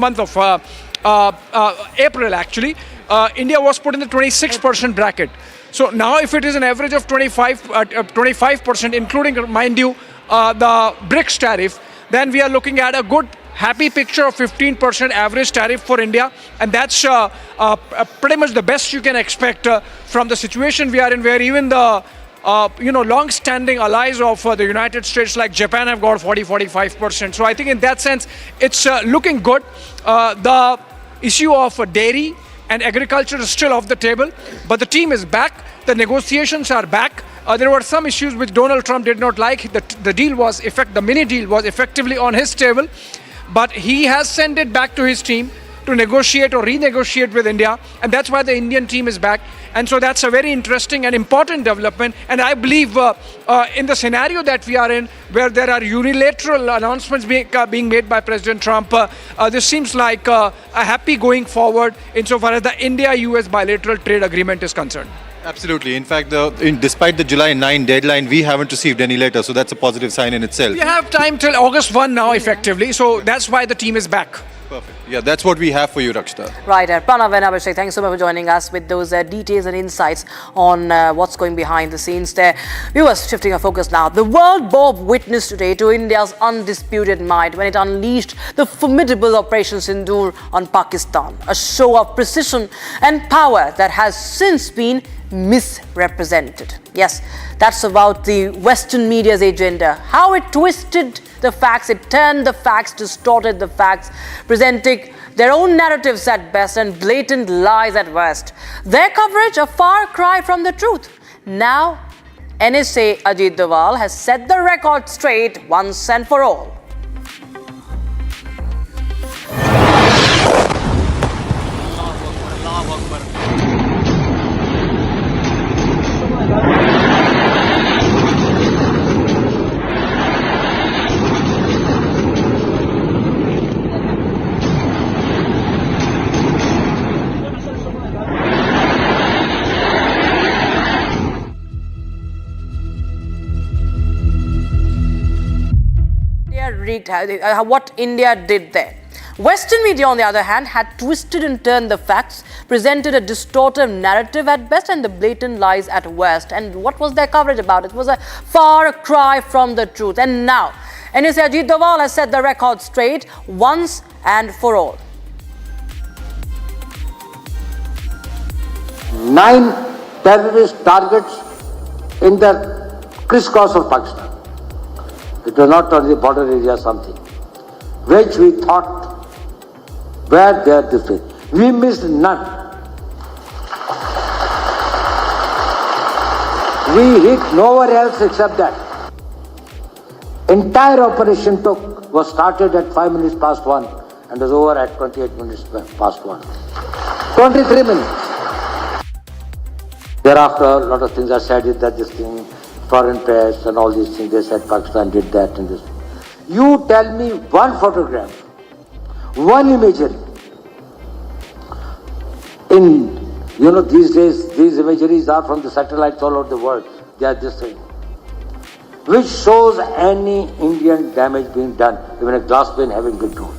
month of April actually, India was put in the 26% bracket. So now if it is an average of 25%, including, mind you, the BRICS tariff, then we are looking at a good happy picture of 15% average tariff for India, and that's pretty much the best you can expect from the situation we are in, where even the long-standing allies of the United States like Japan have got 40-45%. So I think in that sense, it's looking good. The issue of dairy and agriculture is still off the table, but the team is back. The negotiations are back. There were some issues which Donald Trump did not like. The deal was the mini deal was effectively on his table, but he has sent it back to his team to negotiate or renegotiate with India, and that's why the Indian team is back. And so that's a very interesting and important development. And I believe in the scenario that we are in, where there are unilateral announcements being made by President Trump, this seems like a happy going forward insofar as the India-US bilateral trade agreement is concerned. Absolutely. In fact, despite the July 9 deadline, we haven't received any letter, so that's a positive sign in itself. We have time till August 1 now, effectively, so that's why the team is back. Perfect. Yeah, that's what we have for you, Rakshita. Right, Pranav and Abhishek, thanks so much for joining us with those details and insights on what's going behind the scenes there. Viewers, shifting our focus now. The world bore witness today to India's undisputed might when it unleashed the formidable Operation Sindoor on Pakistan, a show of precision and power that has since been misrepresented. Yes, that's about the Western media's agenda. How it twisted the facts, it turned the facts, distorted the facts, presenting their own narratives at best and blatant lies at worst. Their coverage a far cry from the truth. Now, NSA Ajit Doval has set the record straight once and for all. What India did there. Western media, on the other hand, had twisted and turned the facts, presented a distorted narrative at best and the blatant lies at worst. And what was their coverage about? It was a far cry from the truth. And now, NSA Ajit Doval has set the record straight once and for all. 9 terrorist targets in the crisscross of Pakistan. It was not only the border area, something which we thought were there this way. We missed none. We hit nowhere else except that. Entire operation was started at 5 minutes past 1 and was over at 28 minutes past 1. 23 minutes. Thereafter, a lot of things are said that this thing, foreign press and all these things, they said Pakistan did that and this. You tell me one photograph, one imagery. These days, these imageries are from the satellites all over the world. They are this thing. Which shows any Indian damage being done, even a glass pane having been torn.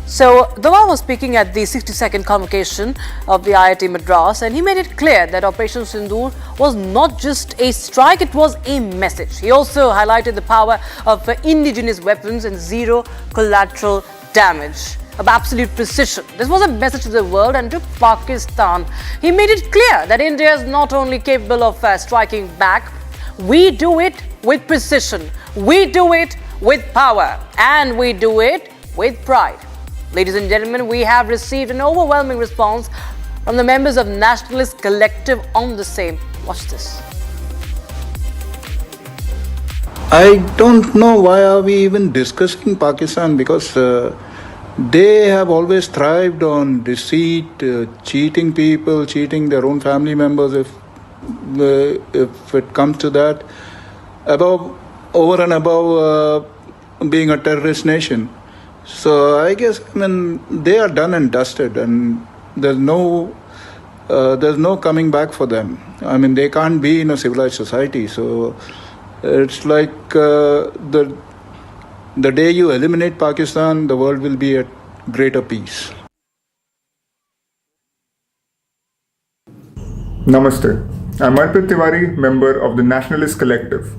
So, Doval was speaking at the 60-second convocation of the IIT Madras, and he made it clear that Operation Sindoor was not just a strike, it was a message. He also highlighted the power of indigenous weapons and zero collateral damage, of absolute precision. This was a message to the world and to Pakistan. He made it clear that India is not only capable of striking back, we do it with precision, we do it with power, and we do it with pride. Ladies and gentlemen, we have received an overwhelming response from the members of Nationalist Collective on the same. Watch this. I don't know why are we even discussing Pakistan, because they have always thrived on deceit, cheating people, cheating their own family members if it comes to that, over and above being a terrorist nation. So I guess, they are done and dusted, and there's no coming back for them. They can't be in a civilized society. So it's like the day you eliminate Pakistan, the world will be at greater peace. Namaste. I'm Arpit Tiwari, member of the Nationalist Collective.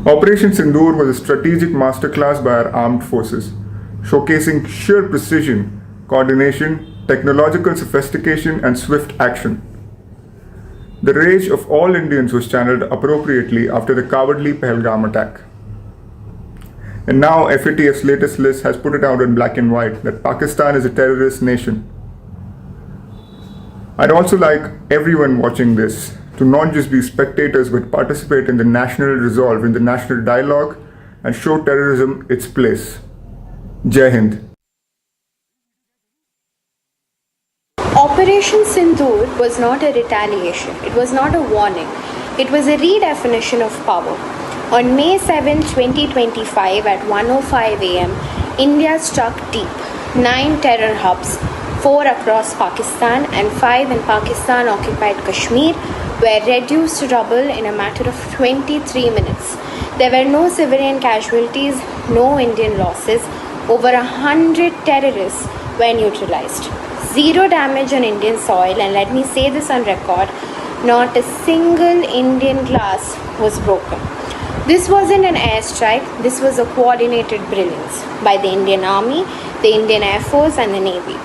Operation Sindoor was a strategic masterclass by our armed forces, showcasing sheer precision, coordination, technological sophistication, and swift action. The rage of all Indians was channeled appropriately after the cowardly Pahalgam attack. And now FATF's latest list has put it out in black and white that Pakistan is a terrorist nation. I'd also like everyone watching this to not just be spectators but participate in the national resolve, in the national dialogue, and show terrorism its place. Jai Hind. Operation Sindoor was not a retaliation, it was not a warning, it was a redefinition of power. On May 7, 2025 at 1:05 am, India struck deep. 9 terror hubs, 4 across Pakistan and 5 in Pakistan-occupied Kashmir, were reduced to rubble in a matter of 23 minutes. There were no civilian casualties, no Indian losses. Over 100 terrorists were neutralized. Zero damage on Indian soil, and let me say this on record, not a single Indian glass was broken. This wasn't an airstrike, this was a coordinated brilliance by the Indian Army, the Indian Air Force and the Navy.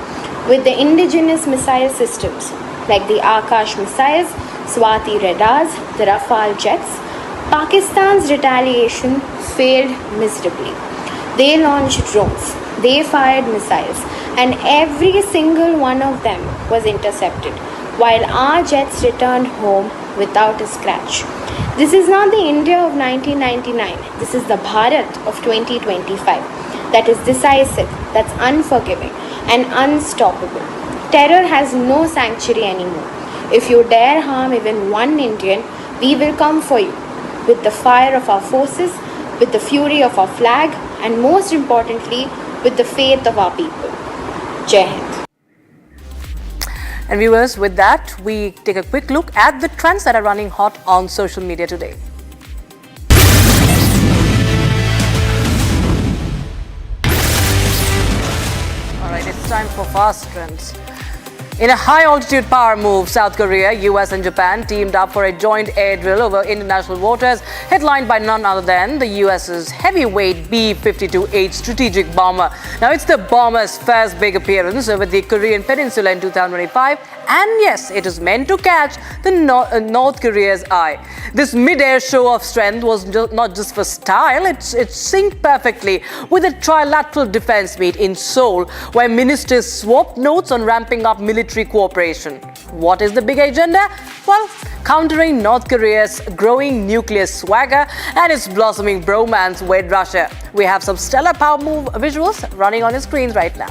With the indigenous missile systems like the Akash missiles, Swati radars, the Rafale jets, Pakistan's retaliation failed miserably. They launched drones, they fired missiles, and every single one of them was intercepted, while our jets returned home without a scratch. This is not the India of 1999, this is the Bharat of 2025 that is decisive, that's unforgiving and unstoppable. Terror has no sanctuary anymore. If you dare harm even one Indian, we will come for you with the fire of our forces, with the fury of our flag, and most importantly, with the faith of our people. Jai Hind. And viewers, with that, we take a quick look at the trends that are running hot on social media today. All right, it's time for fast trends. In a high-altitude power move, South Korea, US and Japan teamed up for a joint air drill over international waters, headlined by none other than the US's heavyweight B-52H strategic bomber. Now, it's the bomber's first big appearance over the Korean peninsula in 2025, and yes, it is meant to catch the North Korea's eye. This mid-air show of strength was not just for style, it synced perfectly with a trilateral defense meet in Seoul, where ministers swapped notes on ramping up military cooperation. What is the big agenda? Well, countering North Korea's growing nuclear swagger and its blossoming bromance with Russia. We have some stellar power move visuals running on your screens right now.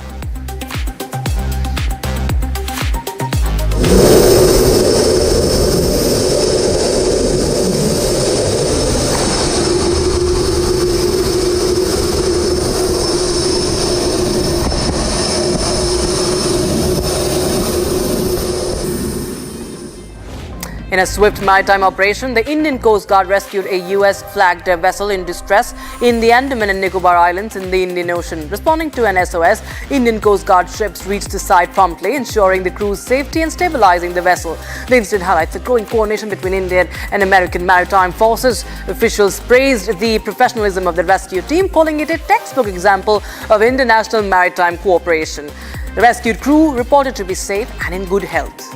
In a swift maritime operation, the Indian Coast Guard rescued a US-flagged vessel in distress in the Andaman and Nicobar Islands in the Indian Ocean. Responding to an SOS, Indian Coast Guard ships reached the site promptly, ensuring the crew's safety and stabilizing the vessel. The incident highlights the growing coordination between Indian and American maritime forces. Officials praised the professionalism of the rescue team, calling it a textbook example of international maritime cooperation. The rescued crew reported to be safe and in good health.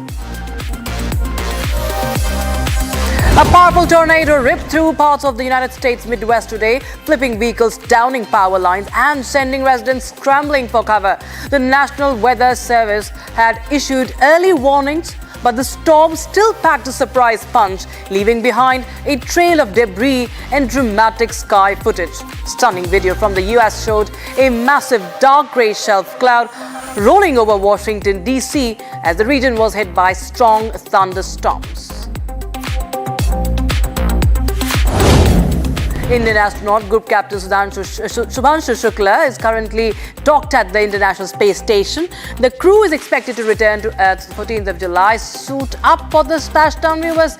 A powerful tornado ripped through parts of the United States Midwest today, flipping vehicles, downing power lines, and sending residents scrambling for cover. The National Weather Service had issued early warnings, but the storm still packed a surprise punch, leaving behind a trail of debris and dramatic sky footage. Stunning video from the US showed a massive dark grey shelf cloud rolling over Washington, D.C. as the region was hit by strong thunderstorms. Indian astronaut Group Captain Shubhanshu Shukla is currently docked at the International Space Station. The crew is expected to return to Earth 14th of July. Suit up for the splashdown, viewers.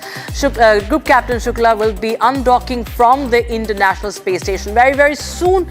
Group Captain Shukla will be undocking from the International Space Station very, very soon.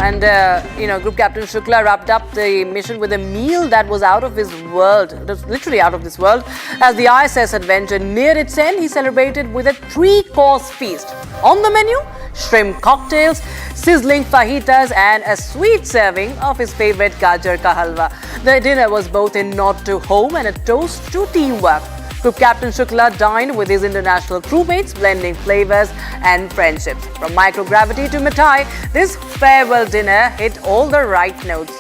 And, Group Captain Shukla wrapped up the mission with a meal that was out of his world, literally out of this world. As the ISS adventure neared its end, he celebrated with a 3-course feast. On the menu, shrimp cocktails, sizzling fajitas, and a sweet serving of his favorite gajar ka halwa. The dinner was both a nod to home and a toast to teamwork. Group Captain Shukla dined with his international crewmates, blending flavors and friendships. From microgravity to mithai, this farewell dinner hit all the right notes.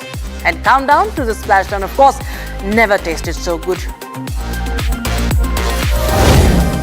And countdown to the splashdown, of course, never tasted so good.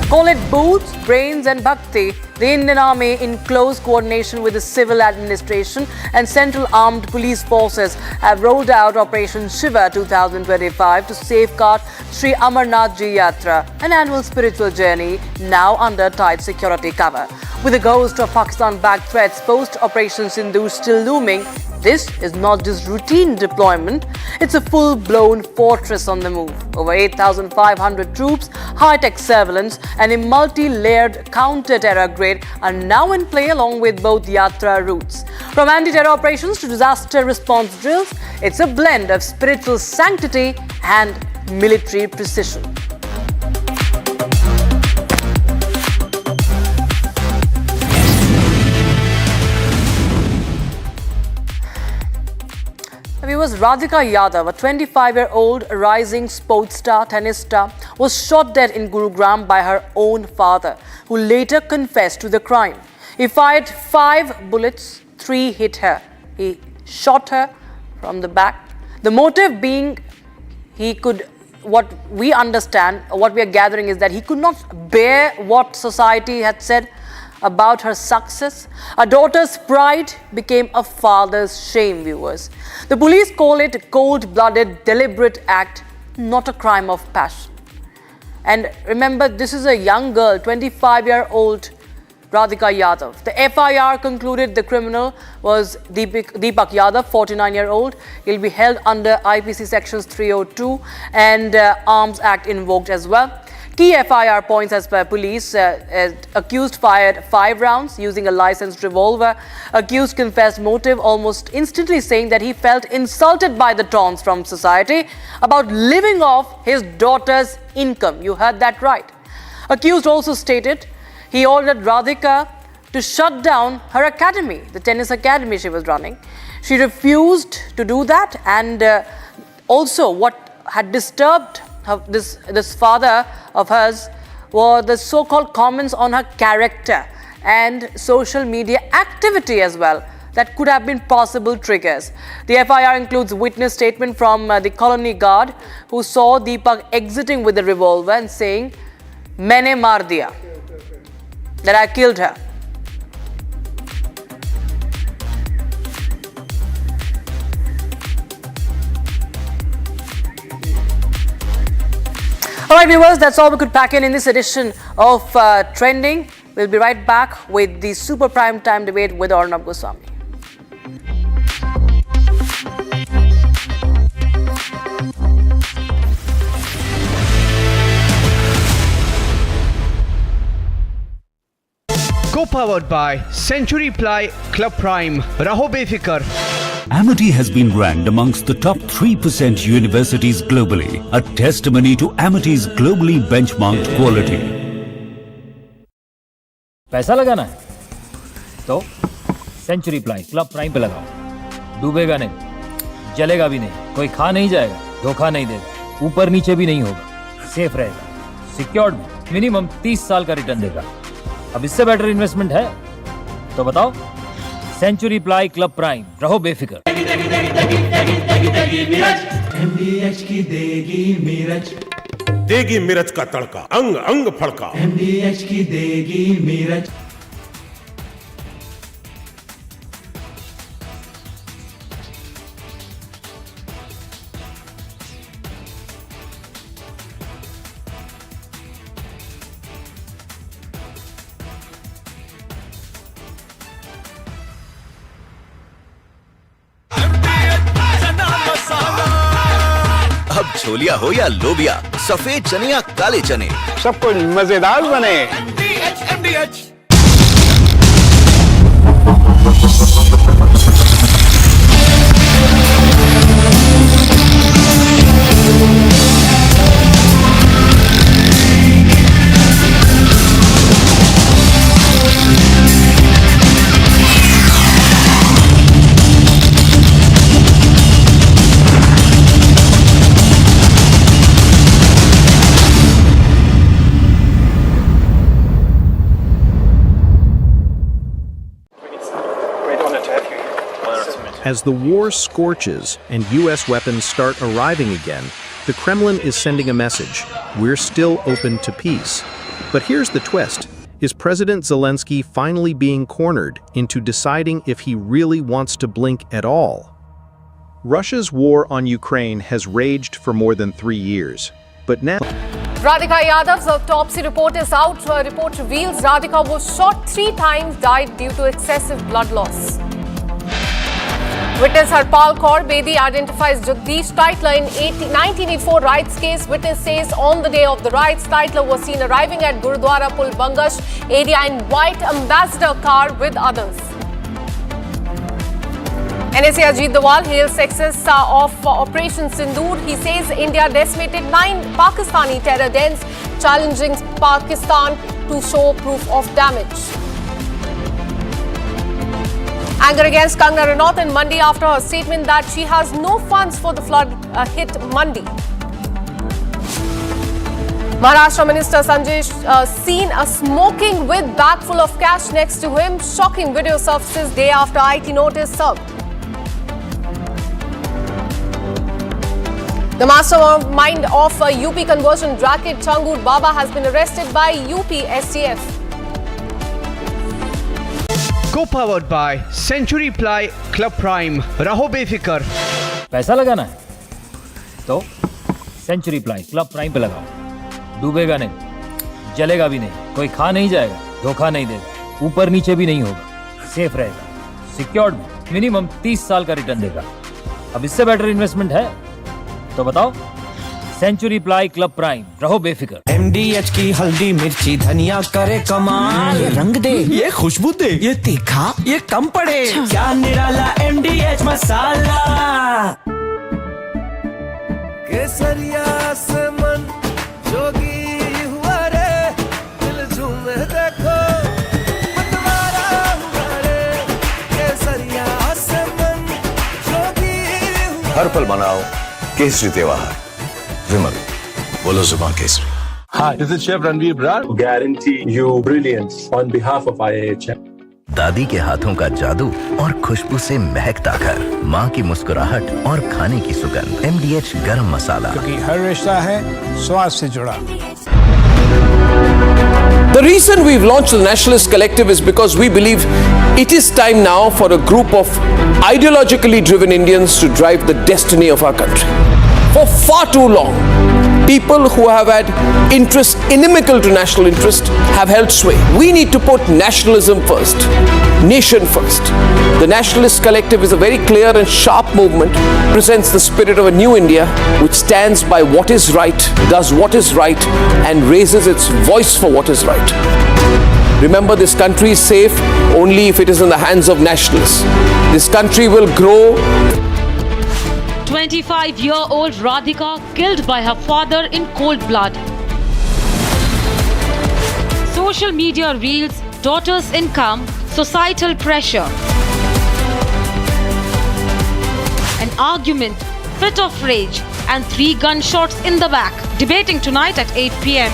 Call it boots, brains and bhakti. The Indian Army, in close coordination with the civil administration and Central Armed Police Forces, have rolled out Operation Shiva 2025 to safeguard Sri Amarnath Ji Yatra, an annual spiritual journey now under tight security cover. With the ghost of Pakistan-backed threats post-Operation Sindoor still looming, this is not just routine deployment, it's a full-blown fortress on the move. Over 8,500 troops, high-tech surveillance and a multi-layered counter-terror grid are now in play along with both Yatra routes. From anti-terror operations to disaster response drills, it's a blend of spiritual sanctity and military precision. Viewers, Radhika Yadav, a 25-year-old rising sports star, tennis star, was shot dead in Gurugram by her own father, who later confessed to the crime. He fired 5 bullets, 3 hit her. He shot her from the back. The motive being what we understand, what we are gathering is that he could not bear what society had said about her success. A daughter's pride became a father's shame, viewers. The police call it a cold-blooded, deliberate act, not a crime of passion. And remember, this is a young girl, 25-year-old Radhika Yadav. The FIR concluded the criminal was Deepak Yadav, 49-year-old. He'll be held under IPC sections 302 and Arms Act invoked as well. Key FIR points as per police, accused fired 5 rounds using a licensed revolver. Accused confessed motive almost instantly, saying that he felt insulted by the taunts from society about living off his daughter's income. You heard that right. Accused also stated he ordered Radhika to shut down her academy, the tennis academy she was running. She refused to do that, and also what had disturbed this father of hers were the so-called comments on her character and social media activity as well that could have been possible triggers. The FIR includes witness statement from the colony guard who saw Deepak exiting with a revolver and saying, "Maine maar diya," that I killed her. Alright viewers, that's all we could pack in this edition of Trending. We'll be right back with the Super Prime Time debate with Arnab Goswami. Co-powered by Century Ply Club Prime. Raho befikar. Amity has been ranked amongst the top 3% universities globally, a testimony to Amity's globally benchmarked quality. पैसा लगाना है तो century Ply Club prime पे लगाओ। डूबेगा नहीं, जलेगा भी नहीं, कोई खा नहीं जाएगा, धोखा नहीं देगा, ऊपर नीचे भी नहीं होगा, सेफ रहेगा, सिक्योर्ड भी, मिनिमम 30 साल का रिटर्न देगा। अब इससे बेटर इन्वेस्टमेंट है तो बताओ। सेंचुरी प्लाई क्लब प्राइम, रहो बेफिक्र। MDH की देगी मीरज, देगी मिर्च का तड़का, अंग अंग फड़का। MDH की देगी मीरज। छोलिया हो या लोबिया, सफेद चने या काले चने, सब कुछ मजेदार बने। As the war scorches and U.S. weapons start arriving again, the Kremlin is sending a message: we're still open to peace. But here's the twist. Is President Zelensky finally being cornered into deciding if he really wants to blink at all? Russia's war on Ukraine has raged for more than 3 years. But now... Radhika Yadav's autopsy report is out. Her report reveals Radhika was shot 3 times, died due to excessive blood loss. Witness Harpal Kaur Bedi identifies Jagdish Titler in 1984 riots case. Witness says on the day of the riots, Titler was seen arriving at Gurudwara Pul Bangash area in white ambassador car with others. NSA Ajit Doval hails success of Operation Sindoor. He says India decimated 9 Pakistani terror dens, challenging Pakistan to show proof of damage. Anger against Kangana Ranaut in Mandi after her statement that she has no funds for the flood hit Mandi. Maharashtra Minister Sanjay seen smoking with bag full of cash next to him. Shocking video surfaces day after IT notice served. The mastermind of UP conversion racket Changur Baba has been arrested by UP STF. Co-powered by Century Ply Club Prime. रहो बेफिक्र। पैसा लगाना है तो century Ply Club prime पे लगाओ। डूबेगा नहीं, जलेगा भी नहीं, कोई खा नहीं जाएगा, धोखा नहीं देगा, ऊपर नीचे भी नहीं होगा, सेफ रहेगा, सिक्योर्ड भी, मिनिमम 30 साल का रिटर्न देगा। अब इससे बेटर इन्वेस्टमेंट है तो बताओ। सेंचुरी प्लाई क्लब प्राइम, रहो बेफिक्र। MDH की हल्दी मिर्ची धनिया करे कमाल, ये रंग दे, ये खुशबू दे, ये तीखा, ये कम पड़े, क्या निराला MDH मसाला। केसरिया से मन जोगी हुआ रे, दिल झूमे देखो मतवारा हुआ रे, केसरिया से मन जोगी हुआ। हर पल मनाओ केसरी त्योहार। विमल, बोलो जुबान Kesari. Hi, this is Chef Ranveer Brar. Guarantee you brilliance on behalf of IIHM. दादी के हाथों का जादू और खुशबू से महकता घर, माँ की मुस्कुराहट और खाने की सुगंध। MDH गरम मसाला, क्योंकि हर रिश्ता है स्वाद से जुड़ा। The reason we've launched the Nationalist Collective is because we believe it is time now for a group of ideologically driven Indians to drive the destiny of our country. For far too long, people who have had interests inimical to national interest have held sway. We need to put nationalism first, nation first. The Nationalist Collective is a very clear and sharp movement, presents the spirit of a new India which stands by what is right, does what is right, and raises its voice for what is right. Remember, this country is safe only if it is in the hands of nationalists. This country will grow. 25-year-old Radhika killed by her father in cold blood. Social media reels, daughter's income, societal pressure. An argument, fit of rage, and 3 gunshots in the back. Debating tonight at 8 p.m.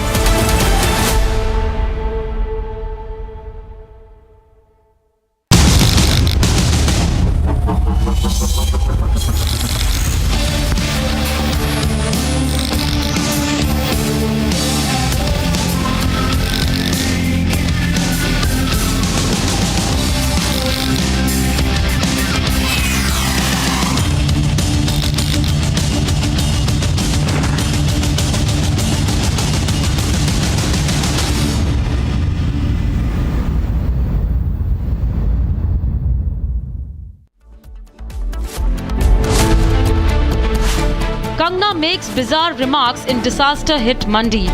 makes bizarre remarks in disaster-hit Mandi.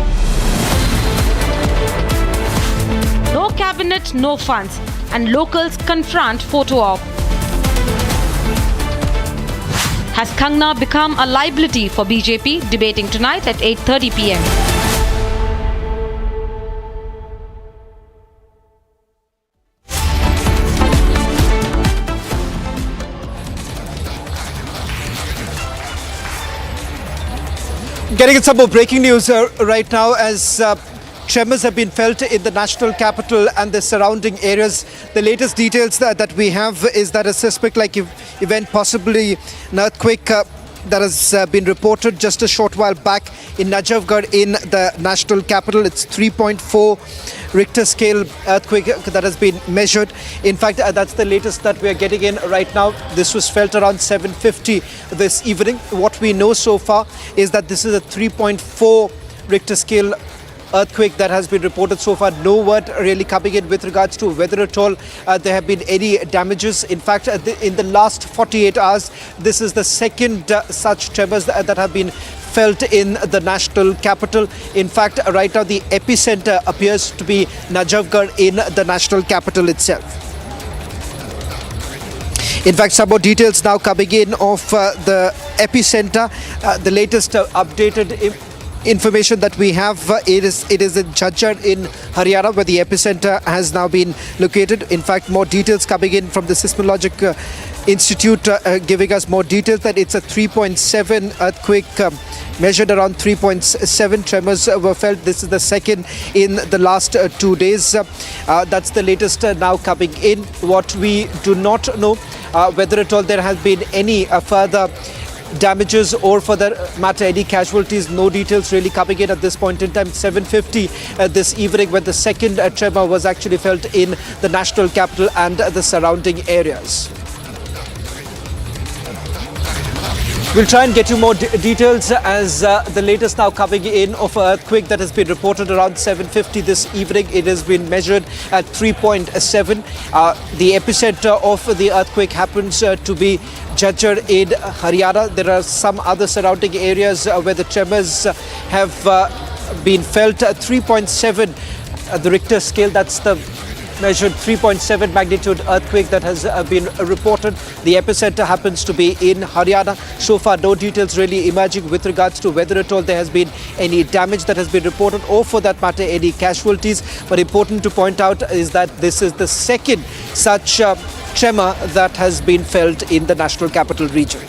No cabinet, no funds, and locals confront photo op. Has Kangna become a liability for BJP? Debating tonight at 8:30 p.m. Getting in some more breaking news right now as tremors have been felt in the national capital and the surrounding areas. The latest details that we have is that a suspect-like event, possibly an earthquake that has been reported just a short while back in Najafgarh in the national capital. It's 3.4 Richter scale earthquake that has been measured. In fact, that's the latest that we are getting in right now. This was felt around 7:50 this evening. What we know so far is that this is a 3.4 Richter scale earthquake that has been reported so far. No word really coming in with regards to whether at all there have been any damages. In fact, in the last 48 hours, this is the second such tremors that have been felt in the national capital. In fact, right now the epicenter appears to be Najafgarh in the national capital itself. In fact, some more details now coming in of the epicenter. The latest updated information that we have, it is in Jhajjar in Haryana, where the epicenter has now been located. In fact, more details coming in from the Seismologic Institute giving us more details that it's a 3.7 earthquake measured around 3.7 tremors were felt. This is the second in the last 2 days. That's the latest now coming in. What we do not know whether at all there has been any further damages or for the matter any casualties. No details really coming in at this point in time. 7:50 this evening when the second tremor was actually felt in the national capital and the surrounding areas. We'll try and get you more details as the latest now coming in of an earthquake that has been reported around 7:50 this evening. It has been measured at 3.7. The epicenter of the earthquake happens to be Jhajjar in Haryana. There are some other surrounding areas where the tremors have been felt. 3.7 the Richter scale, that's the measured 3.7 magnitude earthquake that has been reported. The epicenter happens to be in Haryana. So far, no details really emerging with regards to whether at all there has been any damage that has been reported or for that matter any casualties. But important to point out is that this is the second such tremor that has been felt in the national capital region.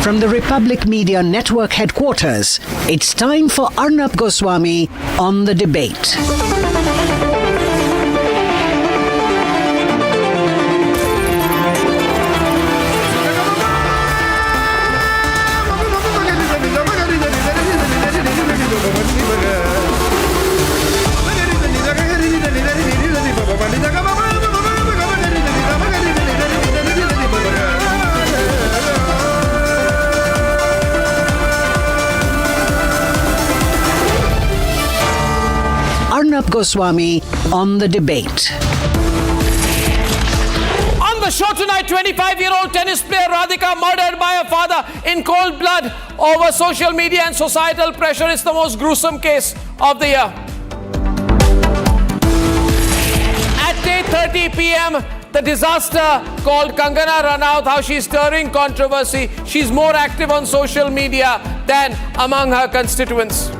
From the Republic Media Network headquarters, it's time for Arnab Goswami on The Debate. Arnab Goswami on The Debate. On the show tonight, 25-year-old tennis player Radhika murdered by her father in cold blood over social media and societal pressure. It's the most gruesome case of the year. At 8:30 p.m., the disaster called Kangana Ranaut, how she's stirring controversy. She's more active on social media than among her constituents.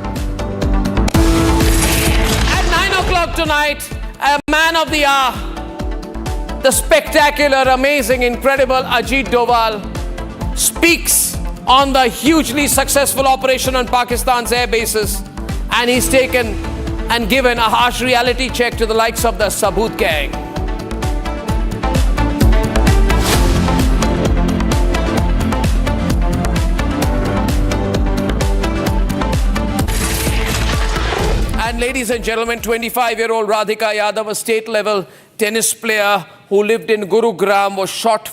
At 9 o'clock tonight, a man of the hour, the spectacular, amazing, incredible Ajit Doval speaks on the hugely successful operation on Pakistan's air bases, and he's taken and given a harsh reality check to the likes of the Sabut gang. And ladies and gentlemen, 25-year-old Radhika Yadav, a state-level tennis player who lived in Gurugram, was shot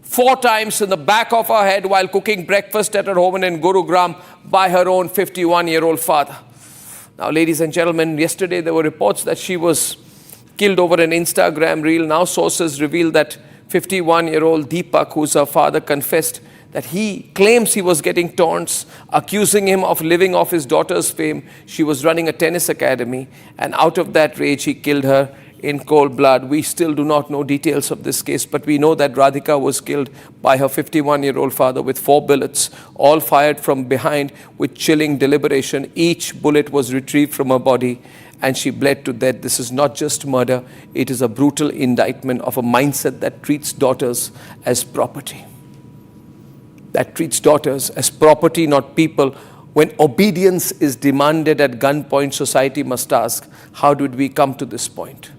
4 times in the back of her head while cooking breakfast at her home in Gurugram by her own 51-year-old father. Now, ladies and gentlemen, yesterday there were reports that she was killed over an Instagram reel. Now sources reveal that 51-year-old Deepak, who's her father, confessed that he claims he was getting taunts, accusing him of living off his daughter's fame. She was running a tennis academy, and out of that rage, he killed her in cold blood. We still do not know details of this case, but we know that Radhika was killed by her 51-year-old father with 4 bullets, all fired from behind with chilling deliberation. Each bullet was retrieved from her body, and she bled to death. This is not just murder, it is a brutal indictment of a mindset that treats daughters as property. That treats daughters as property, not people. When obedience is demanded at gunpoint, society must ask, how did we come to this point?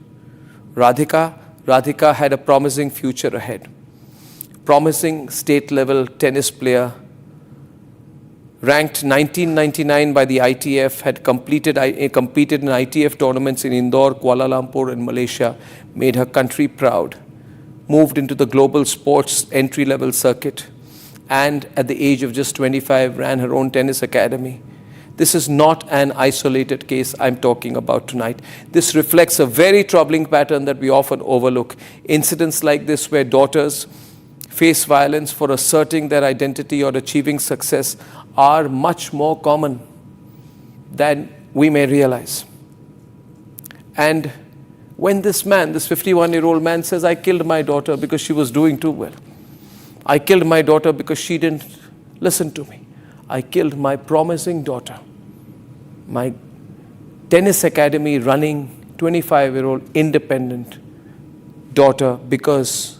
Radhika had a promising future ahead. Promising state-level tennis player, ranked 1999 by the ITF, had competed in ITF tournaments in Indore, Kuala Lumpur and Malaysia, made her country proud, moved into the global sports entry-level circuit, and at the age of just 25 ran her own tennis academy. This is not an isolated case I'm talking about tonight. This reflects a very troubling pattern that we often overlook. Incidents like this, where daughters face violence for asserting their identity or achieving success, are much more common than we may realize. And when this man, this 51-year-old man, says, I killed my daughter because she was doing too well. I killed my daughter because she didn't listen to me. I killed my promising daughter, my tennis academy running 25-year-old independent daughter, because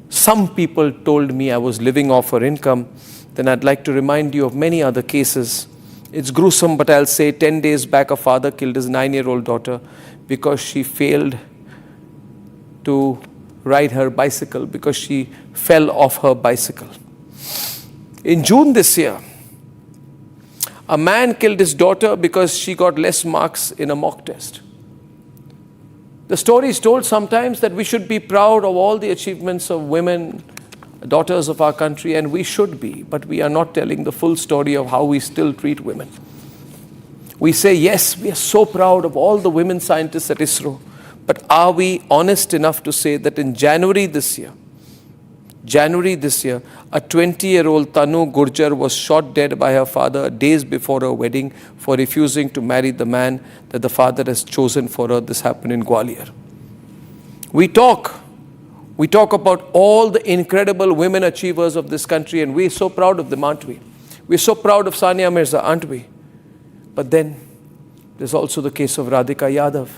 some people told me I was living off her income. Then I'd like to remind you of many other cases. It's gruesome, but I'll say 10 days back, a father killed his 9-year-old daughter because she failed to ride her bicycle, because she fell off her bicycle. In June this year, a man killed his daughter because she got less marks in a mock test. The story is told sometimes that we should be proud of all the achievements of women, daughters of our country, and we should be, but we are not telling the full story of how we still treat women. We say, yes, we are so proud of all the women scientists at ISRO, but are we honest enough to say that in January this year, a 20-year-old Tanu Gurjar was shot dead by her father days before her wedding for refusing to marry the man that the father has chosen for her. This happened in Gwalior. We talk about all the incredible women achievers of this country, and we're so proud of them, aren't we? We're so proud of Sania Mirza, aren't we? But then there's also the case of Radhika Yadav,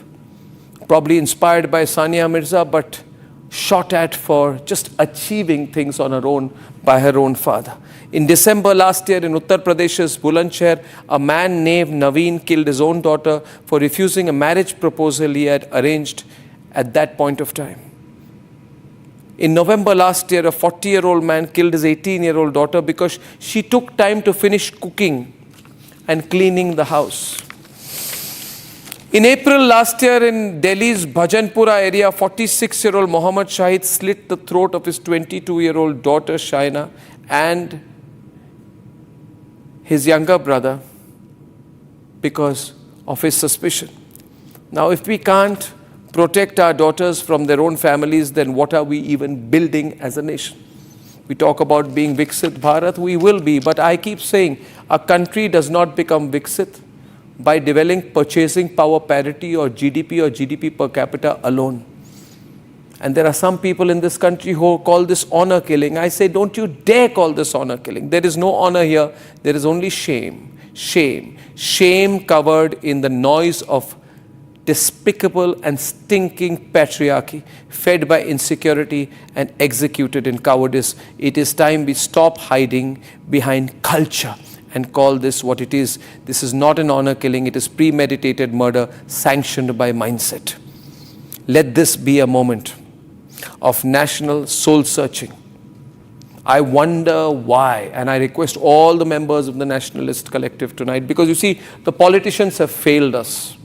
probably inspired by Sania Mirza, but shot at for just achieving things on her own by her own father. In December last year in Uttar Pradesh's Bulandshahr, a man named Naveen killed his own daughter for refusing a marriage proposal he had arranged at that point of time. In November last year, a 40-year-old man killed his 18-year-old daughter because she took time to finish cooking and cleaning the house. In April last year in Delhi's Bhajanpura area, 46-year-old Mohammad Shahid slit the throat of his 22-year-old daughter Shaina and his younger brother because of his suspicion. Now, if we can't protect our daughters from their own families, then what are we even building as a nation? We talk about being Viksit Bharat, we will be, but I keep saying a country does not become Viksit by developing purchasing power parity or GDP per capita alone. And there are some people in this country who call this honor killing. I say, don't you dare call this honor killing. There is no honor here. There is only shame. Shame covered in the noise of despicable and stinking patriarchy, fed by insecurity and executed in cowardice. It is time we stop hiding behind culture and call this what it is. This is not an honor killing, it is premeditated murder sanctioned by mindset. Let this be a moment of national soul searching. I wonder why, and I request all the members of the Nationalist collective tonight, because you see, the politicians have failed us.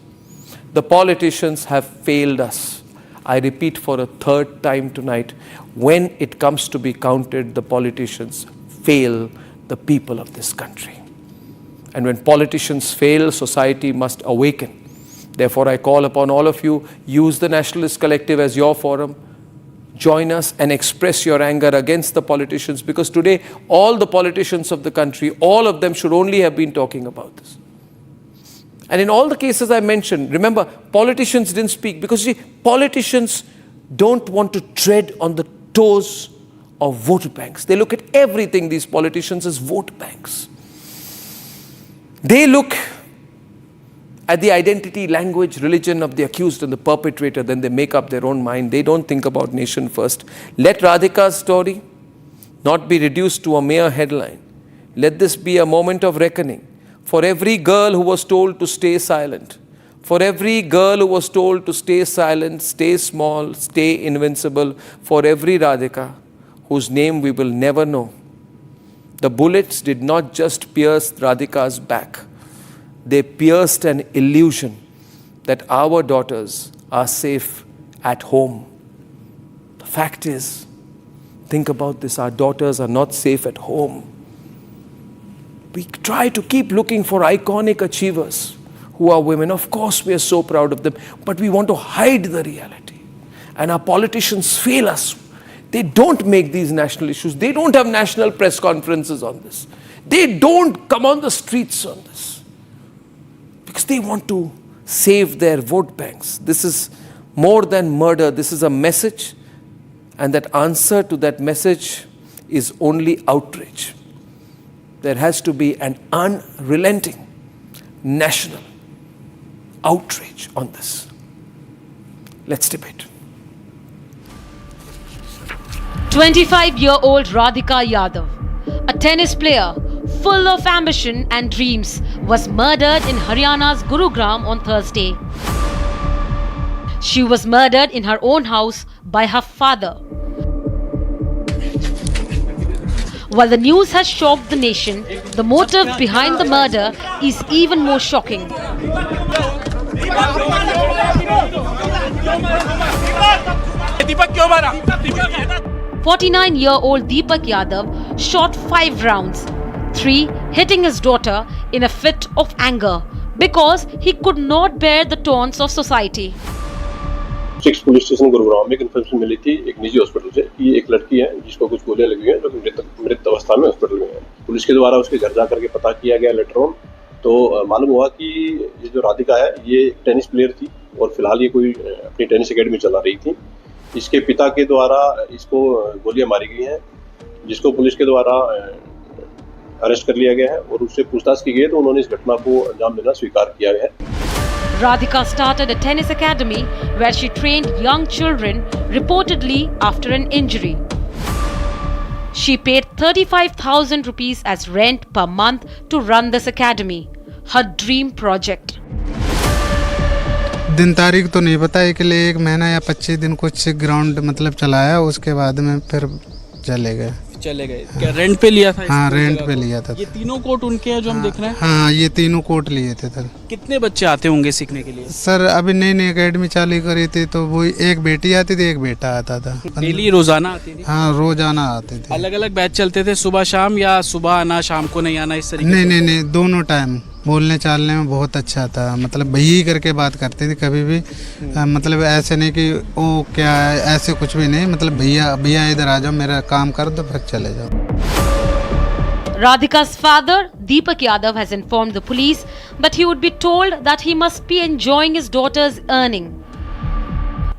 The politicians have failed us. I repeat for a third time tonight, when it comes to be counted, the politicians fail the people of this country. And when politicians fail, society must awaken. Therefore, I call upon all of you, use the Nationalist Collective as your forum. Join us and express your anger against the politicians, because today all the politicians of the country, all of them should only have been talking about this. And in all the cases I mentioned, remember, politicians didn't speak because politicians don't want to tread on the toes of vote banks. They look at everything, these politicians, as vote banks. They look at the identity, language, religion of the accused and the perpetrator, then they make up their own mind. They don't think about nation first. Let Radhika's story not be reduced to a mere headline. Let this be a moment of reckoning for every girl who was told to stay silent, for every girl who was told to stay silent, stay small, stay invincible, for every Radhika whose name we will never know. The bullets did not just pierce Radhika's back. They pierced an illusion that our daughters are safe at home. The fact is, think about this, our daughters are not safe at home. We try to keep looking for iconic achievers who are women. Of course, we are so proud of them, but we want to hide the reality. And our politicians fail us. They don't make these national issues. They don't have national press conferences on this. They don't come on the streets on this. Because they want to save their vote banks. This is more than murder. This is a message. And that answer to that message is only outrage. There has to be an unrelenting national outrage on this. Let's debate. 25-year-old Radhika Yadav, a tennis player full of ambition and dreams, was murdered in Haryana's Gurugram on Thursday. She was murdered in her own house by her father. While the news has shocked the nation, the motive behind the murder is even more shocking. 49-year-old Deepak Yadav shot 5 rounds, 3 hitting his daughter in a fit of anger because he could not bear the taunts of society. 6 police station Gurugram में एक information मिली थी एक निजी hospital से कि एक लड़की है जिसको कुछ गोलियां लगी हैं जो कि मृत अवस्था में हॉस्पिटल में है। पुलिस के द्वारा उसके घर जाकर के पता किया गया लेटर ऑन, तो मालूम हुआ कि ये जो राधिका है ये टेनिस प्लेयर थी और फिलहाल ये कोई अपनी टेनिस एकेडमी चला रही थी। इसके पिता के द्वारा इसको गोलियां मारी गई हैं, जिसको पुलिस के द्वारा अरेस्ट कर लिया गया है और उससे पूछताछ की गई तो उन्होंने इस घटना को अंजाम देना स्वीकार किया है। Radhika started a tennis academy where she trained young children, reportedly after an injury. She paid 35,000 rupees as rent per month to run this academy, her dream project. दिन तारीख तो नहीं पता है, के लिए 1 महीना या 25 दिन कुछ ग्राउंड मतलब चलाया, उसके बाद में फिर चले गए। क्या रेंट पे लिया था? हाँ, रेंट पे लिया था। ये तीनों कोर्ट उनके हैं जो हम देख रहे हैं? हाँ, ये तीनों कोर्ट लिए थे सर। कितने बच्चे आते होंगे सीखने के लिए? सर अभी नई नई एकेडमी चालू करी थी तो वो एक बेटी आती थी एक बेटा आता था। डेली रोजाना आती थी? हाँ, रोजाना आते थे। अलग अलग बैच चलते थे, सुबह शाम या सुबह आना शाम को नहीं आना, इस तरीके? नहीं, दोनों टाइम। बोलने चालने में बहुत अच्छा था, मतलब भैया करके बात करते थे कभी भी, मतलब ऐसे नहीं कि ओ क्या है, ऐसे कुछ भी नहीं, मतलब भैया इधर आ जाओ, मेरा काम कर दो फिर चले जाओ। Radhika's father, Deepak Yadav, has informed the police that he would be told that he must be enjoying his daughter's earning.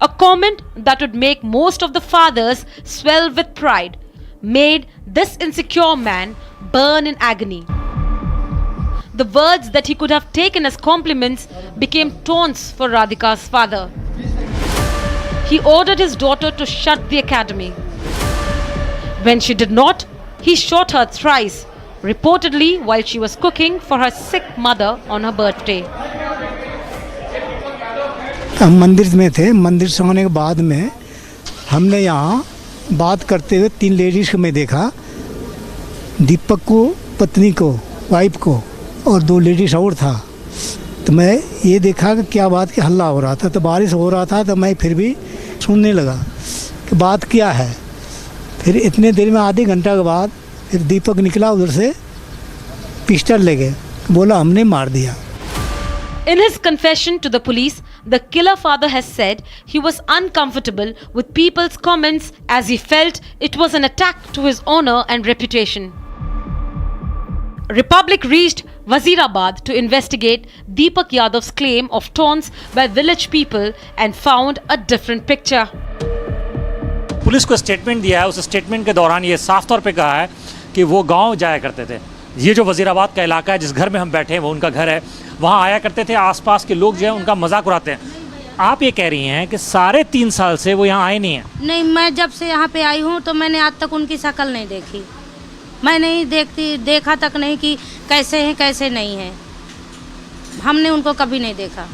A comment that would make most of the fathers swell with pride made this insecure man burn in agony. The words that he could have taken as compliments became taunts for Radhika's father. He ordered his daughter to shut the academy. When she did not, he shot her thrice, reportedly while she was cooking for her sick mother on her birthday. हम मंदिर में थे, मंदिर से होने के बाद में हमने यहाँ बात करते हुए 3 लेडीज को मैं देखा, दीपक को, पत्नी को, वाइफ को और 2 लेडीज और था। तो मैं ये देखा कि क्या बात कि हल्ला हो रहा था, तो बारिश हो रहा था, तो मैं फिर भी सुनने लगा कि बात क्या है। फिर इतने देर में आधे घंटा के बाद फिर दीपक निकला उधर से, पिस्टल लेके बोला हमने मार दिया। In his confession to the police, the killer father has said he was uncomfortable with people's comments as he felt it was an attack to his honor and reputation. Republic reached Wazirabad to investigate Deepak Yadav's claim of taunts by village people and found a different picture. Police को statement दिया है, उस statement के दौरान ये साफ तौर पे कहा है कि वो गांव जाया करते थे। ये जो वजीराबाद का इलाका है, जिस घर में हम बैठे हैं वो उनका घर है, वहाँ आया करते थे। आसपास के लोग जो है उनका मजाक उड़ाते हैं। आप ये कह रही हैं कि 3.5 साल से वो यहाँ आए नहीं हैं? नहीं, मैं जब से यहाँ पे आई हूँ तो मैंने आज तक उनकी शक्ल नहीं देखी। मैं नहीं देखा तक नहीं कि कैसे हैं कैसे नहीं हैं। हमने उनको कभी नहीं देखा।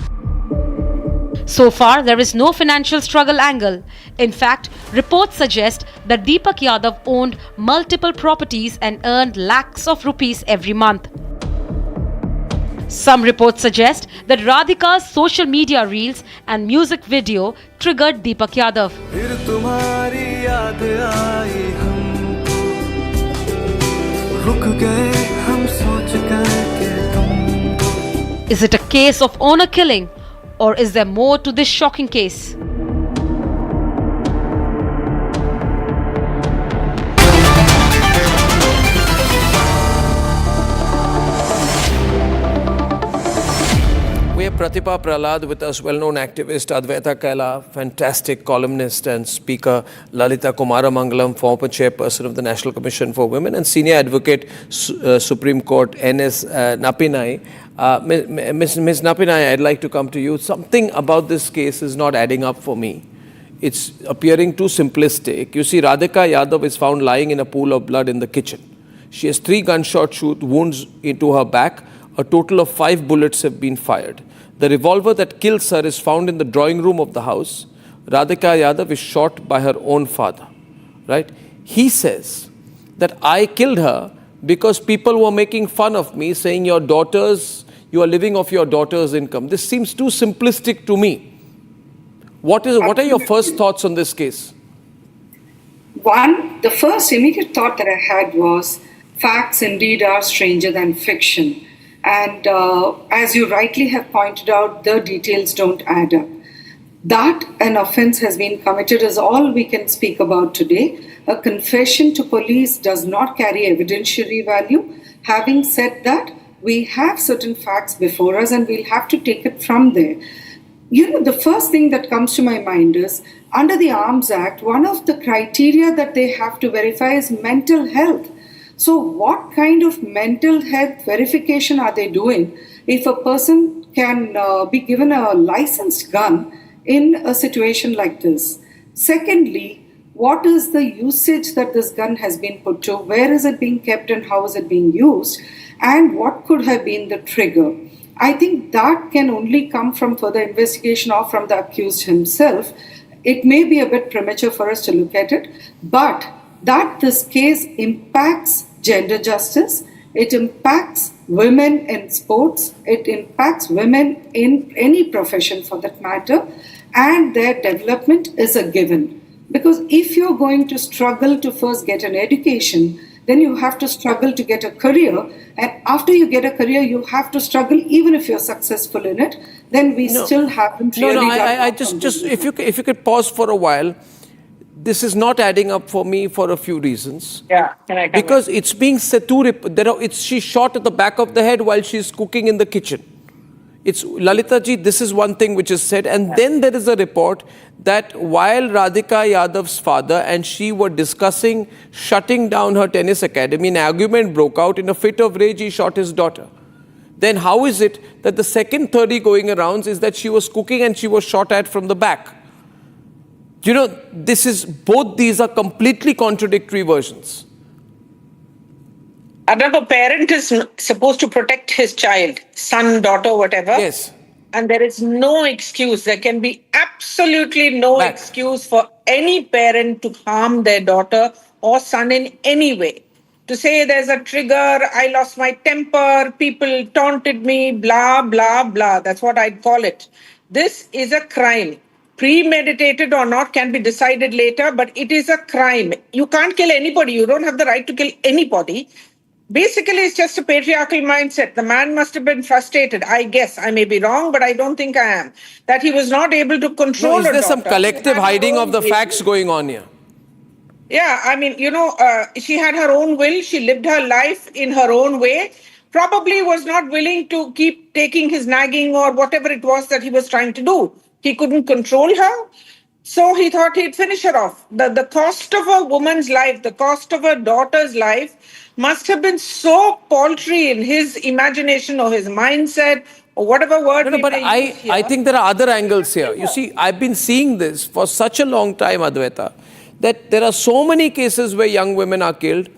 So far, there is no financial struggle angle. In fact, reports suggest that Deepak Yadav owned multiple properties and earned lakhs of rupees every month. Some reports suggest that Radhika's social media reels and music video triggered Deepak Yadav. Is it a case of honor killing? Or is there more to this shocking case? We have Pratibha Prahlad with us, well-known activist, Advaita Kaila, fantastic columnist and speaker, Lalita Kumaramangalam, former chairperson of the National Commission for Women, and senior advocate, Supreme Court, N.S. Napinai. Ms. Napinai, I'd like to come to you. Something about this case is not adding up for me. It's appearing too simplistic. You see, Radhika Yadav is found lying in a pool of blood in the kitchen. She has 3 gunshot wounds into her back. A total of 5 bullets have been fired. The revolver that kills her is found in the drawing room of the house. Radhika Yadav is shot by her own father. Right? He says that I killed her because people were making fun of me, saying you are living off your daughter's income. This seems too simplistic to me. What are your first thoughts on this case? One, the first immediate thought that I had was facts indeed are stranger than fiction. And as you rightly have pointed out, the details don't add up. That an offense has been committed is all we can speak about today. A confession to police does not carry evidentiary value. Having said that, we have certain facts before us and we'll have to take it from there. You know, the first thing that comes to my mind is, under the Arms Act, one of the criteria that they have to verify is mental health. So what kind of mental health verification are they doing if a person can be given a licensed gun in a situation like this? Secondly, what is the usage that this gun has been put to? Where is it being kept and how is it being used? And what could have been the trigger? I think that can only come from further investigation or from the accused himself. It may be a bit premature for us to look at it, but that this case impacts gender justice, it impacts women in sports, it impacts women in any profession for that matter, and their development is a given. Because if you're going to struggle to first get an education, then you have to struggle to get a career, and after you get a career, you have to struggle even if you're successful in it, then we still haven't really done I just if you could pause for a while. This is not adding up for me for a few reasons. Yeah, can I come because it's being said she's shot at the back of the head while she's cooking in the kitchen. It's Lalita ji, this is one thing which is said, and then there is a report that while Radhika Yadav's father and she were discussing shutting down her tennis academy, an argument broke out. In a fit of rage, he shot his daughter. Then how is it that the second theory going around is that she was cooking and she was shot at from the back? You know, both these are completely contradictory versions. A parent is supposed to protect his child, son, daughter, whatever. Yes. And there is no excuse. There can be absolutely no excuse for any parent to harm their daughter or son in any way. To say there's a trigger, I lost my temper, people taunted me, blah, blah, blah. That's what I'd call it. This is a crime. premeditated or not can be decided later, but it is a crime. You can't kill anybody. You don't have the right to kill anybody. Basically, it's just a patriarchal mindset. The man must have been frustrated. I guess I may be wrong, but I don't think I am. That he was not able to control. No, is there some collective hiding of the facts going on here? Yeah, I mean, she had her own will. She lived her life in her own way. Probably was not willing to keep taking his nagging or whatever it was that he was trying to do. He couldn't control her. So he thought he'd finish her off. The cost of a woman's life, the cost of a daughter's life must have been so paltry in his imagination or his mindset or whatever word. No, but I think there are other angles here. You see, I've been seeing this for such a long time, Adwaita, that there are so many cases where young women are killed,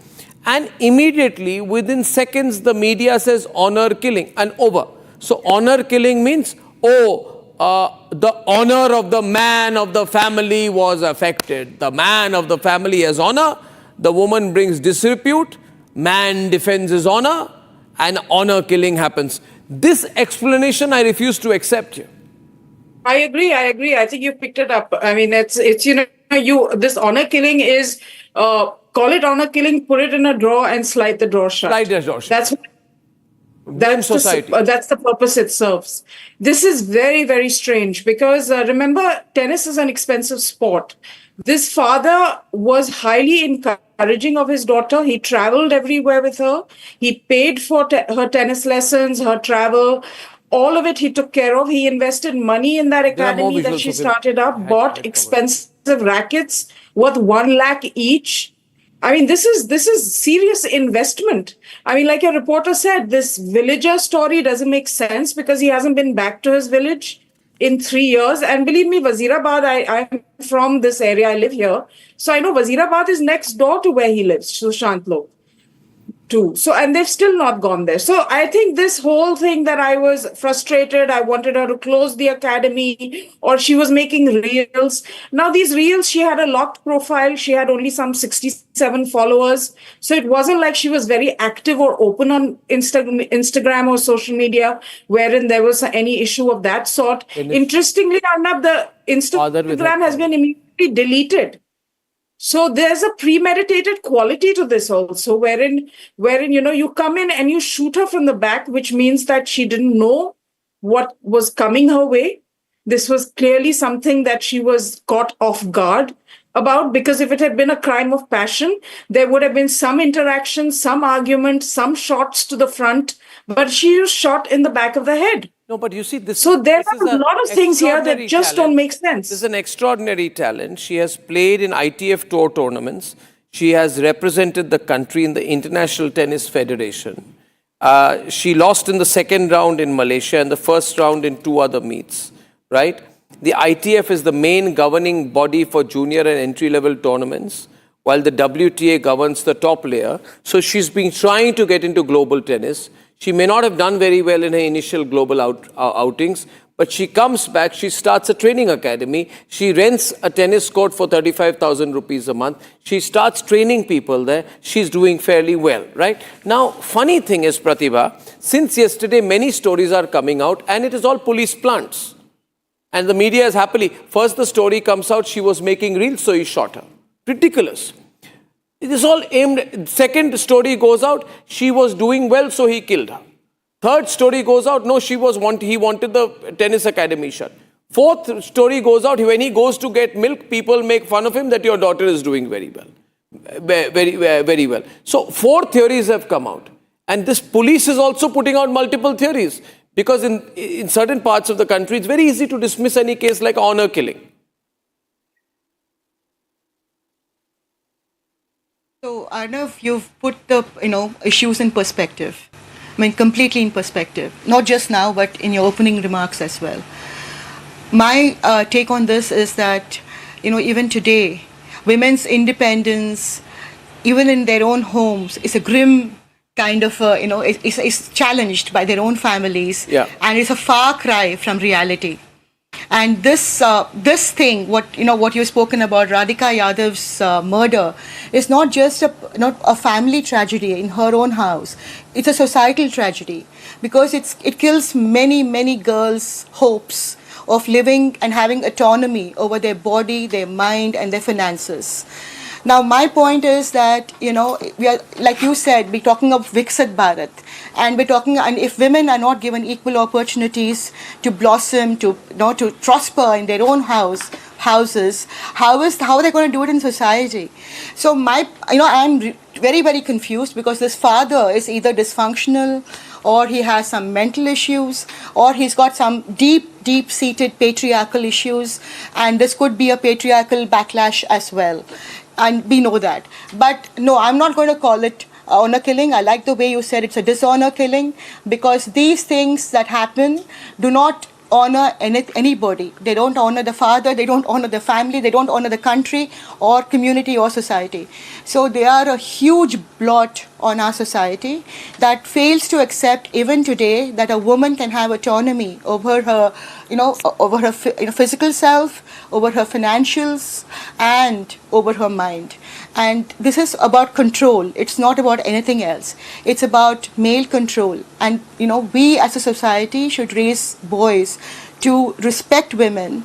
and immediately, within seconds, the media says honor killing and over. So honor killing means, the honor of the man of the family was affected. The man of the family has honor, the woman brings disrepute, man defends his honor, and honor killing happens. This explanation I refuse to accept here. I agree. I think you picked it up. I mean, it's this honor killing is, call it honor killing, put it in a drawer and slide the drawer shut. Slide the drawer shut. That's the purpose it serves. This is very, very strange because remember, tennis is an expensive sport. This father was highly encouraging of his daughter. He traveled everywhere with her. He paid for her tennis lessons, her travel, all of it he took care of. He invested money in that academy that she started up, bought expensive rackets worth 1 lakh each. I mean, this is serious investment. I mean, like a reporter said, this villager story doesn't make sense because he hasn't been back to his village in 3 years. And believe me, Wazirabad, I'm from this area, I live here. So I know Wazirabad is next door to where he lives, Sushant Lok. Too. So, and they've still not gone there. So I think this whole thing that I was frustrated, I wanted her to close the academy, or she was making reels. Now these reels, she had a locked profile. She had only some 67 followers. So it wasn't like she was very active or open on Instagram or social media, wherein there was any issue of that sort. Interestingly, Arnab, the Instagram has been immediately deleted. So there's a premeditated quality to this also, wherein you come in and you shoot her from the back, which means that she didn't know what was coming her way. This was clearly something that she was caught off guard about, because if it had been a crime of passion, there would have been some interaction, some argument, some shots to the front, but she was shot in the back of the head. No, but you see, this. So there are a lot of things here that just don't make sense. This is an extraordinary talent. She has played in ITF tour tournaments. She has represented the country in the International Tennis Federation. She lost in the second round in Malaysia and the first round in 2 other meets, right? The ITF is the main governing body for junior and entry-level tournaments, while the WTA governs the top layer. So she's been trying to get into global tennis. She may not have done very well in her initial global outings, but she comes back, she starts a training academy, she rents a tennis court for 35,000 rupees a month, she starts training people there, she's doing fairly well, right? Now, funny thing is, Pratibha, since yesterday, many stories are coming out, and it is all police plants. And the media is happily, first the story comes out, she was making reels, so he shot her. Ridiculous. It is all aimed. Second story goes out, she was doing well, so he killed her. Third story goes out, no, he wanted the tennis academy shut. Fourth story goes out, when he goes to get milk, people make fun of him that your daughter is doing very well. Very well. So 4 theories have come out. And this police is also putting out multiple theories. Because in certain parts of the country, it's very easy to dismiss any case like honor killing. So, Arnav, you've put the issues in perspective. I mean, completely in perspective. Not just now, but in your opening remarks as well. My take on this is that, even today, women's independence, even in their own homes, is a grim kind of, is challenged by their own families. Yeah. And it's a far cry from reality. And this thing, what you've spoken about, Radhika Yadav's murder, is not just a family tragedy in her own house. It's a societal tragedy because it kills many girls' hopes of living and having autonomy over their body, their mind, and their finances. Now, my point is that, we are, like you said, we're talking of Viksit Bharat, and and if women are not given equal opportunities to blossom, to prosper in their own houses, how are they going to do it in society? So I'm very, very confused, because this father is either dysfunctional, or he has some mental issues, or he's got some deep-seated patriarchal issues, and this could be a patriarchal backlash as well. And we know that. But no, I'm not going to call it honor killing. I like the way you said it's a dishonor killing, because these things that happen do not honor anybody. They don't honor the father, they don't honor the family, they don't honor the country or community or society. So they are a huge blot on our society that fails to accept even today that a woman can have autonomy over her, over her physical self, over her financials, and over her mind. And this is about control. It's not about anything else. It's about male control. And, we as a society should raise boys to respect women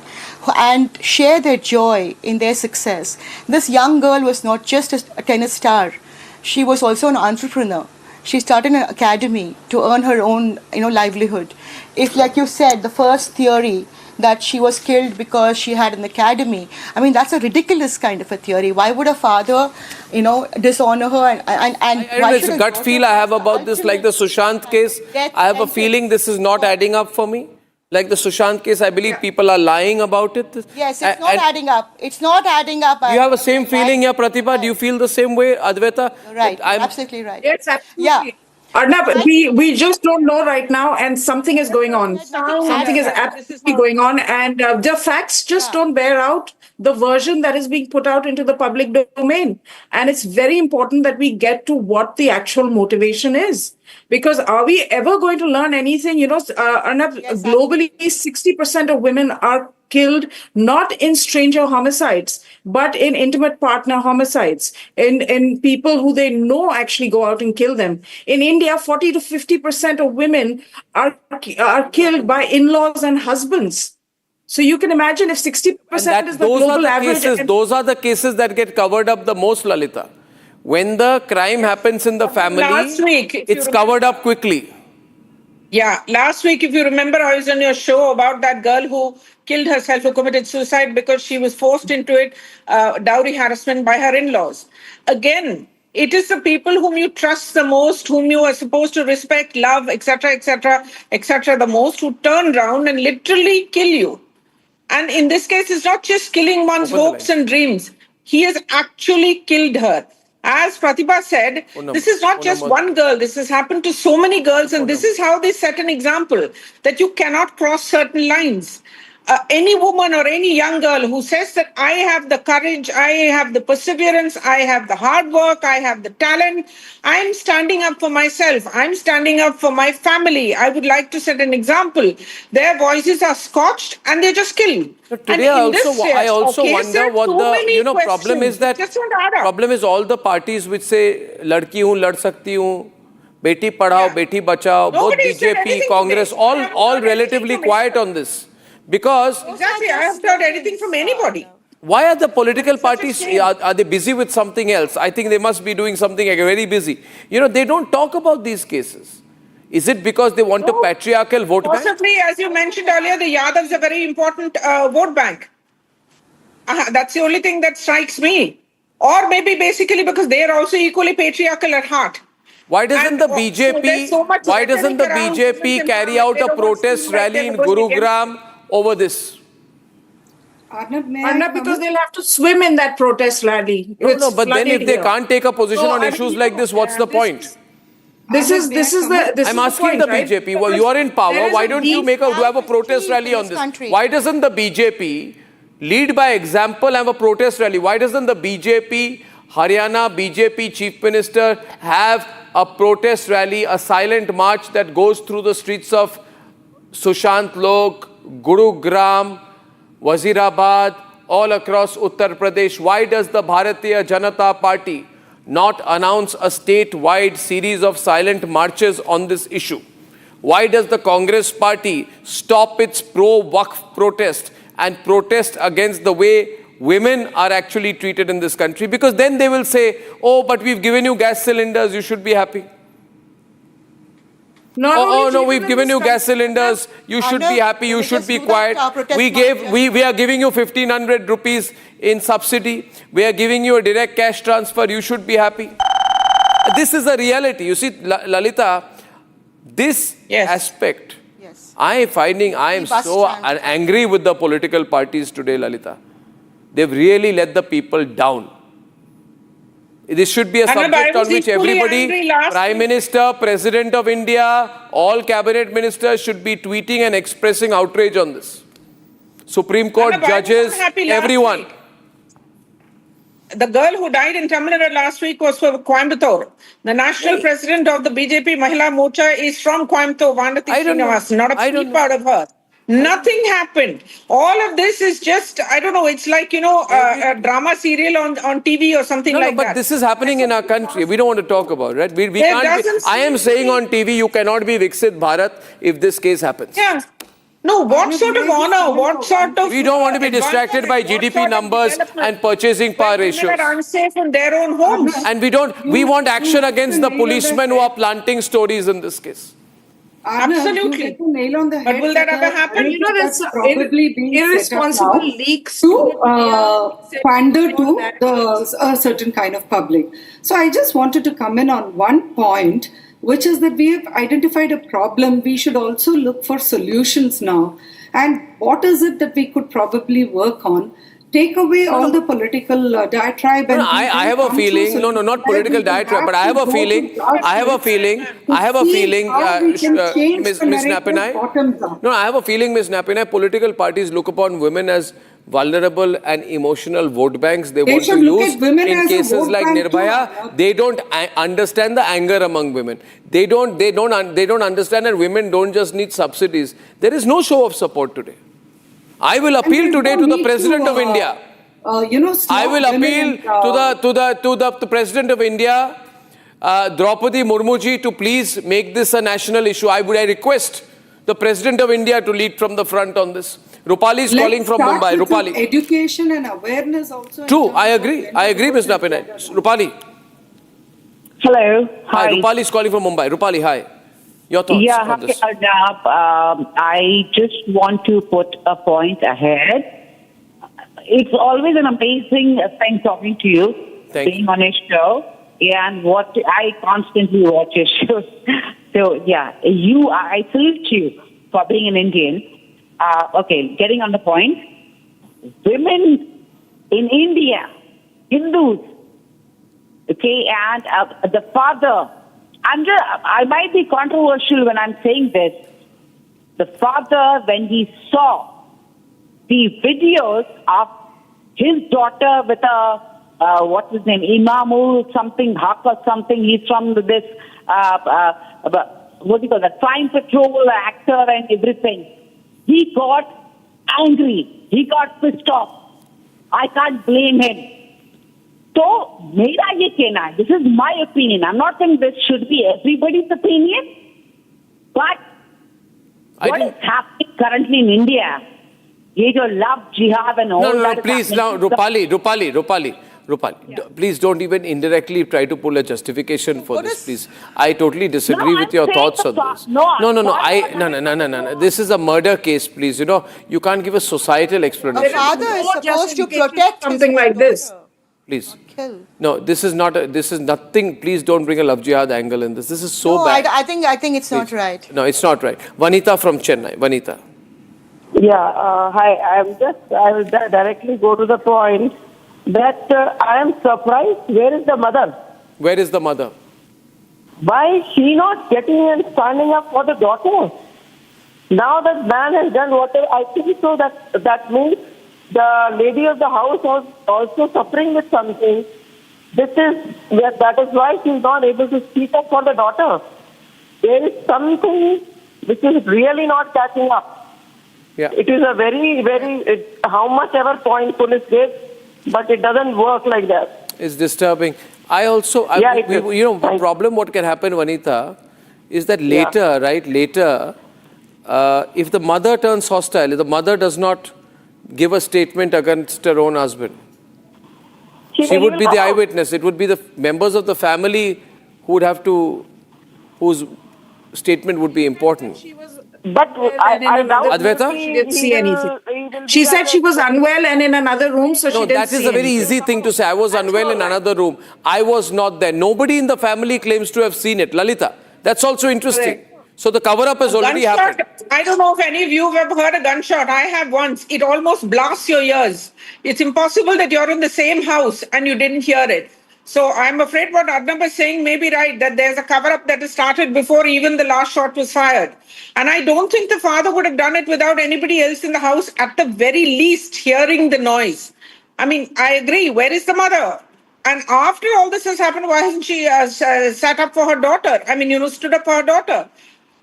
and share their joy in their success. This young girl was not just a tennis star. She was also an entrepreneur. She started an academy to earn her own, livelihood. If, like you said, the first theory that she was killed because she had an academy, I mean, that's a ridiculous kind of a theory. Why would a father, dishonor her? And why it's a gut feel I have about this, like the Sushant case. I have a feeling this is not adding up for me. Like the Sushant case, I believe people are lying about it. Yes, it's not adding up. It's not adding up. You have the same feeling here, Pratibha? Do you feel the same way, Advaita? Right, absolutely right. Yes, absolutely. Yeah. Arnab, we just don't know right now, and something is going on. Something is absolutely going on, and the facts just don't bear out the version that is being put out into the public domain. And it's very important that we get to what the actual motivation is. Because are we ever going to learn anything? Arnab, globally, 60% of women are killed not in stranger homicides, but in intimate partner homicides, in people who they know actually go out and kill them. In India, 40 to 50% of women are killed by in-laws and husbands. So you can imagine if 60% is the global average. Those are the cases that get covered up the most, Lalita. When the crime happens in the family, it's covered up quickly. Yeah, last week, if you remember, I was on your show about that girl who killed herself, who committed suicide because she was forced into it, dowry harassment by her in-laws. Again, it is the people whom you trust the most, whom you are supposed to respect, love, etc., the most, who turn around and literally kill you. And in this case, it's not just killing one's hopes and dreams. He has actually killed her. As Pratibha said, this is not just one girl. This has happened to so many girls, and this is how they set an example, that you cannot cross certain lines. Any woman or any young girl who says that I have the courage, I have the perseverance, I have the hard work, I have the talent, I'm standing up for myself, I'm standing up for my family, I would like to set an example. Their voices are scorched and they're just killed. Today I also wonder what the problem is. That problem is all the parties which say ladki hu, lad sakti hu, beti padhao, beti bachao, both BJP, Congress, all relatively quiet on this. Because exactly, I haven't heard anything from anybody. Why are the political parties, are they busy with something else? I think they must be doing something very busy. They don't talk about these cases. Is it because they want a patriarchal vote bank? Possibly, as you mentioned earlier, the Yadavs are a very important vote bank. That's the only thing that strikes me. Or maybe basically because they are also equally patriarchal at heart. Why doesn't the BJP carry out a protest rally in Gurugram over this? Arnab, because they'll have to swim in that protest rally. No, but then if they can't take a position on issues like this, what's the point? I'm asking the BJP. Well, you are in power. Why don't you have a protest rally on this? Why doesn't the BJP lead by example and have a protest rally? Why doesn't the BJP, Haryana BJP Chief Minister have a protest rally, a silent march that goes through the streets of Sushant Lok, Gurugram, Wazirabad, all across Uttar Pradesh? Why does the Bharatiya Janata Party not announce a statewide series of silent marches on this issue? Why does the Congress party stop its pro-Waqf protest and protest against the way women are actually treated in this country? Because then they will say, oh, but we've given you gas cylinders, you should be happy. Oh no, we've given you gas cylinders, you should be happy, you should be quiet. We are giving you 1500 rupees in subsidy. We are giving you a direct cash transfer, you should be happy. This is a reality. You see, Lalita, this aspect, I am so angry with the political parties today, Lalita. They've really let the people down. This should be a subject on which everybody, Prime Minister, President of India, all cabinet ministers should be tweeting and expressing outrage on this. Supreme Court judges, everyone. The girl who died in Tamil Nadu last week was from Coimbatore. The national president of the BJP Mahila Morcha is from Coimbatore, Vandati Srinivasan. Not a peep out of her. Nothing happened. All of this is just, I don't know, it's like, a drama serial on TV or something like that. But this is happening in our country. We don't want to talk about it, right? We can't I am saying on TV, you cannot be Viksit Bharat if this case happens. Yeah. No, what sort of honor, what sort of... We don't want to be distracted by GDP numbers and purchasing power ratios. Women are unsafe in their own homes. And we want action against the policemen who are planting stories in this case. Absolutely. Nail on the head. But will that ever happen? That's probably being irresponsible leaks to pander to a certain kind of public. So I just wanted to come in on one point, which is that we have identified a problem. We should also look for solutions now. And what is it that we could probably work on? Take away all the political diatribe. And I have a feeling, not political diatribe, but I have a feeling, Ms. Napinai. No, I have a feeling, Ms. Napinai, political parties look upon women as vulnerable and emotional vote banks. They want to use in cases like Nirbhaya. They don't understand the anger among women. They don't understand that women don't just need subsidies. There is no show of support today. I will appeal today to the President of India. I will appeal to the President of India, Draupadi Murmuji, to please make this a national issue. I request the President of India to lead from the front on this. Rupali is calling from Mumbai. Rupali. Education and awareness also. True, I agree, Ms. Napinai. Rupali. Hello. Hi. Rupali is calling from Mumbai. Rupali, hi. Your thoughts on this? Arnab, I just want to put a point ahead. It's always an amazing thing talking to you, being on a show, and what I constantly watch your shows. So, I salute you for being an Indian. Getting on the point. Women in India, Hindus, and the father, I might be controversial when I'm saying this. The father, when he saw the videos of his daughter with what's his name, Imamu something, Haq or something, he's from this, what do you call that, Crime Patrol actor and everything. He got angry. He got pissed off. I can't blame him. So, mera ye kehna hai. This is my opinion. I'm not saying this should be everybody's opinion, but what is happening currently in India, ye jo love, jihad and all that. No, please, now, Rupali. Please don't even indirectly try to pull a justification for this, please. I totally disagree with your thoughts on this. No. This is a murder case, please. You can't give a societal explanation. The father is supposed to protect something like this. Please. No, this is nothing. Please don't bring a love jihad angle in this. This is so bad. I think it's not right. No, it's not right. Vanita from Chennai. Vanita. Yeah, hi. I will directly go to the point that I am surprised. Where is the mother? Where is the mother? Why is she not getting and standing up for the daughter? Now that man has done whatever, I think so that means the lady of the house was also suffering with something. That is why she is not able to speak up for the daughter. There is something which is really not catching up. Yeah. It is a very, how much ever point police gives, but it doesn't work like that. It's disturbing. The problem what can happen, Vanita, is that later, if the mother turns hostile, if the mother does not give a statement against her own husband, she would be the eyewitness. It would be the members of the family who would have to, whose statement would be important. But I doubt Advaita? she didn't see anything. She said she was unwell and in another room, so she didn't see that is a very anything. easy thing to say. I was unwell in another room. I was not there. Nobody in the family claims to have seen it. Lalita, that's also interesting. Correct. So the cover-up has already happened. I don't know if any of you have ever heard a gunshot. I have once. It almost blasts your ears. It's impossible that you're in the same house and you didn't hear it. So I'm afraid what Arnab is saying may be right, that there's a cover-up that has started before even the last shot was fired. And I don't think the father would have done it without anybody else in the house, at the very least hearing the noise. I mean, I agree. Where is the mother? And after all this has happened, why hasn't she sat up for her daughter? I mean, stood up for her daughter.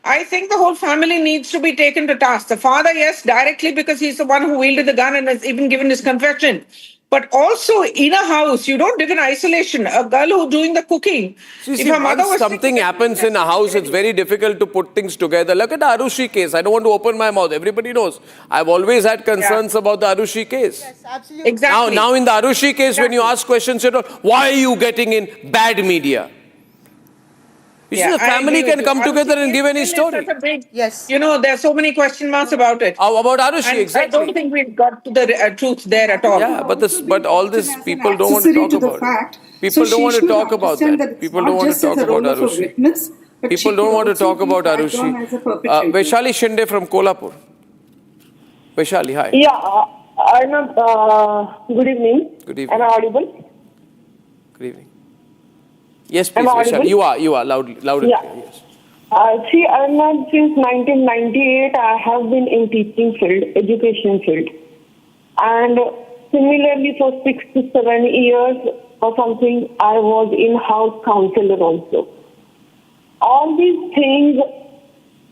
I think the whole family needs to be taken to task. The father, yes, directly, because he's the one who wielded the gun and has even given his confession. But also in a house, you don't live in isolation. A girl who's doing the cooking. See, once something happens in a house, it's very difficult to put things together. Look at the Arushi case. I don't want to open my mouth. Everybody knows. I've always had concerns about the Arushi case. Yes, absolutely. Exactly. Now in the Arushi case, when you ask questions, you know, why are you getting in bad media? You see, the family can come together and give any story. Yes. You know, there are so many question marks about it. About Arushi, and exactly. I don't think we've got to the truth there at all. Yeah, but all this, people don't want to talk about it. People don't want to talk about that. People don't want to talk about Arushi. People don't want to talk about Arushi. Vaishali Shinde from Kolhapur. Vaishali, hi. Yeah, Arnab, good evening. Good evening. Am I audible? Good evening. Yes, please, Vaishali. You are loud and clear. Yes. See, Arnab, since 1998, I have been in teaching field, education field. And similarly, for 6 to 7 years or something, I was in-house counselor also. All these things,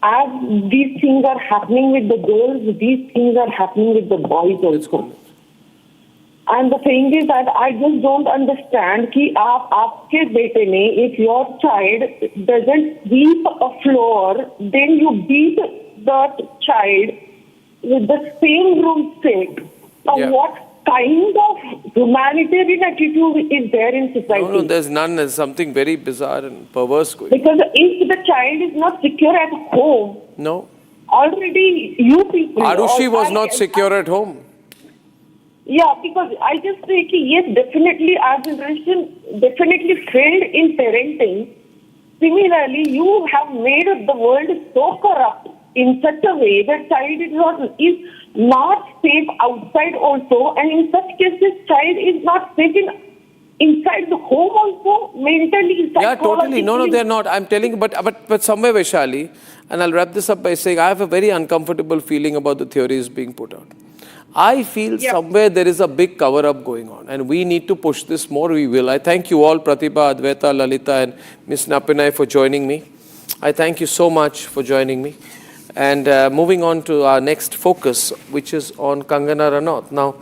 as these things are happening with the girls, these things are happening with the boys also. And the thing is that I just don't understand कि आपके बेटे ने, if your child doesn't sweep a floor, then you beat that child with the same broomstick. What kind of humanitarian attitude is there in society? No, there's none. There's something very bizarre and perverse going on. Because if the child is not secure at home, no. Already you people... Arushi was not secure at home. Yeah, because I just say that yes, definitely our generation definitely failed in parenting. Similarly, you have made the world so corrupt in such a way that child is not safe outside also, and in such cases, child is not safe inside the home also, mentally. Yeah, totally. No, they're not. I'm telling you, but somewhere, Vaishali, and I'll wrap this up by saying I have a very uncomfortable feeling about the theories being put out. I feel somewhere there is a big cover-up going on, and we need to push this more. We will. I thank you all, Pratibha, Advaita, Lalita, and Ms. Napinai for joining me. I thank you so much for joining me. And moving on to our next focus, which is on Kangana Ranaut. Now,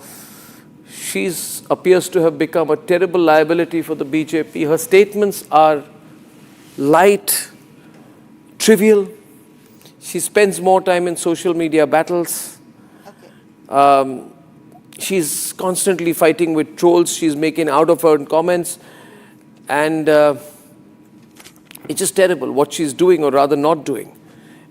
she appears to have become a terrible liability for the BJP. Her statements are light, trivial. She spends more time in social media battles. She's constantly fighting with trolls. She's making out of her comments. And it's just terrible what she's doing, or rather not doing.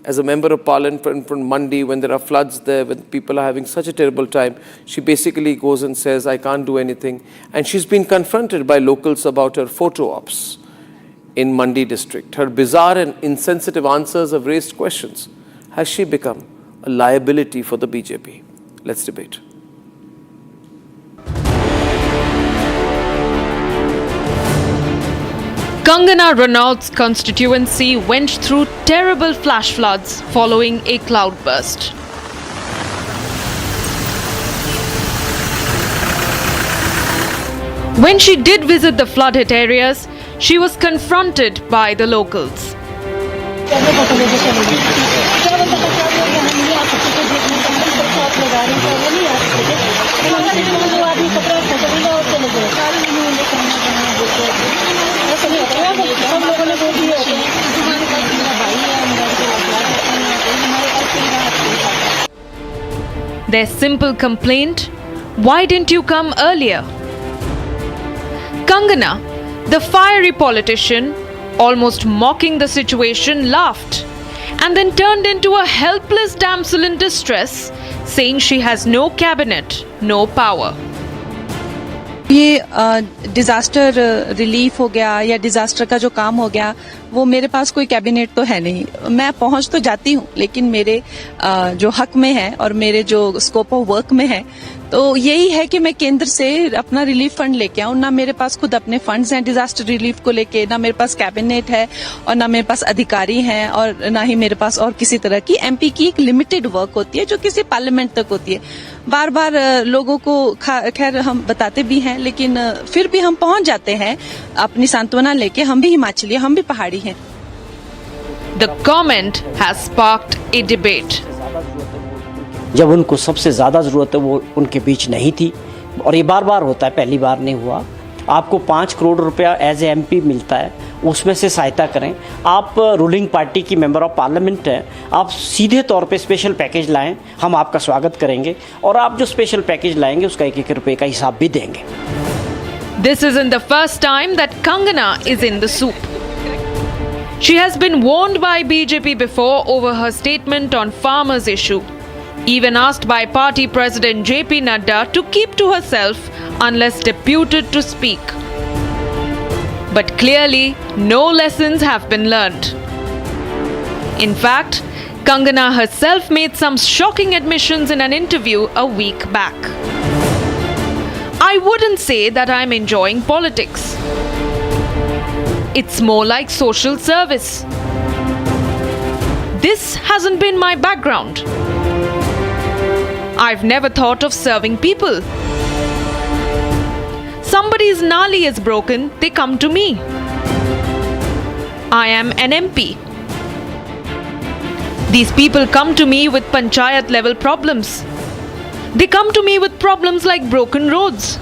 As a member of parliament from Mandi, when there are floods there, when people are having such a terrible time, she basically goes and says, I can't do anything. And she's been confronted by locals about her photo ops in Mandi district. Her bizarre and insensitive answers have raised questions. Has she become a liability for the BJP? Let's debate. Kangana Ranaut's constituency went through terrible flash floods following a cloudburst. When she did visit the flood-hit areas, she was confronted by the locals. लेके चलेगी। क्या बता क्या हम नहीं आ सकते थे देखने का, हम बरसात लगा रही है वो नहीं आ सकते थे। वो आदमी कपड़ा खरीदेगा और चले गए, सारी उन्होंने खाना बनाया देते ऐसा नहीं होता है। सब लोगों ने वो भी होते हैं, हमारे पास मेरा भाई है, मेरा हमारे पास कोई बात नहीं। Their simple complaint, why didn't you come earlier? Kangana, the fiery politician, almost mocking the situation, laughed and then turned into a helpless damsel in distress, saying she has no cabinet, no power. ये disaster relief हो गया या disaster का जो काम हो गया, वो मेरे पास कोई कैबिनेट तो है नहीं। मैं पहुंच तो जाती हूँ, लेकिन मेरे जो हक में है और मेरे जो स्कोप ऑफ वर्क में है, तो यही है कि मैं केंद्र से अपना रिलीफ फंड लेके आऊँ। ना मेरे पास खुद अपने फंड्स हैं डिजास्टर रिलीफ को लेके, ना मेरे पास कैबिनेट है और ना मेरे पास अधिकारी हैं और ना ही मेरे पास और किसी तरह की। एमपी की एक लिमिटेड वर्क होती है जो किसी पार्लियामेंट तक होती है। बार बार लोगों को खैर हम बताते भी हैं, लेकिन फिर भी हम पहुंच जाते हैं अपनी सांत्वना लेके। हम भी हिमाचली, हम भी पहाड़ी हैं। The comment has sparked a debate. जब उनको सबसे ज़्यादा ज़रूरत है वो उनके बीच नहीं थी, और ये बार बार होता है, पहली बार नहीं हुआ। आपको 5 करोड़ रुपया एज ए एमपी मिलता है, उसमें से सहायता करें। आप रूलिंग पार्टी की मेंबर ऑफ पार्लियामेंट हैं, आप सीधे तौर पे स्पेशल पैकेज लाएं, हम आपका स्वागत करेंगे और आप जो स्पेशल पैकेज लाएंगे उसका 1-1 रुपये का हिसाब भी देंगे। This isn't the first time that Kangana is in the soup. She has been warned by BJP before over her statement on farmers' issue. Even asked by party president JP Nadda to keep to herself unless deputed to speak. But clearly, no lessons have been learned. In fact, Kangana herself made some shocking admissions in an interview a week back. I wouldn't say that I'm enjoying politics. It's more like social service. This hasn't been my background. I've never thought of serving people. Somebody's nali is broken, they come to me. I am an MP. These people come to me with panchayat level problems. They come to me with problems like broken roads.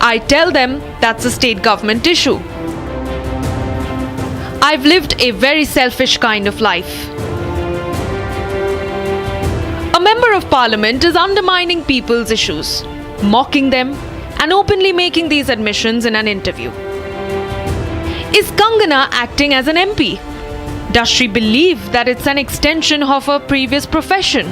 I tell them that's a state government issue. I've lived a very selfish kind of life. A member of parliament is undermining people's issues, mocking them, and openly making these admissions in an interview. Is Kangana acting as an MP? Does she believe that it's an extension of her previous profession?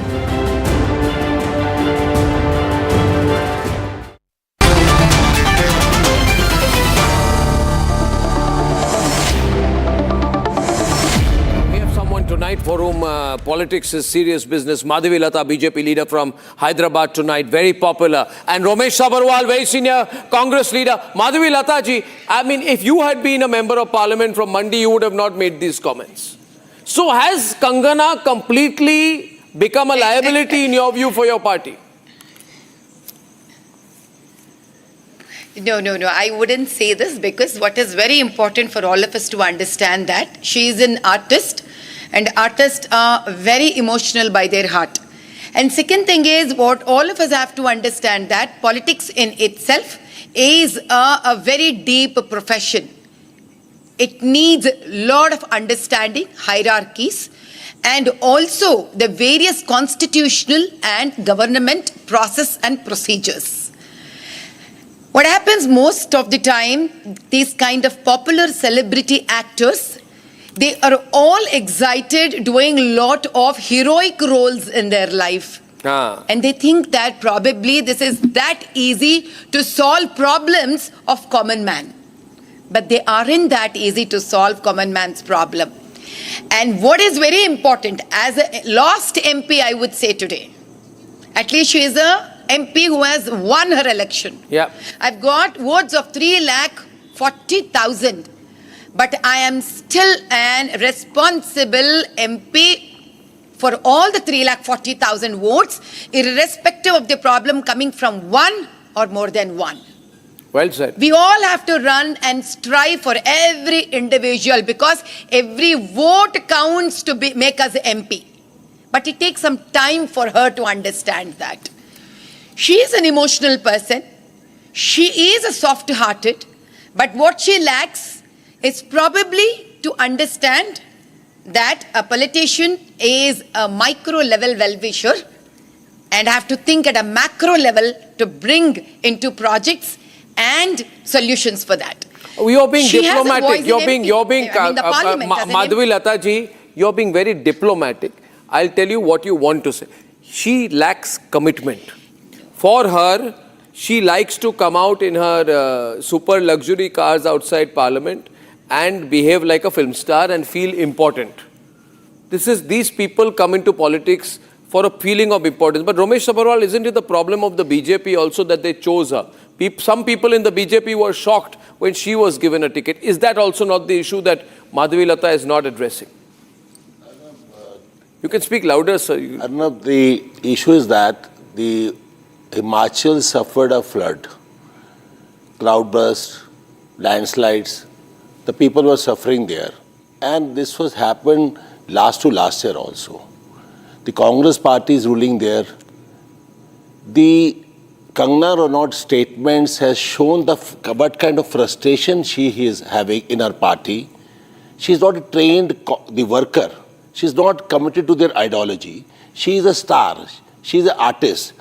Tonight, for whom politics is serious business. Madhavi Lata, BJP leader from Hyderabad tonight, very popular. And Ramesh Sabharwal, very senior Congress leader. Madhavi Lata ji, I mean, if you had been a member of parliament from Mandi, you would have not made these comments. So has Kangana completely become a liability in your view for your party? No. I wouldn't say this, because what is very important for all of us to understand that she is an artist, and artists are very emotional by their heart. And second thing is, what all of us have to understand, that politics in itself is a very deep profession. It needs a lot of understanding, hierarchies, and also the various constitutional and government process and procedures. What happens most of the time, these kind of popular celebrity actors, they are all excited doing a lot of heroic roles in their life. And they think that probably this is that easy to solve problems of common man. But they aren't that easy to solve common man's problem. And what is very important, as a lost MP, I would say today, at least she is a MP who has won her election. Yeah. I've got votes of 3,40,000. But I am still an responsible MP for all the 3,40,000 votes, irrespective of the problem coming from one or more than one. Well said. We all have to run and strive for every individual because every vote counts to make us MP. But it takes some time for her to understand that. She is an emotional person. She is a soft-hearted. But what she lacks is probably to understand that a politician is a micro-level well-wisher and have to think at a macro level to bring into projects and solutions for that. You're being She has a diplomatic. voice in You're being, the parliament as an Madhavi Lata ji, you're being very diplomatic. I'll tell you what you want to say. She lacks commitment. For her, she likes to come out in her super luxury cars outside Parliament and behave like a film star and feel important. These people come into politics for a feeling of importance. But Ramesh Sabharwal, isn't it the problem of the BJP also that they chose her? Some people in the BJP were shocked when she was given a ticket. Is that also not the issue that Madhavi Lata is not addressing? You can speak louder, sir. Arnab, the issue is that the Himachal suffered a flood, cloudburst, landslides. The people were suffering there. And this was happened last year also. The Congress party is ruling there. The Kangana Ranaut statements has shown what kind of frustration she is having in her party. She is not a trained worker. She is not committed to their ideology. She is a star. She is an artist.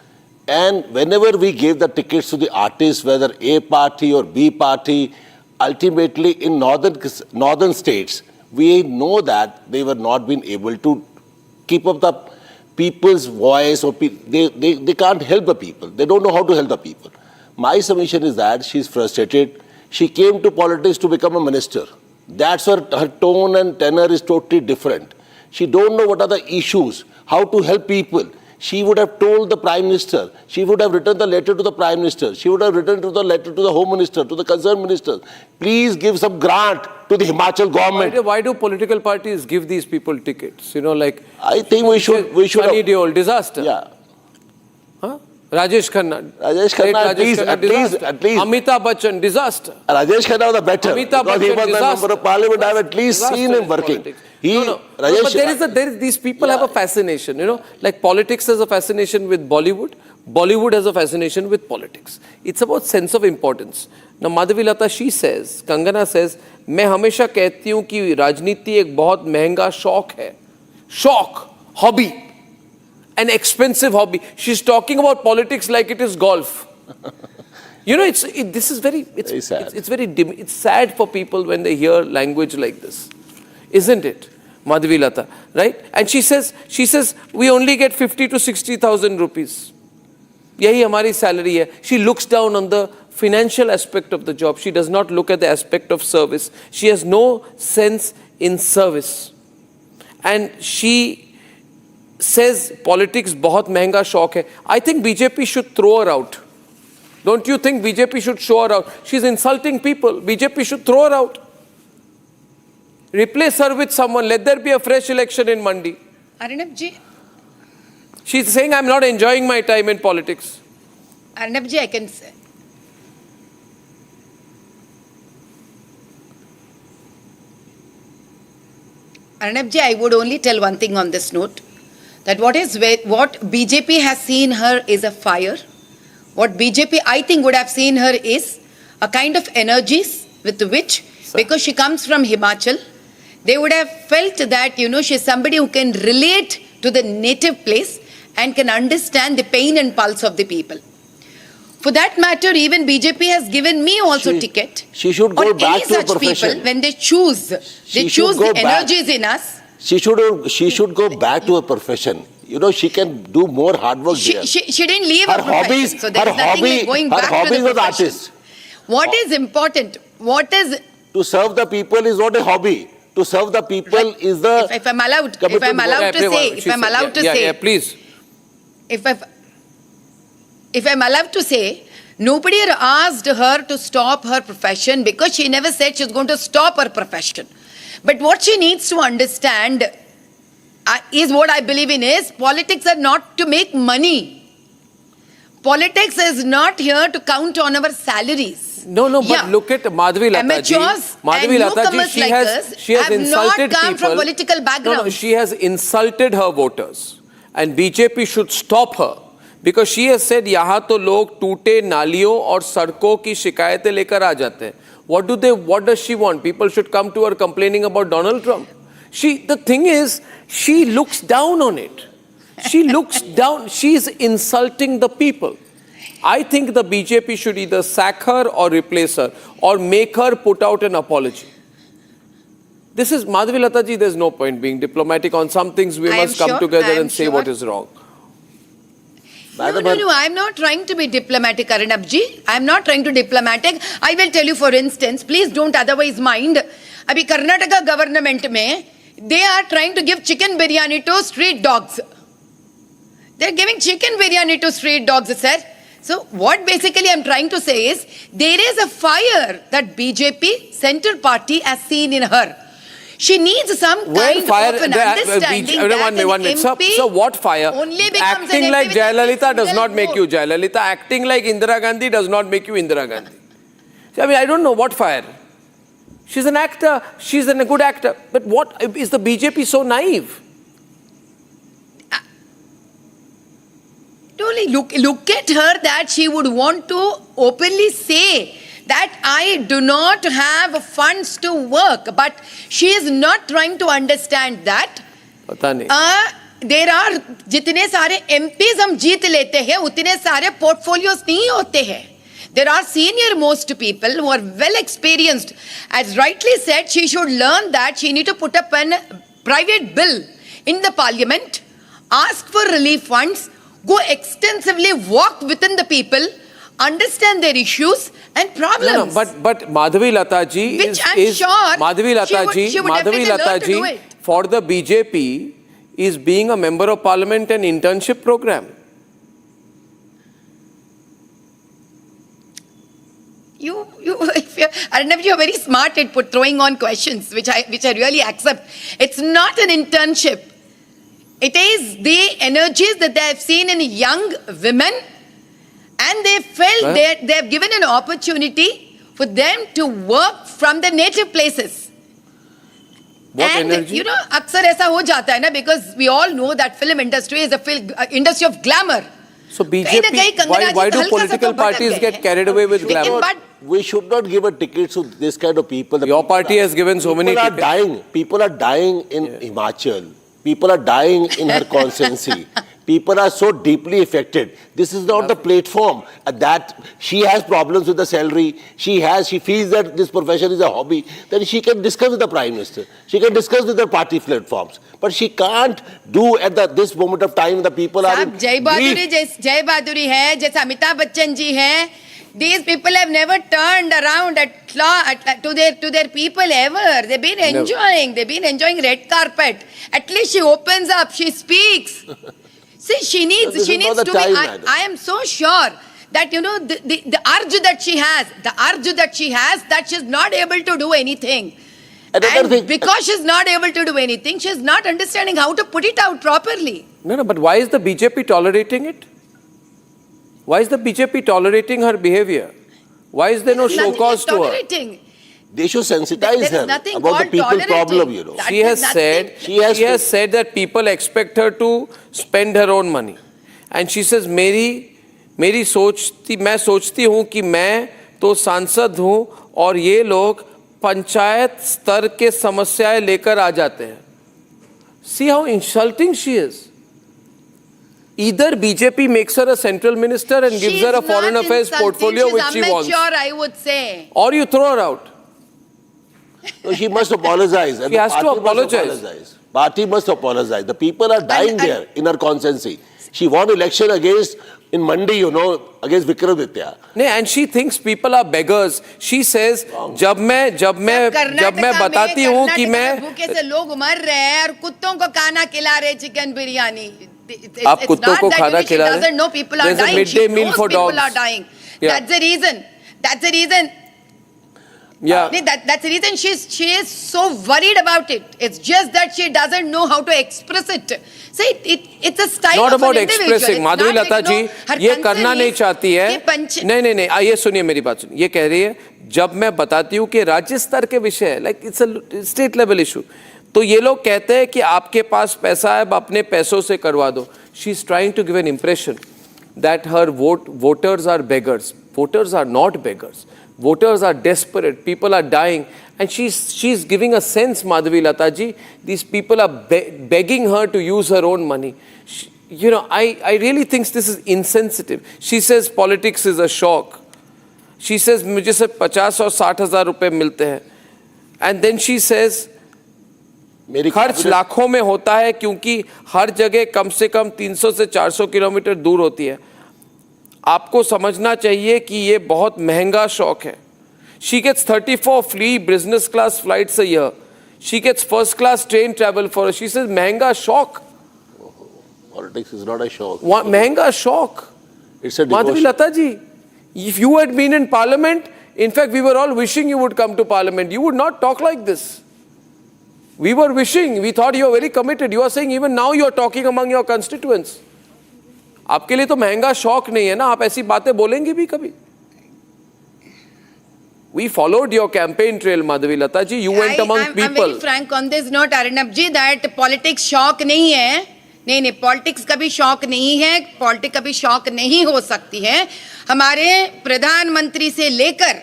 And whenever we gave the tickets to the artists, whether A party or B party, ultimately in northern states, we know that they were not being able to keep up the people's voice, or they can't help the people. They don't know how to help the people. My submission is that she's frustrated. She came to politics to become a minister. That's her tone and tenor is totally different. She don't know what are the issues, how to help people. She would have told the Prime Minister. She would have written the letter to the Prime Minister. She would have written the letter to the Home Minister, to the concerned ministers. Please give some grant to the Himachal government. Why do political parties give these people tickets? You know, like... I think we should... Sunny Deol, disaster. Yeah. Huh? Rajesh Khanna. At least. Amitabh Bachchan, disaster. Rajesh Khanna was the better. Amitabh because he Bachchan, was the member of parliament. I've at least seen him working. But these people have a fascination, you know, like politics has a fascination with Bollywood. Bollywood has a fascination with politics. It's about sense of importance. Now, Madhavi Lata, she says, Kangana says, मैं हमेशा कहती हूँ कि राजनीति एक बहुत महंगा शौक है. Shauq, hobby, an expensive hobby. She's talking about politics like it is golf. You know, this is very sad. It's sad for people when they hear language like this. Isn't it, Madhavi Lata, right? And she says, we only get 50 to 60,000 rupees. Yahi hamari salary hai. She looks down on the financial aspect of the job. She does not look at the aspect of service. She has no sense in service. And she says politics bahut mehenga shauk hai. I think BJP should throw her out. Don't you think BJP should show her out? She's insulting people. BJP should throw her out. Replace her with someone. Let there be a fresh election in Mandi. Arnab ji. She's saying, I'm not enjoying my time in politics. Arnab ji, I can say. Arnab ji, I would only tell one thing on this note. That what BJP has seen her is a fire. What BJP, I think, would have seen her is a kind of energies with which, because she comes from Himachal, they would have felt that, you know, she's somebody who can relate to the native place and can understand the pain and pulse of the people. For that matter, even BJP has given me also ticket. She should go back to a profession. People, when they choose the energies in us. She should go back to a profession. You know, she can do more hard work there. She didn't leave her profession. So there is nothing like going back to the profession. What is important? To serve the people is not a hobby. To serve the people is the... If I'm allowed to say... please. If I'm allowed to say, nobody asked her to stop her profession because she never said she's going to stop her profession. But what she needs to understand is what I believe in is politics are not to make money. Politics is not here to count on our salaries. No, but look at Madhavi Lata ji. Madhavi Lata ji, she has insulted not come people. from political background. No, she has insulted her voters, and BJP should stop her because she has said यहाँ तो लोग टूटे नालियों और सड़कों की शिकायतें लेकर आ जाते हैं. What does she want? People should come to her complaining about Donald Trump. The thing is, she looks down on it. She looks down. She is insulting the people. I think the BJP should either sack her or replace her or make her put out an apology. This is Madhavi Lata ji. There's no point being diplomatic on some things. We must come together and say what is wrong. No, I'm not trying to be diplomatic, Arnab ji. I'm not trying to be diplomatic. I will tell you, for instance, please don't otherwise mind. Abhi Karnataka government mein, they are trying to give chicken biryani to street dogs. They're giving chicken biryani to street dogs, sir. So what basically I'm trying to say is, there is a fire that BJP Centre Party has seen in her. She needs some kind of an understanding that an MP so what fire? Only becomes Acting an like MP with a Jayalalitha does single not make vote. you Jayalalitha. Acting like Indira Gandhi does not make you Indira Gandhi. I mean, I don't know what fire. She's an actor. She's a good actor. But what is the BJP so naive? Only look at her that she would want to openly say that I do not have funds to work, but she is not trying to understand that there are जितने सारे MPs हम जीत लेते हैं उतने सारे portfolios नहीं होते हैं. There are senior most people who are well experienced. As rightly said, she should learn that she need to put up a private bill in the parliament, ask for relief funds, go extensively walk within the people, understand their issues and problems. No, but Madhavi Lata ji Madhavi Lata ji for the BJP is being a member of parliament an internship program. Arnab, you're very smart at throwing on questions, which I really accept. It's not an internship. It is the energies that they have seen in young women, and they felt that they have given an opportunity for them to work from their native places. What and energy? You know, अक्सर ऐसा हो जाता है ना, because we all know that film industry is a industry of glamour. So BJP, why do political parties get carried away with glamour? We should not give a ticket to this kind of people. Your party has given so many tickets. People are dying in Himachal. People are dying in her constituency. People are so deeply affected. This is not the platform that she has problems with the salary. She feels that this profession is a hobby. Then she can discuss with the Prime Minister. She can discuss with the party platforms. But she can't do at this moment of time the people are in Jai Bahaduri hai, jaisa Amitabh Bachchan ji hai. These people have never turned around to their people ever. They've been enjoying red carpet. At least she opens up, she speaks. See, she needs to be. I am so sure that the urge that she has, that she's not able to do anything. And because she's not able to do anything, she's not understanding how to put it out properly. No, but why is the BJP tolerating it? Why is the BJP tolerating her behavior? Why is there no show cause to her? They should sensitize her about the people's problem, She has said that people expect her to spend her own money. And she says, मैं सोचती हूँ कि मैं तो सांसद हूँ और ये लोग पंचायत स्तर के समस्याएं लेकर आ जाते हैं. See how insulting she is. Either BJP makes her a central minister and gives her a foreign affairs portfolio which she wants. I would say. Or you throw her out. No, she must apologize. She has to apologize. Party must apologize. The people are dying there in her constituency. She won election in Mandi, against Vikramaditya. And she thinks people are beggars. She says, जब मैं बताती हूँ कि मैं भूखे से लोग मर रहे हैं और कुत्तों को खाना खिला रहे चिकन बिरयानी. आप कुत्तों को खाना खिला रहे? Doesn't know people are dying. She knows people are dying. That's the reason. Yeah. That's the reason she is so worried about it. It's just that she doesn't know how to express it. So it's a style Not of about an individual. expressing. Madhavi Lata ji ये करना नहीं चाहती है. नहीं. ये सुनिए मेरी बात सुनिए. ये कह रही है जब मैं बताती हूँ कि राज्य स्तर के विषय है, like it's a state level issue, तो ये लोग कहते हैं कि आपके पास पैसा है, अपने पैसों से करवा दो. She is trying to give an impression that her voters are beggars. Voters are not beggars. Voters are desperate. People are dying. And she's giving a sense, Madhavi Lata ji, these people are begging her to use her own money. I really think this is insensitive. She says politics is a shock. She says, मुझे सिर्फ 50 और 60 हज़ार रुपए मिलते हैं. And then she says, खर्च लाखों में होता है क्योंकि हर जगह कम से कम 300 से 400 किलोमीटर दूर होती है. आपको समझना चाहिए कि ये बहुत महंगा शौक है. She gets 34 free business class flights a year. She gets first class train travel for her. She says महंगा शौक. Politics is not a shock. महंगा शौक. It's a devotion. Madhavi Lata ji, if you had been in parliament, in fact we were all wishing you would come to parliament. You would not talk like this. We were wishing. We thought you were very committed. You are saying even now you are talking among your constituents. आपके लिए तो महंगा शौक नहीं है ना, आप ऐसी बातें बोलेंगे भी कभी? We followed your campaign trail, Madhavi Lata ji. You went among people. I'm very frank on this note, Arnab ji, that politics शौक नहीं है. नहीं, पॉलिटिक्स कभी शौक नहीं है. पॉलिटिक्स कभी शौक नहीं हो सकती है. हमारे प्रधानमंत्री से लेकर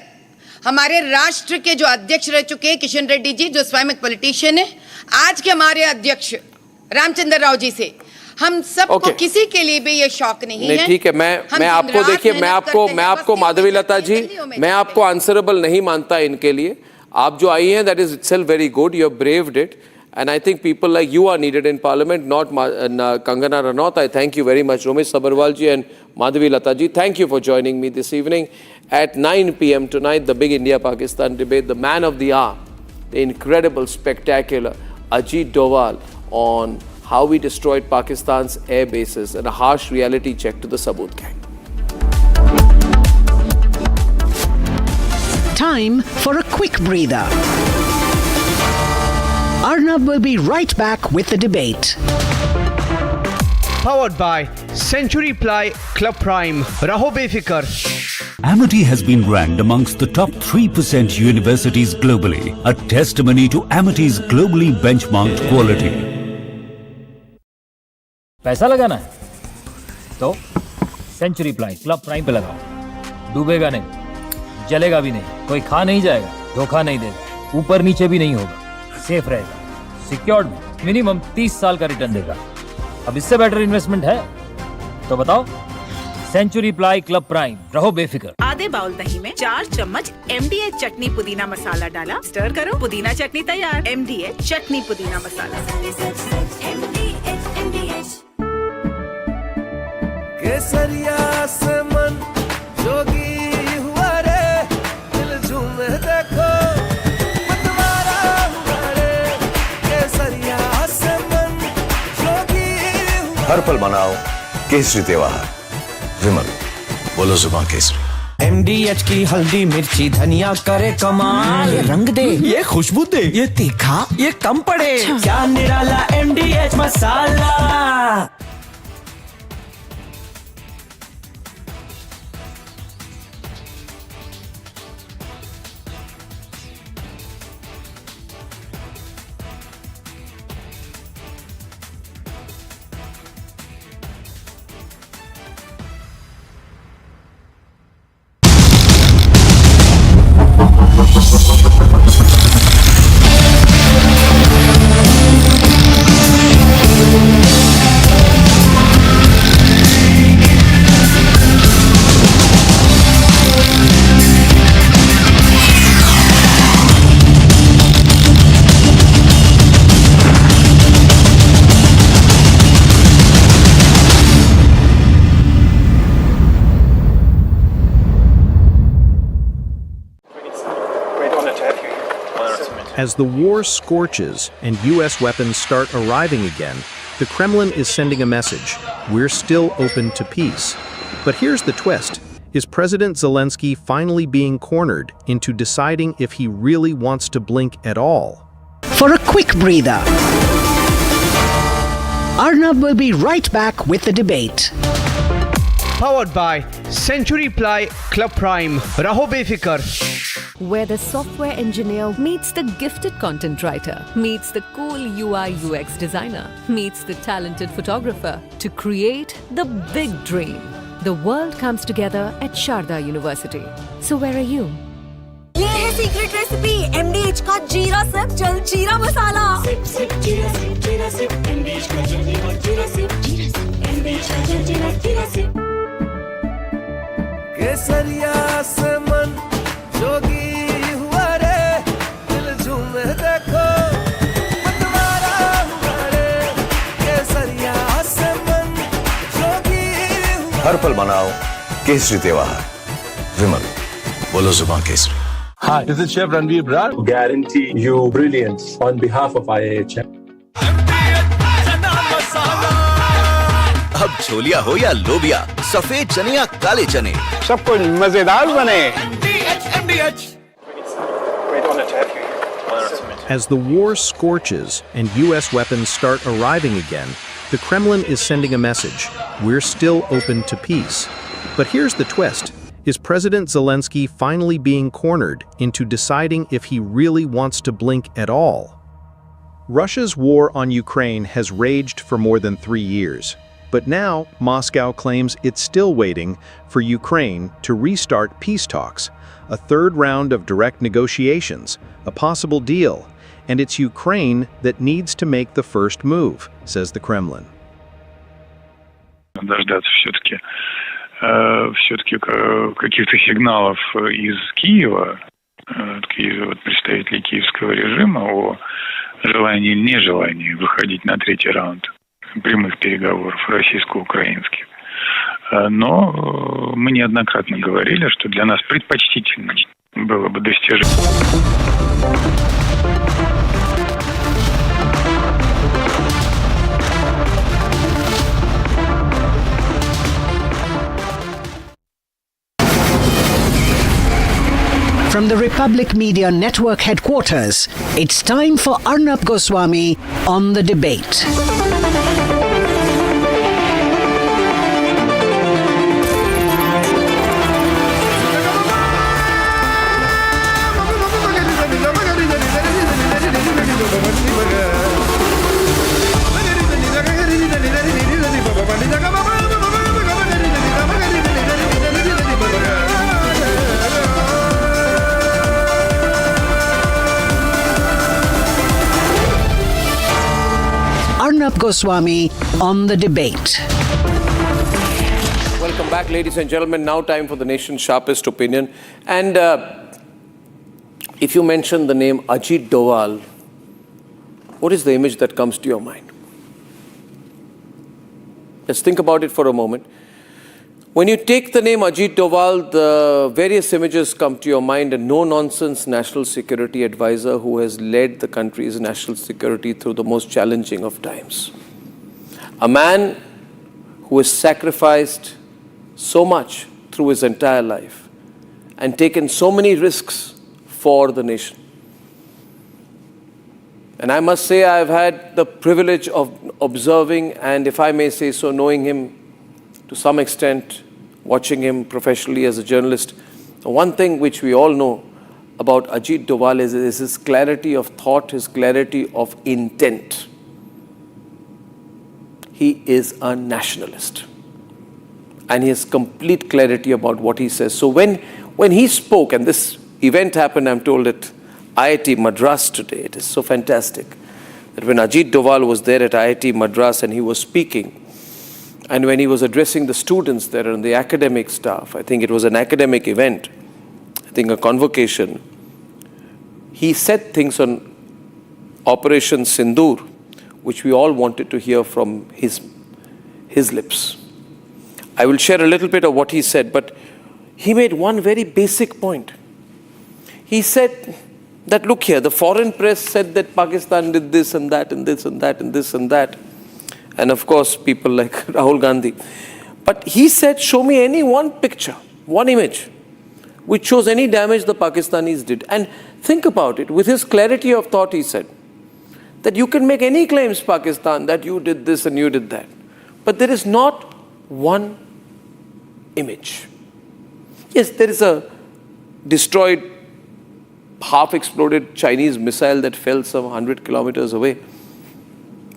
हमारे राष्ट्र के जो अध्यक्ष रह चुके हैं किशन रेड्डी जी, जो स्वयं एक पॉलिटिशियन है, आज के हमारे अध्यक्ष रामचंद्र राव जी से हम सबको किसी के लिए भी ये शौक नहीं है. ठीक है, मैं आपको देखिए, मैं आपको माधवी लता जी, मैं आपको आंसरेबल नहीं मानता इनके लिए. आप जो आई हैं, that is itself very good. You have braved it, and I think people like you are needed in Parliament, not Kangana Ranaut. I thank you very much, Romesh Sabharwal ji and Madhavi Lata ji. Thank you for joining me this evening at 9 p.m. tonight. The big India-Pakistan debate, the man of the hour, the incredible, spectacular Ajit Doval on how we destroyed Pakistan's air bases and a harsh reality check to the Sabut gang. Time for a quick breather. Arnab will be right back with the debate. Powered by Century Ply Club Prime. Raho befikar. Amity has been ranked amongst the top 3% universities globally, a testimony to Amity's globally benchmarked quality. पैसा लगाना है तो century Ply Club prime पे लगाओ. डूबेगा नहीं, जलेगा भी नहीं, कोई खा नहीं जाएगा, धोखा नहीं देगा, ऊपर नीचे भी नहीं होगा, सेफ रहेगा, सिक्योर्ड, मिनिमम 30 साल का रिटर्न देगा. अब इससे बेटर इन्वेस्टमेंट है तो बताओ. Century Ply Club Prime. रहो बेफिक्र. आधे बाउल दही में 4 चम्मच MDH चटनी पुदीना मसाला डाला, स्टर करो, पुदीना चटनी तैयार. MDH चटनी पुदीना मसाला. केसरिया से मन जोगी हुआ रे, दिल झूमे देखो मतवारा हुआ रे. केसरिया से मन जोगी हुआ. हर पल मनाओ केसरी त्योहार. विमल बोलो जुबान केसरी. MDH की हल्दी मिर्ची धनिया करे कमाल. ये रंग दे, ये खुशबू दे, ये तीखा, ये कम पड़े. क्या निराला MDH masala. As the war scorches and U.S. weapons start arriving again, the Kremlin is sending a message: we're still open to peace. But here's the twist. Is President Zelensky finally being cornered into deciding if he really wants to blink at all? For a quick breather, Arnab will be right back with the debate. Powered by Century Ply Club Prime. Raho befikar. Where the software engineer meets the gifted content writer, meets the cool UI UX designer, meets the talented photographer to create the big dream. The world comes together at Sharda University. So where are you? ये है secret recipe MDH का जीरा SIP जल जीरा मसाला SIP SIP जीरा SIP MDH का जल जीरा सिप MDH का जल जीरा सिप केसरिया से मन जोगी हुआ रे दिल झूमे देखो मतवारा हुआ रे केसरिया से मन जोगी हुआ हर पल मनाओ केसरी त्योहार। विमल बोलो जुबान Kesari. Hi, this is Chef Ranveer Brar. Guarantee you brilliance on behalf of IIHM. अब छोलिया हो या लोबिया, सफेद चने या काले चने, सब कुछ मजेदार बने। As the war scorches and U.S. weapons start arriving again, the Kremlin is sending a message: we're still open to peace. But here's the twist. Is President Zelensky finally being cornered into deciding if he really wants to blink at all? Russia's war on Ukraine has raged for more than 3 years. But now, Moscow claims it's still waiting for Ukraine to restart peace talks, a third round of direct negotiations, a possible deal, and it's Ukraine that needs to make the first move, says the Kremlin. Дождаться все-таки каких-то сигналов из Киева, от представителей киевского режима о желании или нежелании выходить на третий раунд прямых переговоров российско-украинских. Но мы неоднократно говорили, что для нас предпочтительно было бы достижение. From the Republic Media Network headquarters, it's time for Arnab Goswami on the debate. Arnab Goswami on the debate. Welcome back, ladies and gentlemen. Now time for the nation's sharpest opinion. And if you mention the name Ajit Doval, what is the image that comes to your mind? Let's think about it for a moment. When you take the name Ajit Doval, the various images come to your mind: a no-nonsense national security advisor who has led the country's national security through the most challenging of times. A man who has sacrificed so much through his entire life and taken so many risks for the nation. And I must say, I've had the privilege of observing, and if I may say so, knowing him to some extent, watching him professionally as a journalist. One thing which we all know about Ajit Doval is his clarity of thought, his clarity of intent. He is a nationalist. And he has complete clarity about what he says. So when he spoke, and this event happened, I'm told, at IIT Madras today, it is so fantastic that when Ajit Doval was there at IIT Madras and he was speaking, and when he was addressing the students there and the academic staff, I think it was an academic event, I think a convocation, he said things on Operation Sy-Nindur, which we all wanted to hear from his lips. I will share a little bit of what he said, but he made one very basic point. He said that, look here, the foreign press said that Pakistan did this and that and this and that and this and that. And of course, people like Rahul Gandhi. But he said, show me any one picture one image, which shows any damage the Pakistanis did. And think about it, with his clarity of thought, he said that you can make any claims, Pakistan, that you did this and you did that. But there is not one image. Yes, there is a destroyed, half-exploded Chinese missile that fell some 100 kilometers away.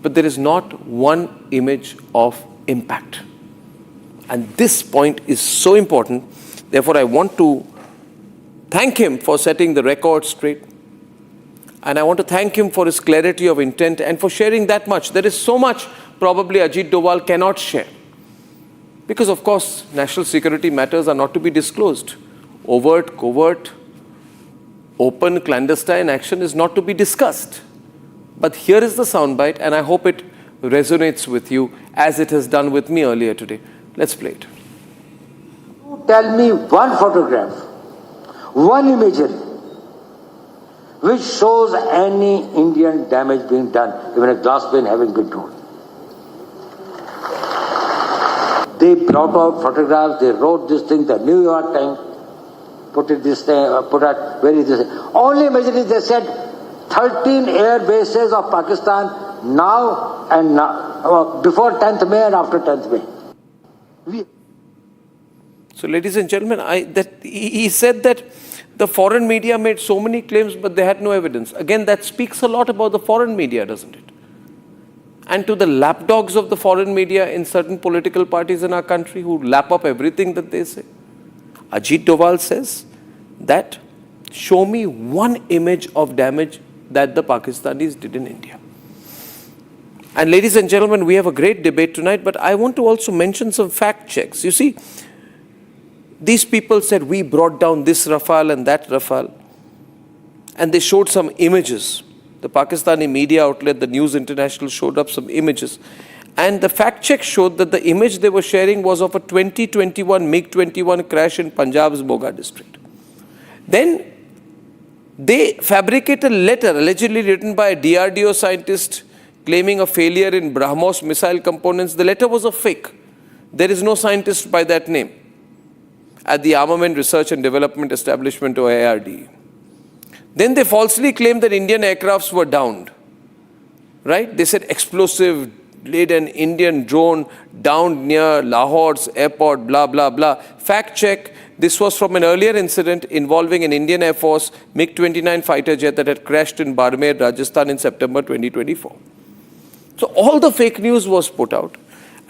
But there is not one image of impact. And this point is so important. Therefore, I want to thank him for setting the record straight. And I want to thank him for his clarity of intent and for sharing that much. There is so much probably Ajit Doval cannot share. Because, of course, national security matters are not to be disclosed. Overt, covert, open, clandestine action is not to be discussed. But here is the soundbite, and I hope it resonates with you as it has done with me earlier today. Let's play it. Tell me one photograph, one imagery, which shows any Indian damage being done, even a glass pane having been torn. They brought out photographs, they wrote this thing, the New York Times put it this thing, put out very this. Only imagery they said 13 air bases of Pakistan now and now, before 10th May and after 10th May. So, ladies and gentlemen, he said that the foreign media made so many claims, but they had no evidence. Again, that speaks a lot about the foreign media, doesn't it? And to the lapdogs of the foreign media in certain political parties in our country who lap up everything that they say. Ajit Doval says that show me one image of damage that the Pakistanis did in India. And ladies and gentlemen, we have a great debate tonight, but I want to also mention some fact checks. You see, these people said we brought down this Rafale and that Rafale, and they showed some images. The Pakistani media outlet, the News International, showed up some images. And the fact check showed that the image they were sharing was of a 2021 MiG-21 crash in Punjab's Moga district. Then they fabricated a letter allegedly written by a DRDO scientist claiming a failure in BrahMos missile components. The letter was a fake. There is no scientist by that name at the Armament Research and Development Establishment, or ARD. Then they falsely claimed that Indian aircrafts were downed. Right? They said explosive laden Indian drone downed near Lahore's airport, blah, blah, blah. Fact check, this was from an earlier incident involving an Indian Air Force MiG-29 fighter jet that had crashed in Barmer, Rajasthan in September 2024. So all the fake news was put out.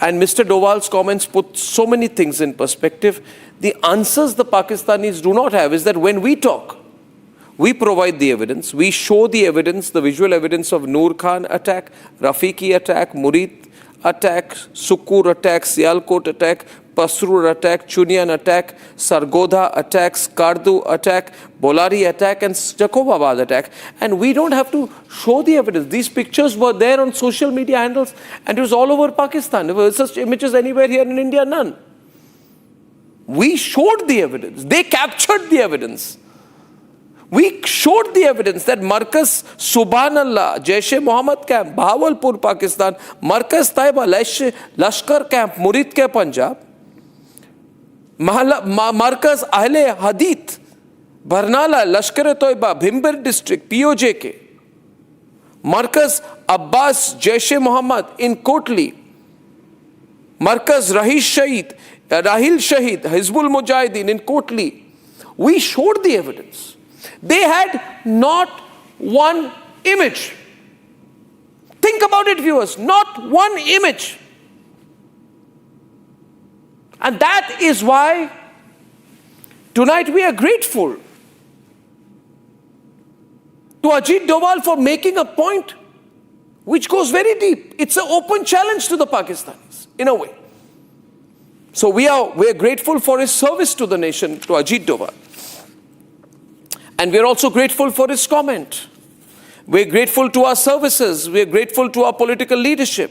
And Mr. Doval's comments put so many things in perspective. The answers the Pakistanis do not have is that when we talk, we provide the evidence, we show the evidence, the visual evidence of Noor Khan attack, Rafiqi attack, Murid attack, Sukkur attack, Sialkot attack, Pasrur attack, Chunian attack, Sargodha attack, Skardu attack, Bolari attack, and Jacobabad attack. And we don't have to show the evidence. These pictures were there on social media handles and it was all over Pakistan. There were such images anywhere here in India, none. We showed the evidence. They captured the evidence. We showed the evidence that Markaz Subhanallah, Jaish-e-Mohammed camp, Bahawalpur, Pakistan, Markaz Taiba, Lashkar camp, Murid ke Punjab, Markaz Ahle Hadith, Barnala, Lashkar-e-Toiba, Bhimbir district, POJK, Markaz Abbas, Jaish-e-Mohammed in Kotli, Markaz Rahil Shahid, Hizbul Mujahideen in Kotli. We showed the evidence. They had not one image. Think about it, viewers. Not one image. And that is why tonight we are grateful to Ajit Doval for making a point which goes very deep. It's an open challenge to the Pakistanis, in a way. So we are grateful for his service to the nation, to Ajit Doval. And we're also grateful for his comment. We're grateful to our services. We're grateful to our political leadership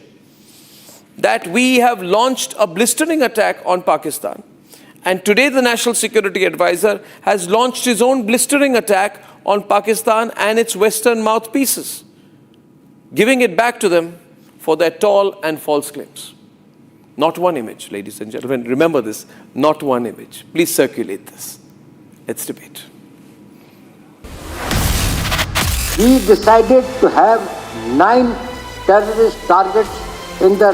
that we have launched a blistering attack on Pakistan. And today the National Security Advisor has launched his own blistering attack on Pakistan and its Western mouthpieces, giving it back to them for their tall and false claims. Not one image, ladies and gentlemen. Remember this, not one image. Please circulate this. Let's debate. He decided to have 9 terrorist targets in the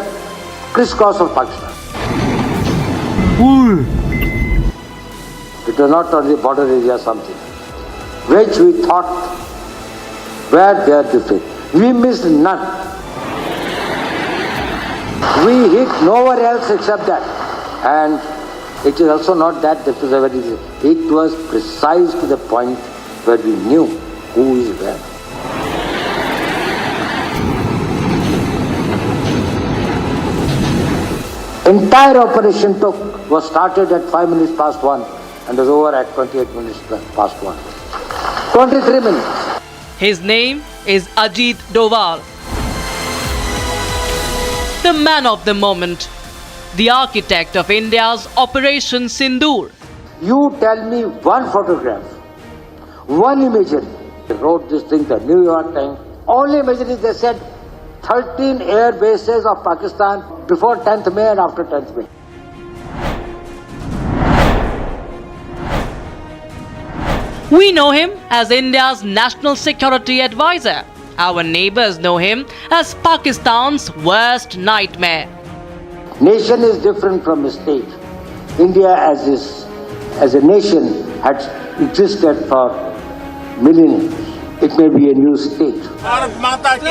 crisscross of Pakistan. It was not only border area something, which we thought were their defeat. We missed none. We hit nowhere else except that. And it is also not that this was a very easy. It was precise to the point where we knew who is where. Entire operation was started at 5 minutes past 1 and was over at 28 minutes past 1. 23 minutes. His name is Ajit Doval. The man of the moment, the architect of India's Operation Sindoor. You tell me one photograph, one imagery. They wrote this thing, the New York Times. Only imagery they said 13 air bases of Pakistan before 10th May and after 10th May. We know him as India's national security advisor. Our neighbors know him as Pakistan's worst nightmare. Nation is different from a state. India as a nation had existed for millennia. It may be a new state. Bharat Mata ki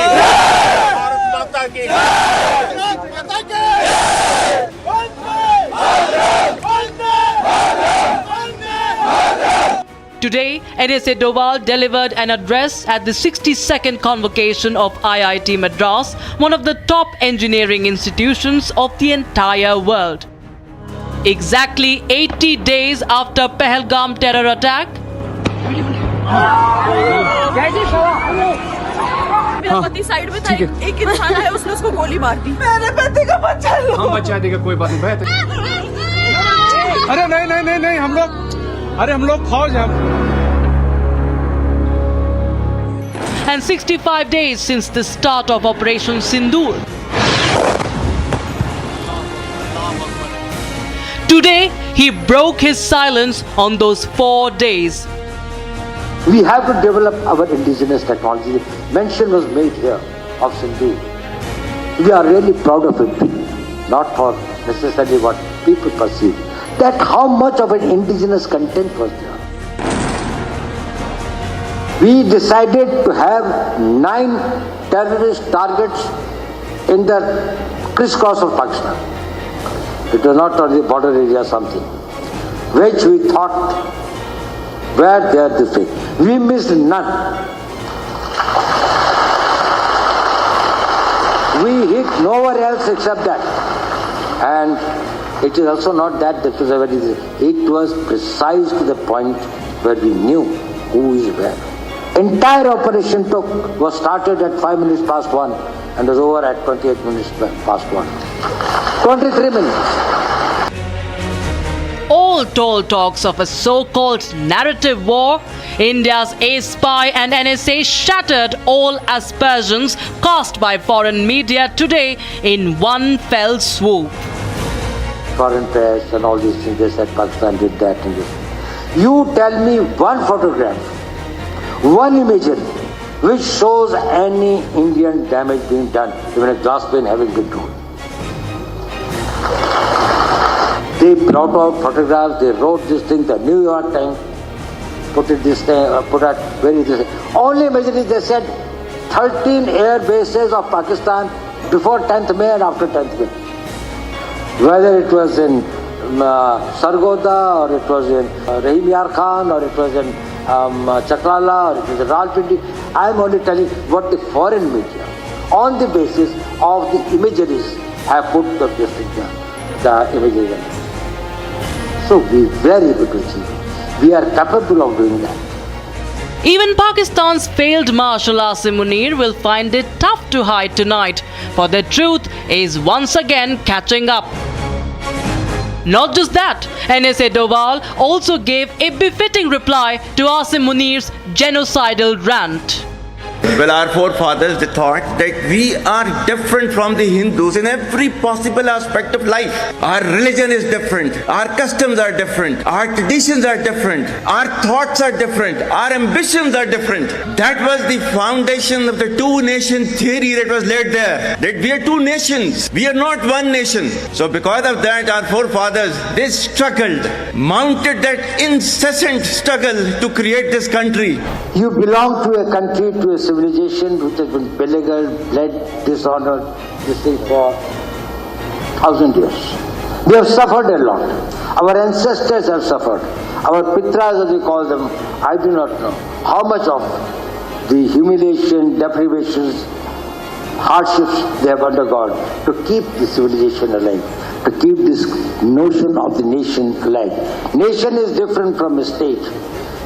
Bharat Mata ki Today, NSA Doval delivered an address at the 62nd convocation of IIT Madras, one of the top engineering institutions of the entire world. Exactly 80 days after Pahalgam terror attack, मेरा पति side में था, एक इंसान है उसने उसको गोली मार दी। मेरे पति का बच्चा लो। हम बचा देगा, कोई बात नहीं। अरे नहीं हम लोग फौज हैं। and 65 days since the start of Operation Sindoor. Today, he broke his silence on those 4 days. We have to develop our indigenous technology. Mention was made here of Sindoor. We are really proud of it, not for necessarily what people perceive. That how much of an indigenous content was there. We decided to have 9 terrorist targets in the crisscross of Pakistan. It was not only border area something, which we thought were their defeat. We missed none. We hit nowhere else except that. And it is also not that this was a very easy. It was precise to the point where we knew who is where. Entire operation was started at 5 minutes past 1 and was over at 28 minutes past 1. 23 minutes. All tall talks of a so-called narrative war, India's ace spy and NSA shattered all aspersions cast by foreign media today in one fell swoop. Foreign press and all these things, they said Pakistan did that and this. You tell me one photograph, one imagery which shows any Indian damage being done, even a glass pane having been thrown. They brought out photographs, they wrote this thing, the New York Times put out very this. Only imagery they said 13 air bases of Pakistan before 10th May and after 10th May. Whether it was in Sargoda or it was in Rahim Yar Khan or it was in Chaklala or it was in Rawalpindi, I am only telling what the foreign media on the basis of the imageries have put the imageries. So we very good to achieve. We are capable of doing that. Even Pakistan's failed Marshal Asim Munir will find it tough to hide tonight, for the truth is once again catching up. Not just that, NSA Doval also gave a befitting reply to Asim Munir's genocidal rant. Well, our forefathers, they thought that we are different from the Hindus in every possible aspect of life. Our religion is different. Our customs are different. Our traditions are different. Our thoughts are different. Our ambitions are different. That was the foundation of the two-nation theory that was laid there. That we are two nations. We are not one nation. So because of that, our forefathers, they struggled, mounted that incessant struggle to create this country. You belong to a country, to a civilization which has been beleaguered, bled, dishonored, this thing for 1,000 years. They have suffered a lot. Our ancestors have suffered. Our pitras, as we call them, I do not know how much of the humiliation, deprivations, hardships they have undergone to keep the civilization alive, to keep this notion of the nation alive. Nation is different from a state.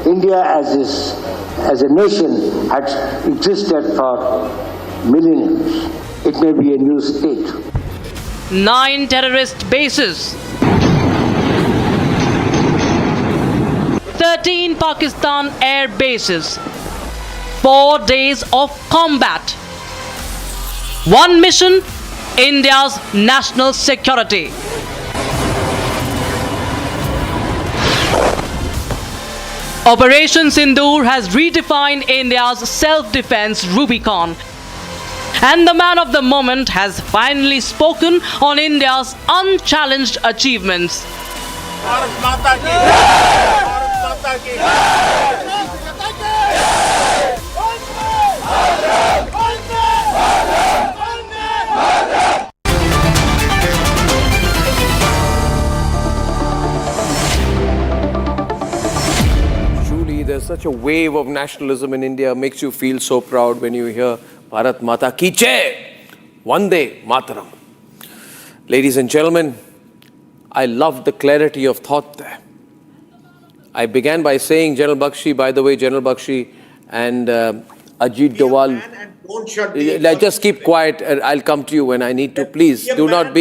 India as a nation had existed for millenniums. It may be a new state. 9 terrorist bases. 13 Pakistan air bases. 4 days of combat. One mission, India's national security. Operation Sy-Nindur has redefined India's self-defense Rubicon. And the man of the moment has finally spoken on India's unchallenged achievements. Bharat माता की भारत माता की There's such a wave of nationalism in India, makes you feel so proud when you hear Bharat Mata Ki Jai, Vande Mataram. Ladies and gentlemen, I love the clarity of thought there. I began by saying, General Bakshi, by the way, General Bakshi and Ajit Doval, just keep quiet. I'll come to you when I need to. Please do not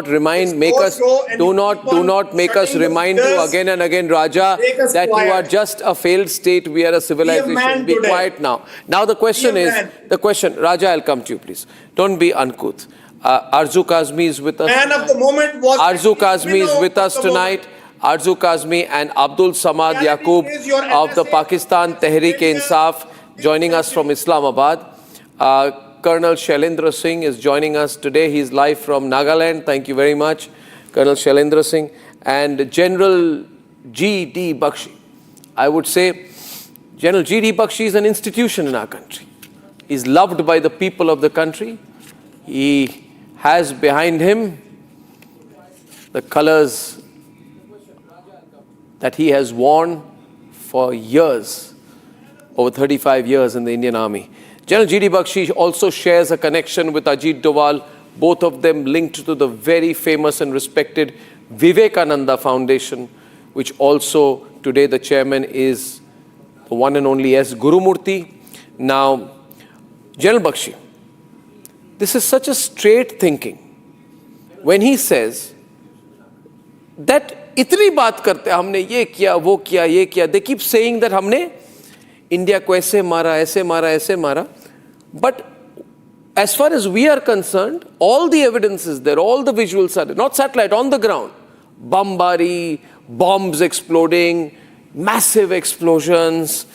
remind, make us, do not make us remind you again and again, Raja, that you are just a failed state. We are a civilization. Be quiet now. Now the question Raja, I'll come to you, please. Don't be uncouth. Arzu Kazmi is with us. Man of the moment was Arzu Kazmi is with us tonight. Arzu Kazmi and Abdul Samad Yaqub of the Pakistan Tehreek-e-Insaf joining us from Islamabad. Colonel Shailendra Singh is joining us today. He's live from Nagaland. Thank you very much, Colonel Shailendra Singh. And General G.D. Bakshi. I would say General G.D. Bakshi is an institution in our country. He's loved by the people of the country. He has behind him the colors that he has worn for years, over 35 years in the Indian Army. General G.D. Bakshi also shares a connection with Ajit Doval, both of them linked to the very famous and respected Vivekananda Foundation, which also today the chairman is the one and only S. Gurumurthy. Now, General Bakshi, this is such a straight thinking when he says that इतनी बात करते हैं हमने ये किया वो किया ये किया, they keep saying that हमने इंडिया को ऐसे मारा, but as far as we are concerned, all the evidence is there, all the visuals are there, not satellite, on the ground. Bombari, bombs exploding, massive explosions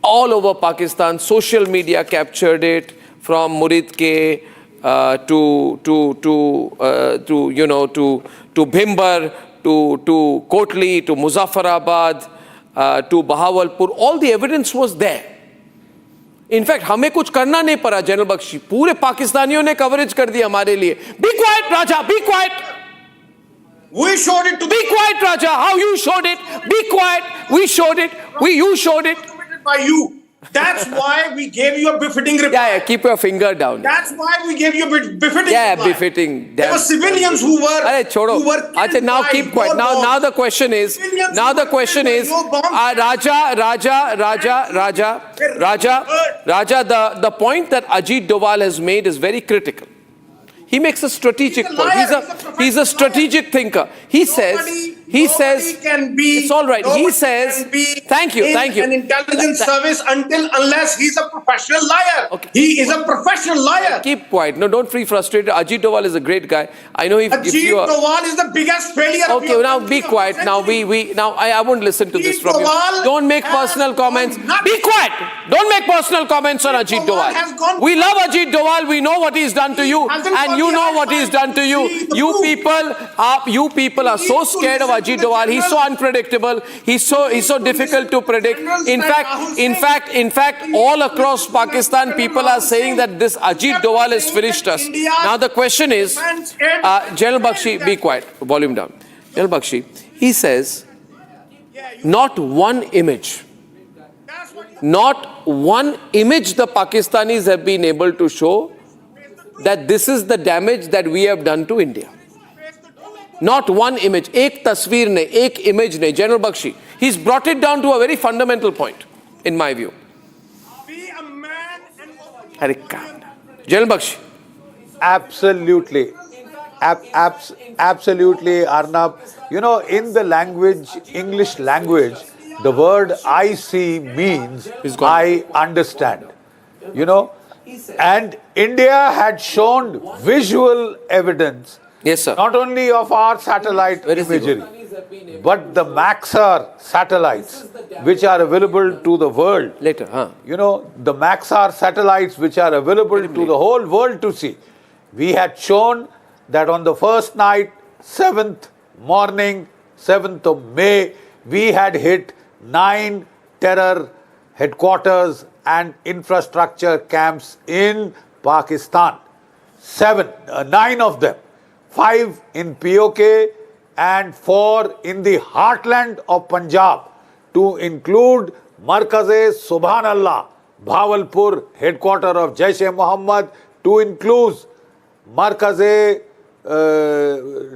all over Pakistan. Social media captured it, from Muridke to Bhimbar, to Kotli, to Muzaffarabad, to Bahawalpur. All the evidence was there. In fact, हमें कुछ करना नहीं पड़ा, general Bakshi, पूरे पाकिस्तानियों ने coverage कर दिया हमारे लिए. Be quiet, Raja, be quiet. We showed it to be quiet, Raja. How you showed it? Be quiet. We showed it. You showed it. By you. That's why we gave you a befitting reply. Yeah, keep your finger down. That's why we gave you a befitting reply. Befitting. There were civilians who were killed. Now keep quiet. Now the question is, Raja, the point that Ajit Doval has made is very critical. He makes a strategic point. He's a strategic thinker. He says He says, can be, it's all right. He nobody says, can be thank you. an intelligence service unless he's a professional liar. Okay. He is a professional liar. Keep quiet. No, don't be frustrated. Ajit Doval is a great guy. I know he gives Ajit you a... Doval is the biggest failure. Okay, of now be quiet. Now I won't listen to this from you. Doval Don't make personal comments. Be quiet. Don't make personal comments on Ajit Doval. We love Ajit Doval. We know what he's done to you, and you know what he's done to you. You people are so scared of Ajit Doval. He's so unpredictable. He's so difficult to predict. In fact, all across Pakistan, people are saying that this Ajit Doval has finished us. Now the question is, General Bakshi, be quiet. Volume down. General Bakshi, he says, not one image the Pakistanis have been able to show that this is the damage that we have done to India. Not one image. Ek tasveer ne, ek image ne. General Bakshi, he's brought it down to a very fundamental point, in my view. General Bakshi. Absolutely. Absolutely, Arnab. You know, in the language, English language, the word I see means I understand. You know, and India had shown visual evidence, yes, sir, not only of our satellite imagery, but the Maxar satellites, which are available to the world. Later, You know, the Maxar satellites, which are available to the whole world to see. We had shown that on the first night, 7th morning, 7th of May, we had hit 9 terror headquarters and infrastructure camps in Pakistan. 9 of them. 5 in POK and 4 in the heartland of Punjab, to include Markaz-e Subhanallah, Bhavalpur, headquarter of Jaish-e-Mohammed, to include Markaz-e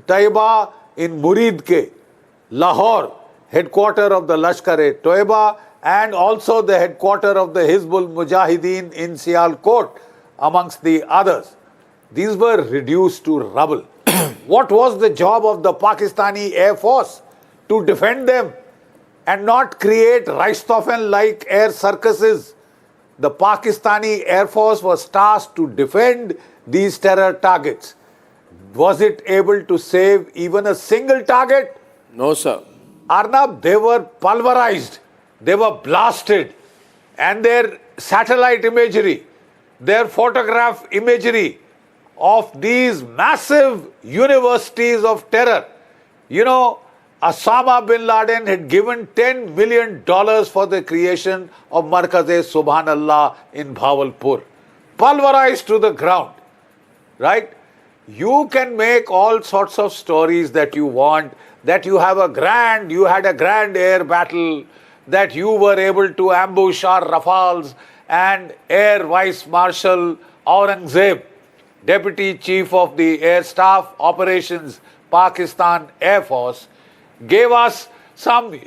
Taiba in Muridke, Lahore, headquarter of the Lashkar-e-Toiba, and also the headquarter of the Hizbul Mujahideen in Sialkot, amongst the others. These were reduced to rubble. What was the job of the Pakistani Air Force? To defend them and not create Reichsthofen-like air circuses. The Pakistani Air Force was tasked to defend these terror targets. Was it able to save even a single target? No, sir. Arnab, they were pulverized, they were blasted, and their satellite imagery, their photograph imagery of these massive universities of terror. You know, Osama bin Laden had given $10 million for the creation of Markaz-e Subhanallah in Bhavalpur. Pulverized to the ground, right? You can make all sorts of stories that you want, that you had a grand air battle, that you were able to ambush our Rafales, and Air Vice Marshal Aurangzeb, Deputy Chief of the Air Staff Operations, Pakistan Air Force, gave us some,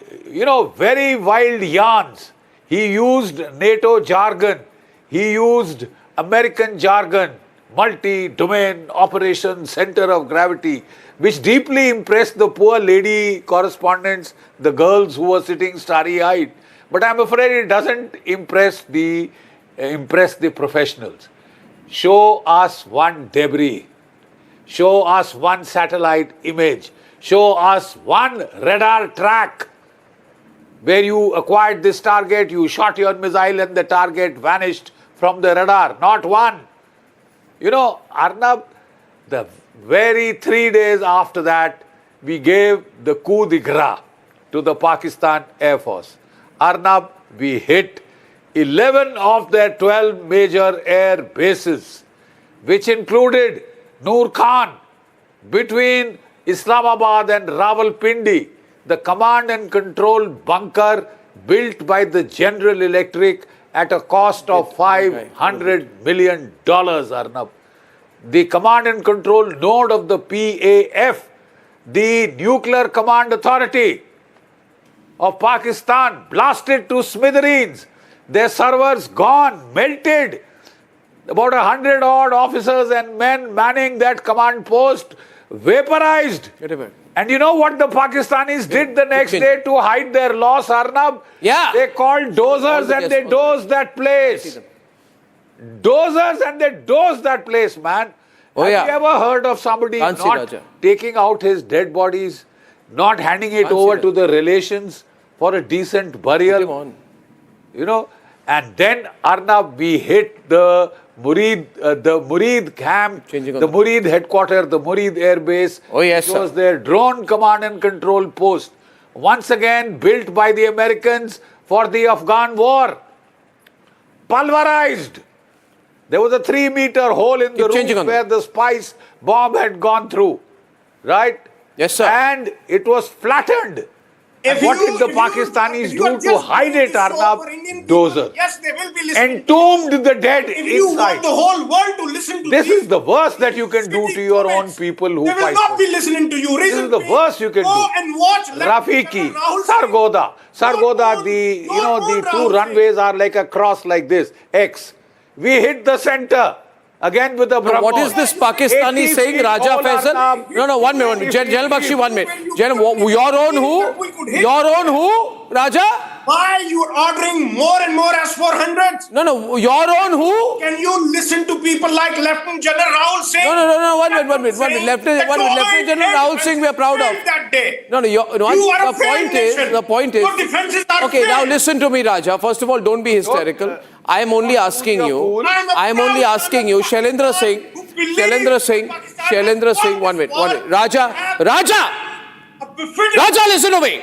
very wild yarns. He used NATO jargon. He used American jargon, multi-domain operation center of gravity, which deeply impressed the poor lady correspondents, the girls who were sitting starry-eyed. But I'm afraid it doesn't impress the professionals. Show us one debris. Show us one satellite image. Show us one radar track where you acquired this target, you shot your missile and the target vanished from the radar. Not one. Arnab, the very 3 days after that, we gave the coup de grace to the Pakistan Air Force. Arnab, we hit 11 of their 12 major air bases, which included Noor Khan, between Islamabad and Rawalpindi, the command and control bunker built by the General Electric at a cost of $500 million, Arnab. The command and control node of the PAF, the Nuclear Command Authority of Pakistan, blasted to smithereens. Their servers gone, melted. About 100 odd officers and men manning that command post vaporized. And you know what the Pakistanis did the next day to hide their loss, Arnab? Yeah. They called dozers and they dozed that place. Dozers and they dozed that place, man. Oh, Have you ever heard of somebody not taking out his dead bodies, not handing it over to the relations for a decent burial? You know, and then Arnab, we hit the Murid camp, the Murid headquarters, the Murid air base. Oh yes, it was their drone command and control post. Once again built by the Americans for the Afghan war. Pulverized. There was a 3-meter hole in the roof where the spice bomb had gone through. Right? Yes, sir. And it was flattened. And what did the Pakistanis do to hide it, Arnab? Dozer. Yes, they will be listening. Entombed the dead If you want inside. the whole world to listen to This is the worst that you can do to your own people who they will fight. not be listening to you. This is the worst you can Go do. and watch Rafiki, Sargoda, the two runways are like a cross like this, X. We hit the center. Again with the BrahMos. What is this Pakistani saying, Raja Faisal? No, 1 minute. General Bakshi, 1 minute. Your own who? Your own who, Raja? Why you are ordering more and more S-400s? No, your own who? Can you listen to people like Lieutenant General Rahul Singh? No, 1 minute. Lieutenant General Rahul Singh we are proud of. That day. The point is, Your defenses are okay, now failed. listen to me, Raja. First of all, don't be hysterical. I am only asking you, Shailendra Singh, 1 minute. Raja, listen to me.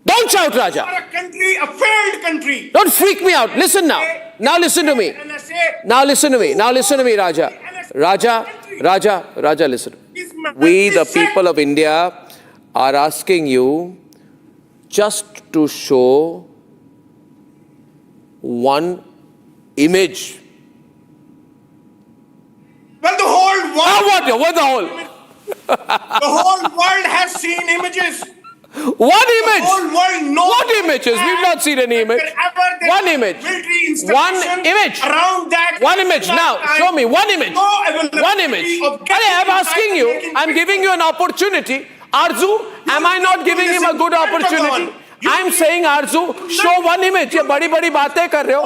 Don't shout, Raja. A failed country. Don't freak me out. Listen now. Now listen to me. Raja. Raja, listen. We, the people of India, are asking you just to show one image. Well, the whole world. What the whole? The whole world has seen images. One image. The whole world knows. What images? We've not seen any image. One image. One image. Around that. One image. Now, show me one image. One image. I'm asking you. I'm giving you an opportunity. Arzu, am I not giving him a good opportunity? I'm saying, Arzu, show one image. ये बड़ी-बड़ी बातें कर रहे हो.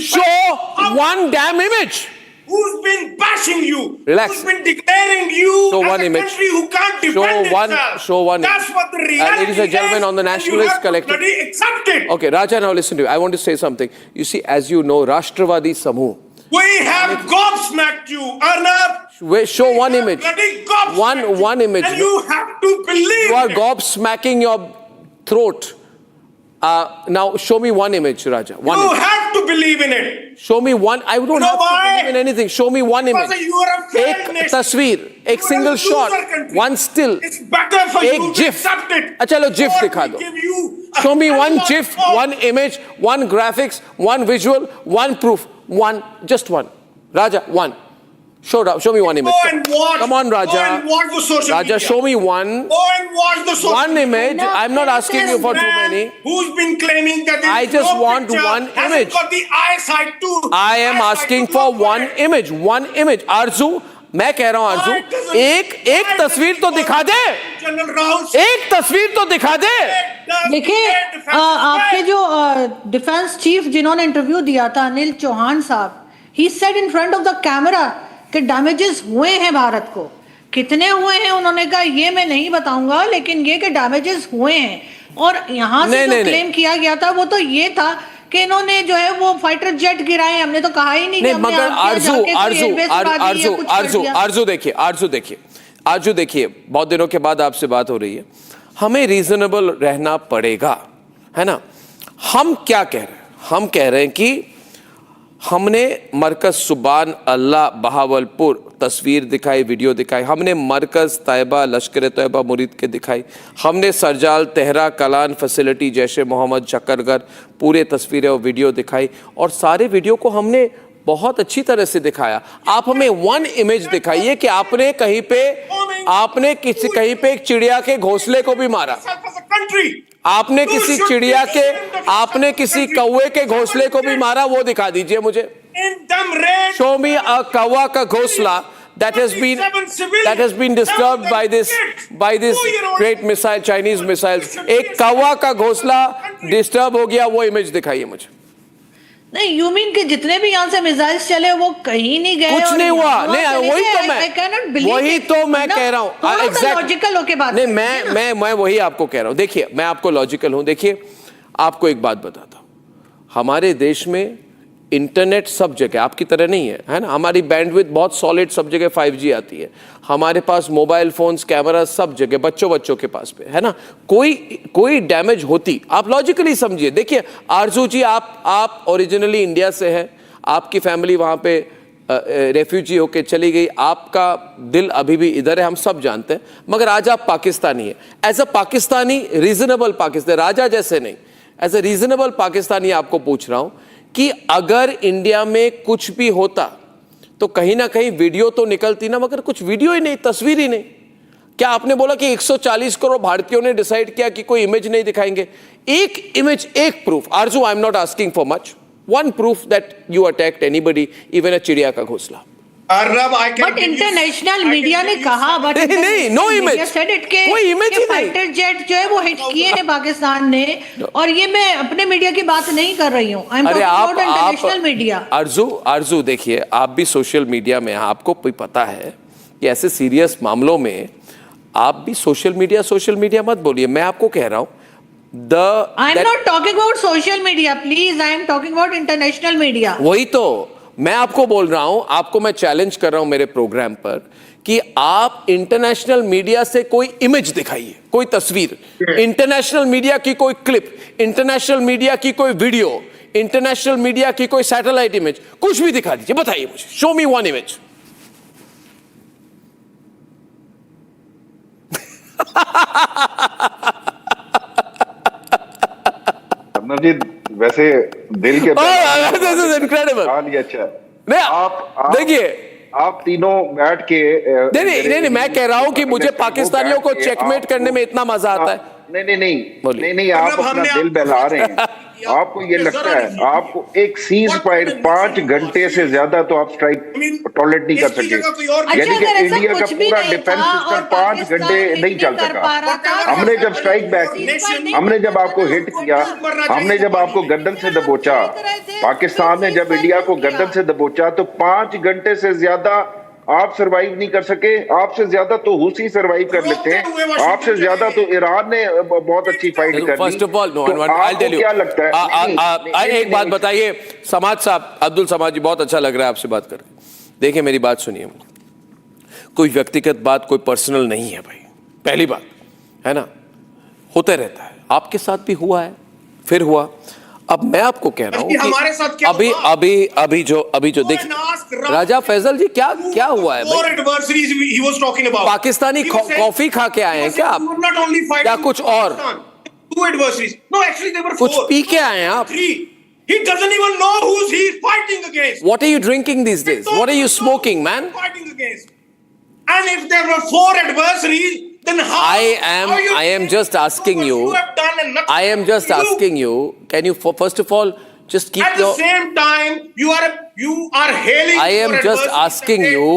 Show one damn image. Who's been bashing you? Relax. Who's been declaring you Show as one a image. country who can't defend itself? Show one. That's what the reality Ladies and gentlemen, is, on the and Nationalist Collective. You have to bloody accept it. Okay, Raja, now listen to me. I want to say something. You see, as you know, Rashtravadi Samuh. We have gobsmacked you, Arnab. Show one image. Bloody gobsmacked One image. And you have to believe You are it. gobsmacking your throat. Now, show me one image, Raja. One You image. have to believe in it. Show me one. I don't have to believe in anything. Show me one image. Because you are a failed Ek nation. tasveer, ek single shot, one still, It's better for ek you to gif. accept it. Chalo gif Or dikha we do. give you a Show me one lot gif, more. one image, one graphics, one visual, one proof, just one. Raja, one. Show me one image. Go and watch. Come on, Raja. Go and watch the social Raja, media. show me one. Go and watch the social One image. I'm not asking you for too many. Who's been claiming that I just no want picture, one hasn't image. got the eyesight too. I am asking for one image. One image. Arzu, मैं कह रहा हूँ आरजू, एक तस्वीर तो दिखा दे. एक तस्वीर तो दिखा दे. देखिए, आपके जो डिफेंस चीफ जिन्होंने इंटरव्यू दिया था, अनिल चौहान साहब, he said in front of the camera कि डैमेजेस हुए हैं भारत को. कितने हुए हैं उन्होंने कहा ये मैं नहीं बताऊंगा, लेकिन ये कि डैमेजेस हुए हैं. और यहाँ से जो क्लेम किया गया था वो तो ये था कि इन्होंने जो है वो फाइटर जेट गिराए. हमने तो कहा ही नहीं. मगर आरजू देखिए, बहुत दिनों के बाद आपसे बात हो रही है. हमें रीजनेबल रहना पड़ेगा, है ना. हम क्या कह रहे हैं? हम कह रहे हैं कि हमने मरकज सुबान अल्लाह बहावलपुर तस्वीर दिखाई, वीडियो दिखाई. हमने मरकज तैयबा लश्कर तैयबा मुरीद के दिखाई. हमने सरजाल तेहरा कलान फैसिलिटी जैसे मोहम्मद शकरगर पूरे तस्वीरें और वीडियो दिखाई. और सारे वीडियो को हमने बहुत अच्छी तरह से दिखाया. आप हमें वन इमेज दिखाइए कि आपने कहीं पे एक चिड़िया के घोंसले को भी मारा. आपने किसी कौवे के घोंसले को भी मारा. वो दिखा दीजिए मुझे. शो मी अ कौवा का घोंसला that has been disturbed by this great missile, Chinese missiles. एक कौवा का घोंसला डिस्टर्ब हो गया, वो इमेज दिखाइए मुझे। नहीं, यू मीन कि जितने भी यहाँ से मिसाइल्स चले वो कहीं नहीं गए, कुछ नहीं हुआ। नहीं, वही तो मैं कह रहा हूँ। लॉजिकल होके बात नहीं, मैं वही आपको कह रहा हूँ। देखिए, मैं आपको लॉजिकल हूँ। देखिए, आपको एक बात बताता हूँ, हमारे देश में इंटरनेट सब जगह आपकी तरह नहीं है, है ना। हमारी बैंडविड्थ बहुत सॉलिड, सब जगह 5G आती है। हमारे पास मोबाइल फोन्स, कैमरा सब जगह, बच्चों के पास पे, है ना। कोई डैमेज होती, आप लॉजिकली समझिए। देखिए आरजू जी, आप ओरिजिनली इंडिया से हैं, आपकी फैमिली वहाँ पे रेफ्यूजी होके चली गई, आपका दिल अभी भी इधर है, हम सब जानते हैं, मगर आज आप पाकिस्तानी है। As a Pakistani, reasonable Pakistani, Raja जैसे नहीं, एज अ रीजनेबल पाकिस्तानी आपको पूछ रहा हूं कि अगर इंडिया में कुछ भी होता तो कहीं ना कहीं वीडियो तो निकलती ना, मगर कुछ वीडियो ही नहीं, तस्वीर ही नहीं। क्या आपने बोला कि 140 करोड़ भारतीयों ने डिसाइड किया कि कोई इमेज नहीं दिखाएंगे? एक इमेज, एक proof. Aarzoo, I am not asking for much, one proof that you attacked anybody, even अ चिड़िया का घोंसला। बट इंटरनेशनल मीडिया ने कहा, बट नहीं, नो इमेज, कोई इमेज ही नहीं। फाइटर जेट जो है वो हिट किए हैं पाकिस्तान ने, और ये मैं अपने मीडिया की बात नहीं कर रही हूँ, I am talking about international media. आरजू देखिए, आप भी सोशल मीडिया में, आपको भी पता है कि ऐसे सीरियस मामलों में आप भी सोशल मीडिया मत बोलिए। मैं आपको कह रहा हूँ, I am not talking about social media, please, I am talking about international media. वही तो मैं आपको बोल रहा हूं, आपको मैं चैलेंज कर रहा हूं मेरे प्रोग्राम पर कि आप इंटरनेशनल मीडिया से कोई इमेज दिखाइए, कोई तस्वीर, इंटरनेशनल मीडिया की कोई क्लिप, इंटरनेशनल मीडिया की कोई वीडियो, इंटरनेशनल मीडिया की कोई सैटेलाइट इमेज, कुछ भी दिखा दीजिए, बताइए मुझे, शो मी वन इमेज। जी वैसे दिल के इनक्रेडिबल। आप देखिए, आप तीनों बैठ के नहीं, मैं कह रहा हूं कि मुझे पाकिस्तानियों को चेकमेट करने में इतना मजा आता है। नहीं, आप अपना दिल बहला रहे हैं। आपको ये लगता है, आपको एक सीज फायर 5 घंटे से ज्यादा तो आप स्ट्राइक टॉलरेट नहीं कर सके, यानी कि इंडिया का पूरा डिफेंस सिस्टम 5 घंटे नहीं चल सका। हमने जब स्ट्राइक बैक की, हमने जब आपको हिट किया, हमने जब आपको गर्दन से दबोचा, पाकिस्तान ने जब इंडिया को गर्दन से दबोचा, तो 5 घंटे से ज्यादा आप सरवाइव नहीं कर सके। आपसे ज्यादा तो हुसी सरवाइव कर लेते हैं, आपसे ज्यादा तो ईरान ने बहुत अच्छी फाइट कर ली। फर्स्ट ऑफ ऑल, क्या लगता है? एक बात बताइए, समाज साहब, अब्दुल समाज जी, बहुत अच्छा लग रहा है आपसे बात करके। देखिए मेरी बात सुनिए, कोई व्यक्तिगत बात, कोई पर्सनल नहीं है भाई, पहली बात है ना, होते रहता है, आपके साथ भी हुआ है, फिर हुआ। अब मैं आपको कह रहा हूँ कि अभी जो देखिए राजा फैजल जी, क्या हुआ है भाई? पाकिस्तानी कॉफी खा के आए हैं क्या आप, या कुछ और कुछ पी के आए हैं आप? He doesn't even know who he's fighting against. What are you drinking these days? What are you smoking, man? Fighting against. And if there were 4 adversaries, then how? I am just asking you. I am just asking you. Can you first of all just keep at the same time you are hailing? I am just asking you.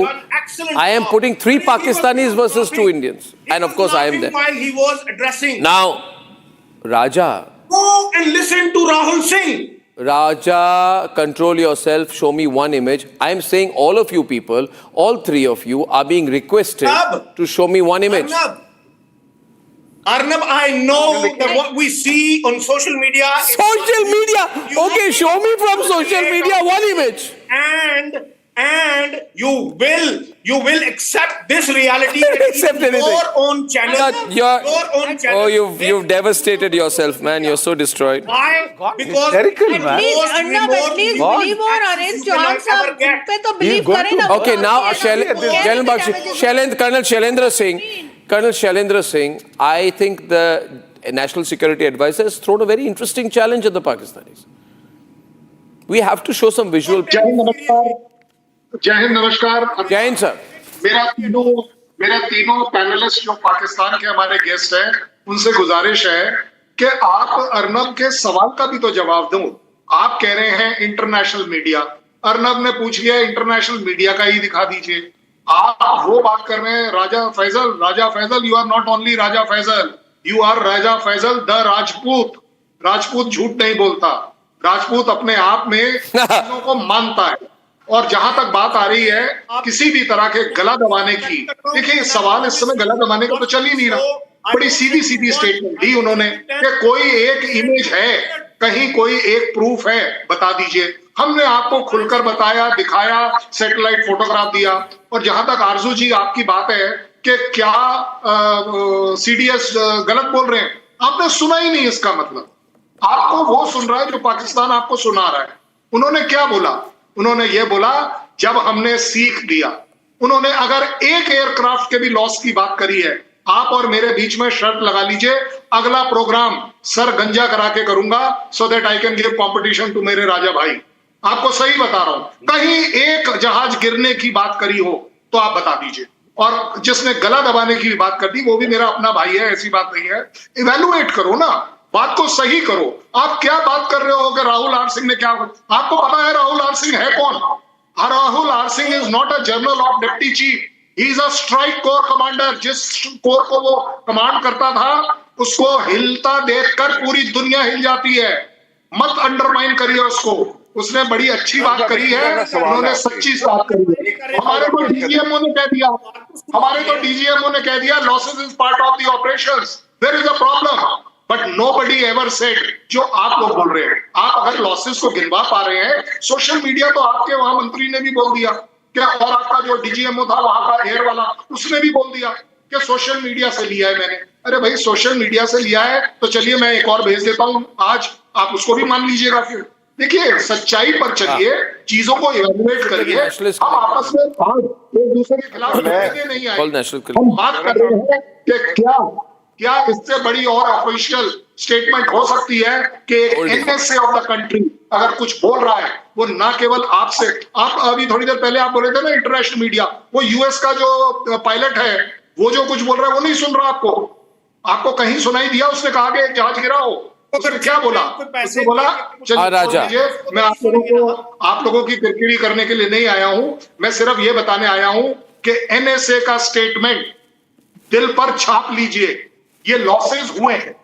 I am putting 3 Pakistanis versus 2 Indians, and of course I am there. While he was addressing. Now, Raja. Go and listen to Rahul Singh. Raja, control yourself. Show me one image. I am saying all of you people, all 3 of you are being requested to show me one image. Arnab, I know that what we see on social media. Social media? Okay, show me from social media one image. And you will accept this reality. Accept anything. Your own channel. Your own channel. Oh, you've devastated yourself, man. You're so destroyed. Why? Because at least believe on Arnab Chauhan sahab pe to believe kare na. Okay, now Colonel Shailendra Singh, I think the National Security Advisor has thrown a very interesting challenge at the Pakistanis. We have to show some visual. जय हिंद, नमस्कार। जय Hind sir. मेरा तीनों panelist जो पाकिस्तान के हमारे guest हैं, उनसे गुजारिश है कि आप अर्नब के सवाल का भी तो जवाब दो। आप कह रहे हैं इंटरनेशनल मीडिया, अर्नब ने पूछ लिया इंटरनेशनल मीडिया का ही दिखा दीजिए। आप वो बात कर रहे हैं Raja Faisal, you are not only Raja Faisal, you are Raja Faisal the Rajput. Rajput झूठ नहीं बोलता, राजपूत अपने आप में चीजों को मानता है। और जहां तक बात आ रही है किसी भी तरह के गला दबाने की, देखिए सवाल इस समय गला दबाने का तो चल ही नहीं रहा। बड़ी सीधी स्टेटमेंट दी उन्होंने कि कोई एक इमेज है, कहीं कोई एक प्रूफ है, बता दीजिए। हमने आपको खुलकर बताया, दिखाया, सैटेलाइट फोटोग्राफ दिया। और जहां तक आरजू जी आपकी बात है कि क्या सीडीएस गलत बोल रहे हैं, आपने सुना ही नहीं। इसका मतलब आपको वो सुन रहा है जो पाकिस्तान आपको सुना रहा है। उन्होंने क्या बोला? उन्होंने ये बोला जब हमने सीख दिया। उन्होंने अगर एक एयरक्राफ्ट के भी लॉस की बात करी है, आप और मेरे बीच में शर्त लगा लीजिए, अगला प्रोग्राम सर गंजा करा के करूंगा, so that I can give competition to मेरे राजा भाई। आपको सही बता रहा हूं, कहीं एक जहाज गिरने की बात करी हो तो आप बता दीजिए। और जिसने गला दबाने की बात कर दी वो भी मेरा अपना भाई है, ऐसी बात नहीं है। इवेलुएट करो ना, बात को सही करो। आप क्या बात कर रहे हो कि राहुल आर सिंह ने क्या, आपको पता है राहुल आर सिंह है कौन? Rahul R Singh is not a general of deputy chief, he is a strike corps commander. जिस कोर को वो कमांड करता था उसको हिलता देखकर पूरी दुनिया हिल जाती है। मत अंडरमाइन करिए उसको, उसने बड़ी अच्छी बात करी है, उन्होंने सच्ची बात करी है। हमारे तो डीजीएमओ ने कह दिया losses is part of the operations, there is a problem, but nobody ever said जो आप लोग बोल रहे हैं। आप अगर लॉसेस को गिनवा पा रहे हैं, सोशल मीडिया तो आपके वहां मंत्री ने भी बोल दिया क्या, और आपका जो डीजीएमओ था वहां का एयर वाला, उसने भी बोल दिया कि सोशल मीडिया से लिया है मैंने। अरे भाई सोशल मीडिया से लिया है तो चलिए मैं एक और भेज देता हूं आज, आप उसको भी मान लीजिएगा। फिर देखिए सच्चाई पर चलिए, चीजों को इवैल्यूएट करिए। हम आपस में एक दूसरे के खिलाफ नहीं आए, हम बात कर रहे हैं कि क्या इससे बड़ी और ऑफिशियल स्टेटमेंट हो सकती है कि एनएसए ऑफ द कंट्री अगर कुछ बोल रहा है, वो ना केवल आपसे, आप अभी थोड़ी देर पहले आप बोल रहे थे ना इंटरनेशनल मीडिया, वो यूएस का जो पायलट है वो जो कुछ बोल रहा है वो नहीं सुन रहा आपको कहीं सुनाई दिया उसने कहा कि जहाज गिरा हो? तो फिर क्या बोला? उसने बोला चलिए मैं आप लोगों की किरकिरी करने के लिए नहीं आया हूं, मैं सिर्फ ये बताने आया हूं कि एनएसए का स्टेटमेंट दिल पर छाप लीजिए। ये लॉसेस हुए हैं,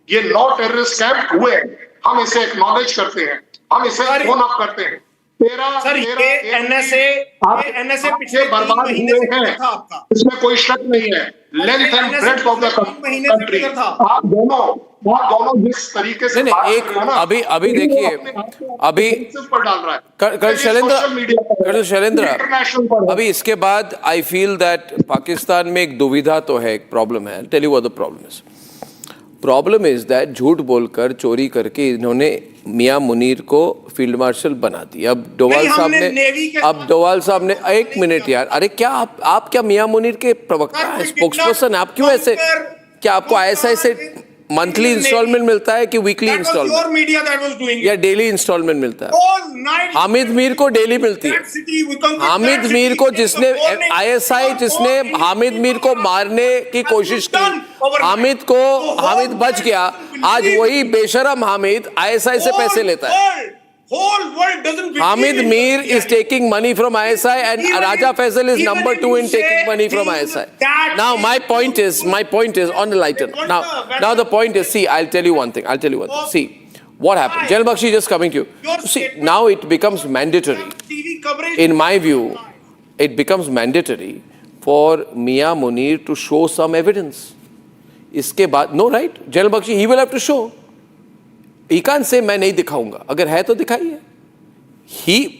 ये 9 टेररिस्ट कैंप हुए हैं, हम इसे एक्नॉलेज करते हैं, हम इसे ओन अप करते हैं। एनएसए पिछले बर्बाद हुए हैं, इसमें कोई शक नहीं है। Length and breadth of the country, आप दोनों जिस तरीके से एक अभी देखिए, अभी पर डाल रहा है कर्नल शैलेंद्र, अभी इसके बाद आई फील दैट पाकिस्तान में एक दुविधा तो है, एक प्रॉब्लम है। Tell you what the problem is that झूठ बोलकर चोरी करके इन्होंने मियां मुनीर को फील्ड मार्शल बना दिया। अब डोवाल साहब ने एक मिनट यार, अरे क्या आप क्या मियां मुनीर के प्रवक्ता हैं, स्पोक्स पर्सन है? आप क्यों ऐसे, क्या आपको ऐसे मंथली इंस्टॉलमेंट मिलता है कि वीकली इंस्टॉलमेंट या डेली इंस्टॉलमेंट मिलता है? हामिद मीर को डेली मिलती है। हामिद मीर को जिसने आईएसआई जिसने हामिद मीर को मारने की कोशिश की, हामिद बच गया, आज वही बेशरम हामिद आईएसआई से पैसे लेता है। Hamid Mir is taking money from ISI and Raja Faisal is number 2 in taking money from ISI. Now my point is on the lighter. Now the point is, see, I'll tell you one thing. See, what happened? Jalal Bakhshi just coming to you. See, now it becomes mandatory. In my view, it becomes mandatory for Mia Munir to show some evidence. Iske baad, no, right? Jalal Bakhshi, he will have to show. He can't say मैं नहीं दिखाऊंगा, अगर है तो दिखाइए।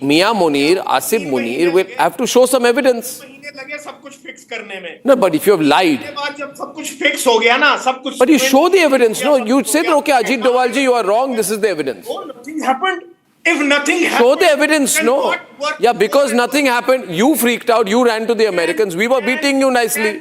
Mia Munir, Asif Munir will have to show some evidence. लगे सब कुछ फिक्स करने में। No, but if you have lied, जब सब कुछ फिक्स हो गया ना, सब कुछ। But you show the evidence. No, you say that okay, Ajit Doval ji, you are wrong. This is the evidence. Oh, nothing happened. If nothing happened, show the evidence. No, yeah, because nothing happened, you freaked out. You ran to the Americans. We were beating you nicely.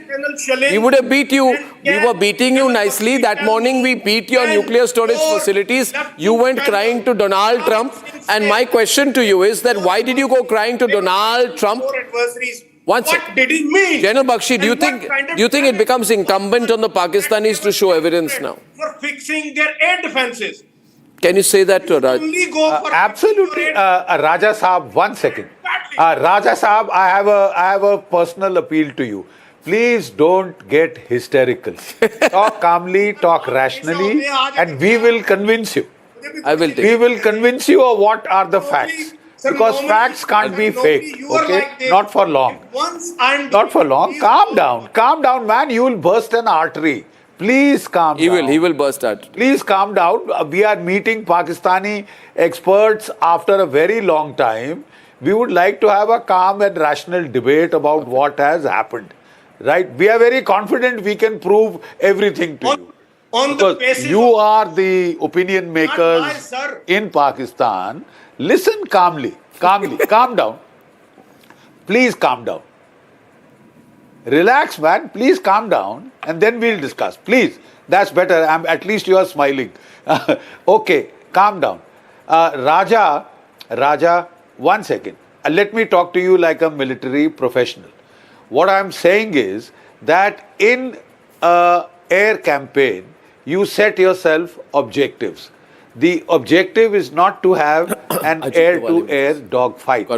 We would have beat you. We were beating you nicely. That morning we beat your nuclear storage facilities. You went crying to Donald Trump. And my question to you is that why did you go crying to Donald Trump? One second. What did it mean? General Bakhshi, do you think it becomes incumbent on the Pakistanis to show evidence now? For fixing their air defenses. Can you say that to Raj? Absolutely. Raja Saab, 1 second. Raja Saab, I have a personal appeal to you. Please don't get hysterical. Talk calmly, talk rationally, and we will convince you. We will convince you of what are the facts. Because facts can't be faked, okay? Not for long. Not for long. Calm down, man. You will burst an artery. Please calm down. He will burst out. Please calm down. We are meeting Pakistani experts after a very long time. We would like to have a calm and rational debate about what has happened. Right? We are very confident we can prove everything to you. Because you are the opinion makers in Pakistan. Listen calmly. Calm down. Please calm down. Relax, man. Please calm down and then we'll discuss. Please. That's better. At least you are smiling. Okay. Calm down. Raja, 1 second. Let me talk to you like a military professional. What I'm saying is that in an air campaign, you set yourself objectives. The objective is not to have an air-to-air dogfight.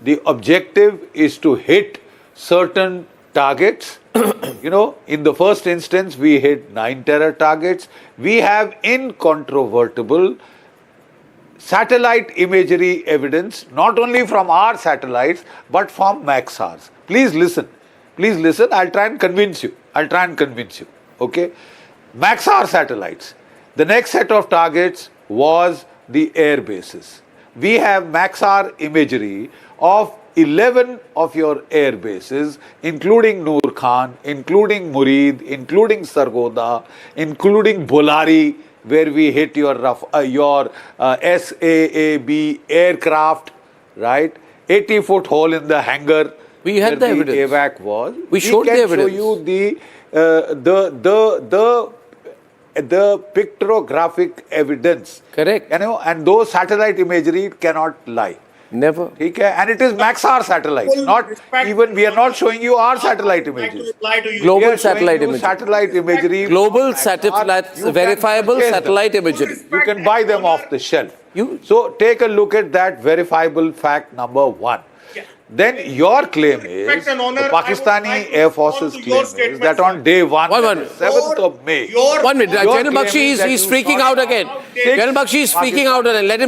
The objective is to hit certain targets. In the first instance, we hit 9 terror targets. We have incontrovertible satellite imagery evidence, not only from our satellites, but from Maxars. Please listen. I'll try and convince you. Okay? Maxar satellites. The next set of targets was the air bases. We have Maxar imagery of 11 of your air bases, including Noor Khan, including Murid, including Sargodha, including Bolari, where we hit your SAAB aircraft, right? 80-foot hole in the hangar. We had the evidence. AVAC was. We showed the evidence. We can show you the pictographic evidence. Correct. And those satellite imagery cannot lie. Never. Okay? And it is Maxar satellites. We are not showing you our satellite images. Global satellite imagery. Satellite imagery. Global satellite, verifiable satellite imagery. You can buy them off the shelf. So take a look at that verifiable fact number 1. Then your claim is, the Pakistani Air Force's claim is that on day 7th of May. 1 minute. General Bakshi is freaking out again. General Bakshi is freaking out again. Let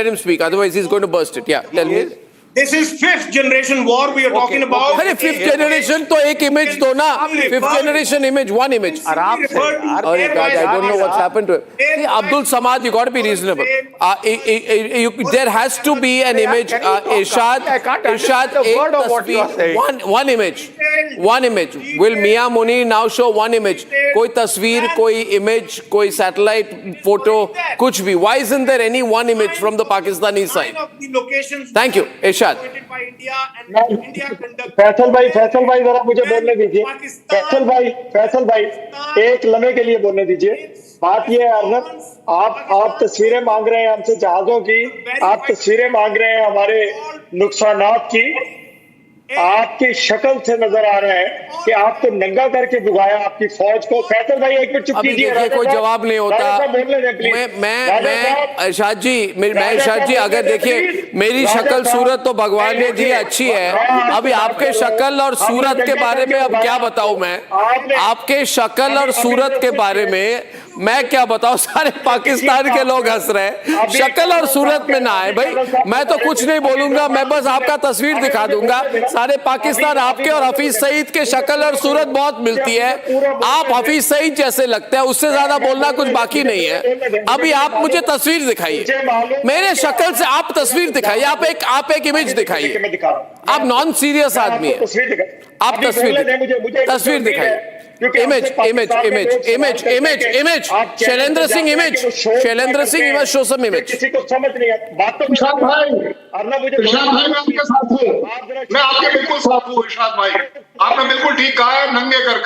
him speak. Otherwise, he's going to burst it. Yeah, tell me. This is 5th generation war we are talking about. अरे 5th generation तो एक image दो ना. 5th generation image, 1 image. आराम से यार. Oh God, I don't know what's happened to him. See, Abdul Samad, you got to be reasonable. There has to be an image. Irshad, one image. Will Mia Muni now show 1 image? कोई तस्वीर, कोई image, कोई satellite photo, कुछ भी. Why isn't there any 1 image from the Pakistani side? Thank you, Irshad. Faisal भाई जरा मुझे बोलने दीजिए. फैसल भाई एक लम्हे के लिए बोलने दीजिए. बात ये है अर्नब, आप तस्वीरें मांग रहे हैं हमसे जहाजों की, आप तस्वीरें मांग रहे हैं हमारे नुकसानात की. आपकी शक्ल से नजर आ रहा है कि आपको नंगा करके भगाया आपकी फौज को. फैसल भाई एक मिनट चुप कीजिए. कोई जवाब नहीं होता. मैं इरशाद जी अगर देखिए मेरी शक्ल सूरत तो भगवान ने दी अच्छी है. अभी आपके शक्ल और सूरत के बारे में अब क्या बताऊं मैं. आपके शक्ल और सूरत के बारे में मैं क्या बताऊं. सारे पाकिस्तान के लोग हंस रहे हैं. शक्ल और सूरत में ना आए भाई. मैं तो कुछ नहीं बोलूंगा. मैं बस आपका तस्वीर दिखा दूंगा. सारे पाकिस्तान आपके और हफीज सईद के शक्ल और सूरत बहुत मिलती है. आप हफीज सईद जैसे लगते हैं. उससे ज्यादा बोलना कुछ बाकी नहीं है. अभी आप मुझे तस्वीर दिखाइए. मेरे शक्ल से आप तस्वीर दिखाइए. आप एक इमेज दिखाइए. आप नॉन सीरियस आदमी है. आप तस्वीर दिखाइए. Image. Shailendra Singh image. Show some image. किसी को समझ नहीं आता. बात तो इरशाद भाई मैं आपके साथ हूँ. मैं आपके बिल्कुल साथ हूँ इरशाद भाई. आपने बिल्कुल ठीक कहा है नंगे कर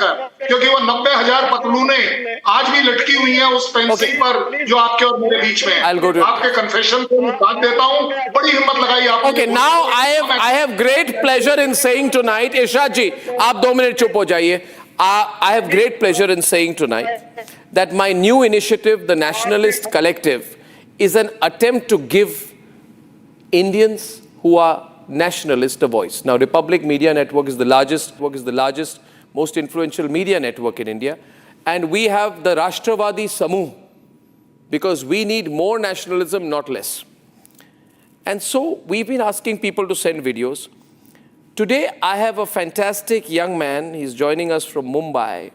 क्योंकि वो 90,000 पतलूनें आज भी लटकी हुई हैं उस पेंसिल पर जो आपके और मेरे बीच में है. आपके कन्फेशन को मैं बात देता हूँ. बड़ी हिम्मत लगाई आपने. Okay, now I have great pleasure in saying tonight, इरशाद जी आप 2 मिनट चुप हो जाइए. I have great pleasure in saying tonight that my new initiative, the Nationalist Collective, is an attempt to give Indians who are Nationalist a voice. Now, Republic Media Network is the largest, most influential media network in India. And we have the Rashtravadi Samuh, because we need more nationalism, not less. And so we've been asking people to send videos. Today, I have a fantastic young man. He's joining us from Mumbai.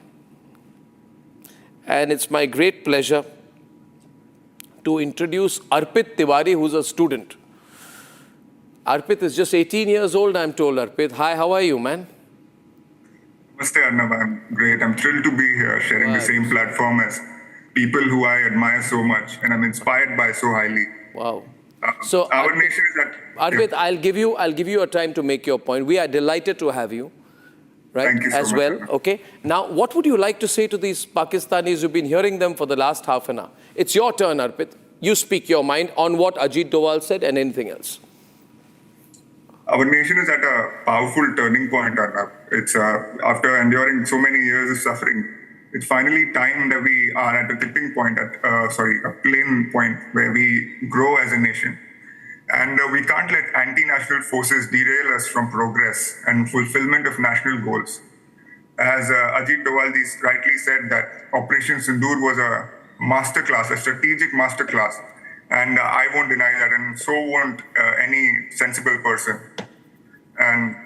And it's my great pleasure to introduce Arpit Tiwari, who's a student. Arpit is just 18 years old, I'm told. Arpit, hi, how are you, man? Namaste, Arnab. I'm great. I'm thrilled to be here, sharing the same platform as people who I admire so much and I'm inspired by so highly. Wow. So our nation is at... Arpit, I'll give you a time to make your point. We are delighted to have you, right? Thank you so as much, well. Arnab. Okay. Now, what would you like to say to these Pakistanis? You've been hearing them for the last half an hour. It's your turn, Arpit. You speak your mind on what Ajit Doval said and anything else. Our nation is at a powerful turning point, Arnab. It's after enduring so many years of suffering, it's finally time that we are at a tipping point, a plane point where we grow as a nation. And we can't let anti-national forces derail us from progress and fulfillment of national goals. As Ajit Doval rightly said, that Operation Sindoor was a masterclass, a strategic masterclass. And I won't deny that, and so won't any sensible person. And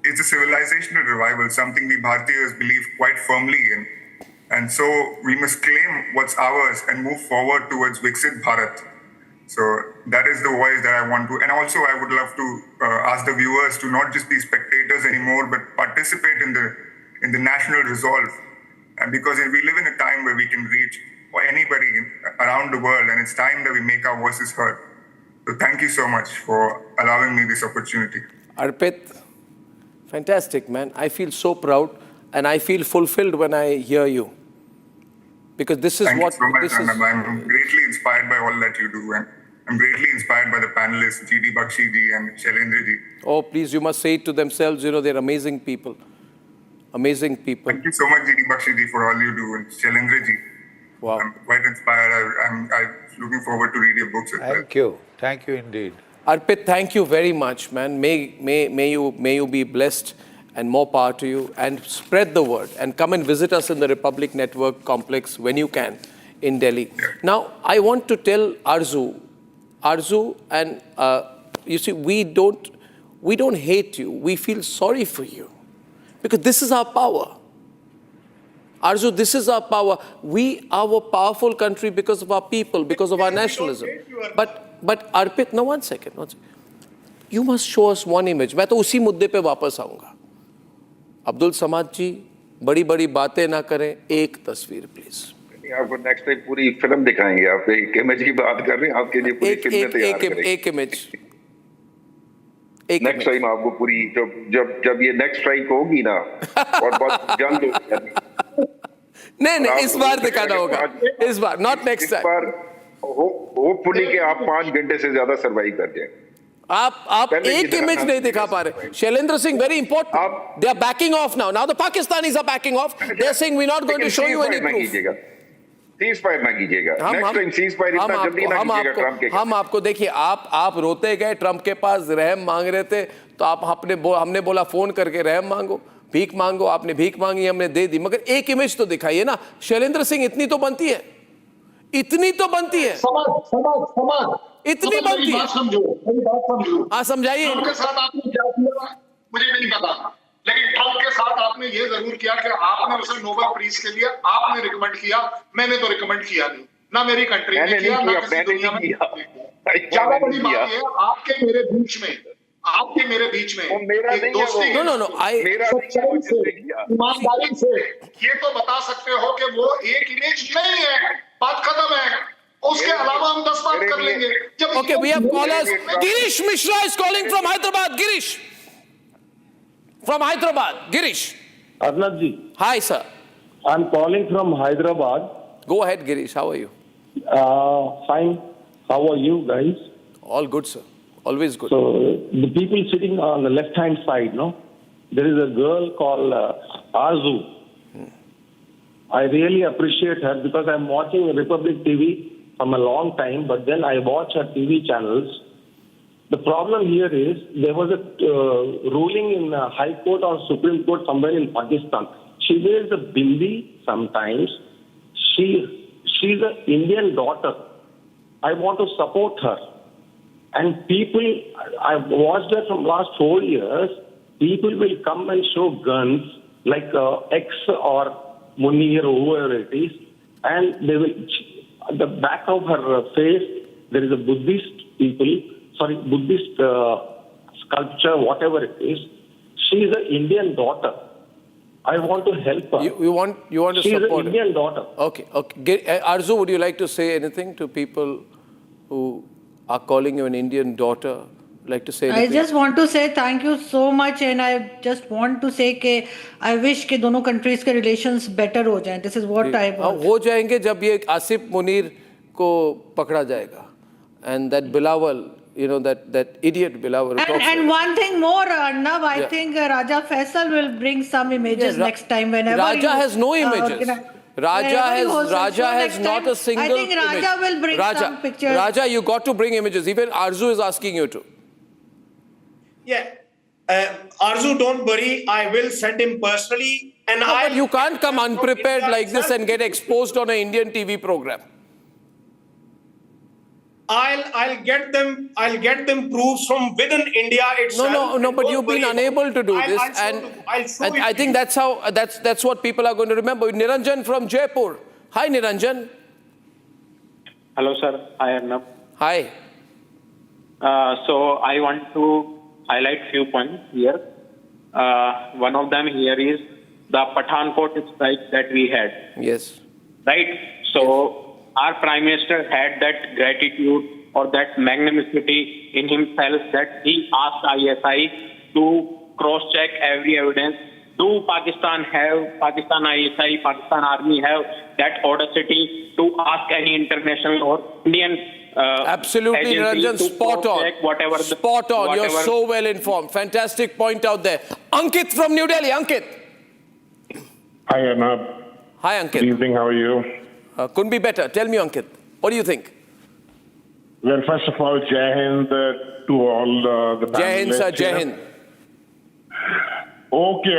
it's a civilizational revival, something we Bharatiyas believe quite firmly in. And so we must claim what's ours and move forward towards Viksit Bharat. So that is the voice that I want to, and also I would love to ask the viewers to not just be spectators anymore, but participate in the national resolve. And because we live in a time where we can reach anybody around the world, and it's time that we make our voices heard. So thank you so much for allowing me this opportunity. Arpit, fantastic, man. I feel so proud and I feel fulfilled when I hear you. Because this is Thank what... you so much, this Arnab. I'm greatly inspired by all that you do, and I'm greatly inspired by the panelists, G.D. Bakshi ji and Shailendra ji. Oh, please, you must say it to themselves. You know, they're amazing people. Amazing people. Thank you so much, G.D. Bakshi ji, for all you do, and Shailendra ji. Wow. I'm quite inspired. I'm looking forward to read your books as well. Thank you. Thank you indeed. Arpit, thank you very much, man. May you be blessed, and more power to you. And spread the word. And come and visit us in the Republic Network complex when you can in Delhi. Yeah. Now, I want to tell Arzu, and you see, we don't hate you. We feel sorry for you. Because this is our power. Arzu, this is our power. We are a powerful country because of our people, because of our nationalism. But Arpit, no, one second. You must show us one image. मैं तो उसी मुद्दे पे वापस आऊँगा. अब्दुल समाद जी, बड़ी-बड़ी बातें ना करें, एक तस्वीर प्लीज. आपको नेक्स्ट टाइम पूरी फिल्म दिखाएंगे. आप एक इमेज की बात कर रहे हैं, आपके लिए पूरी फिल्म तैयार करेंगे. एक इमेज. नेक्स्ट टाइम आपको पूरी जब ये नेक्स्ट स्ट्राइक होगी ना, और बहुत जल्द होगी. नहीं, इस बार दिखाना होगा. इस बार, not next time. इस बार होपफुली कि आप 5 घंटे से ज्यादा सर्वाइव कर जाएं. आप एक इमेज नहीं दिखा पा रहे. Shailendra Singh, very important. They are backing off now. Now the Pakistanis are backing off. They are saying we're not going to show you any proof. Ceasefire ना कीजिएगा. नेक्स्ट टाइम सीज़फायर इतना जल्दी ना कीजिएगा ट्रम्प के. हम आपको देखिए, आप रोते गए, ट्रम्प के पास रहम मांग रहे थे, तो हमने बोला फोन करके रहम मांगो, भीख मांगो. आपने भीख मांगी, हमने दे दी. मगर एक इमेज तो दिखाइए ना. शैलेंद्र सिंह, इतनी तो बनती है. इतनी तो बनती है. समाज इतनी बनती है. समझो. हाँ, समझाइए. ट्रम्प के साथ आपने क्या किया मुझे नहीं पता, लेकिन ट्रम्प के साथ आपने ये जरूर किया कि आपने उसे नोबेल प्रीज के लिए आपने रिकमेंड किया. मैंने तो रिकमेंड किया नहीं, ना मेरी कंट्री ने किया, ना किसी दुनिया में. ज्यादा बड़ी बात है आपके मेरे बीच में एक दोस्ती, ईमानदारी से ये तो बता सकते हो कि वो एक इमेज नहीं है. बात खत्म है. उसके अलावा हम 10 बात कर लेंगे. Okay, we have callers. Girish Mishra is calling from Hyderabad. Girish. From Hyderabad. Girish. Arnab ji. Hi, sir. I'm calling from Hyderabad. Go ahead, Girish. How are you? Fine. How are you guys? All good, sir. Always good. So, the people sitting on the left-hand side, no? There is a girl called Arzu. I really appreciate her because I'm watching Republic TV from a long time, but then I watch her TV channels The problem here is there was a ruling in High Court or Supreme Court somewhere in Pakistan. She wears a bindi sometimes. She's an Indian daughter. I want to support her. And people, I've watched her from last 4 years. People will come and show guns like X or Munir or whoever it is, and they will. At the back of her face, there is a Buddhist sculpture, whatever it is. She is an Indian daughter. I want to help her. You want to She's support an Indian her. daughter. Okay. Arzu, would you like to say anything to people who are calling you an Indian daughter? Like to say anything? I just want to say thank you so much, and I just want to say कि I wish कि दोनों countries के relations better हो जाएं. This is what I want. हो जाएंगे जब ये आसिफ मुनीर को पकड़ा जाएगा, and that Bilawal, that idiot Bilawal. And one thing more, Arnab, I think Raja Faisal will bring some images next time whenever. Raja has no images. Raja has not a single image. I think Raja will bring some pictures. Raja, you got to bring images. Even Arzu is asking you to. Yeah. Arzu, don't worry. I will send him personally. And but you can't come unprepared like this and get exposed on an Indian TV program. I'll get them proofs from within India itself. No, but you've been unable to do this, and I think that's what people are going to remember. Niranjan from Jaipur. Hi, Niranjan. Hello, sir. Hi, Arnab. Hi. So I want to highlight few points here. One of them here is the Pathankot strike that we had. Yes. Right? So our Prime Minister had that gratitude or that magnanimity in himself that he asked ISI to cross-check every evidence. Do Pakistan ISI, Pakistan Army have that audacity to ask any international or Indian absolutely, Niranjan, spot on. Spot on. You're Whatever. so well informed. Fantastic point out there. Ankit from New Delhi. Ankit. Hi, Arnab. Hi, Ankit. Good evening. How are you? Couldn't be better. Tell me, Ankit. What do you think? Well, first of all, Jai Hind to all the panelists. Jai Hind, sir. Jai Hind. Okay,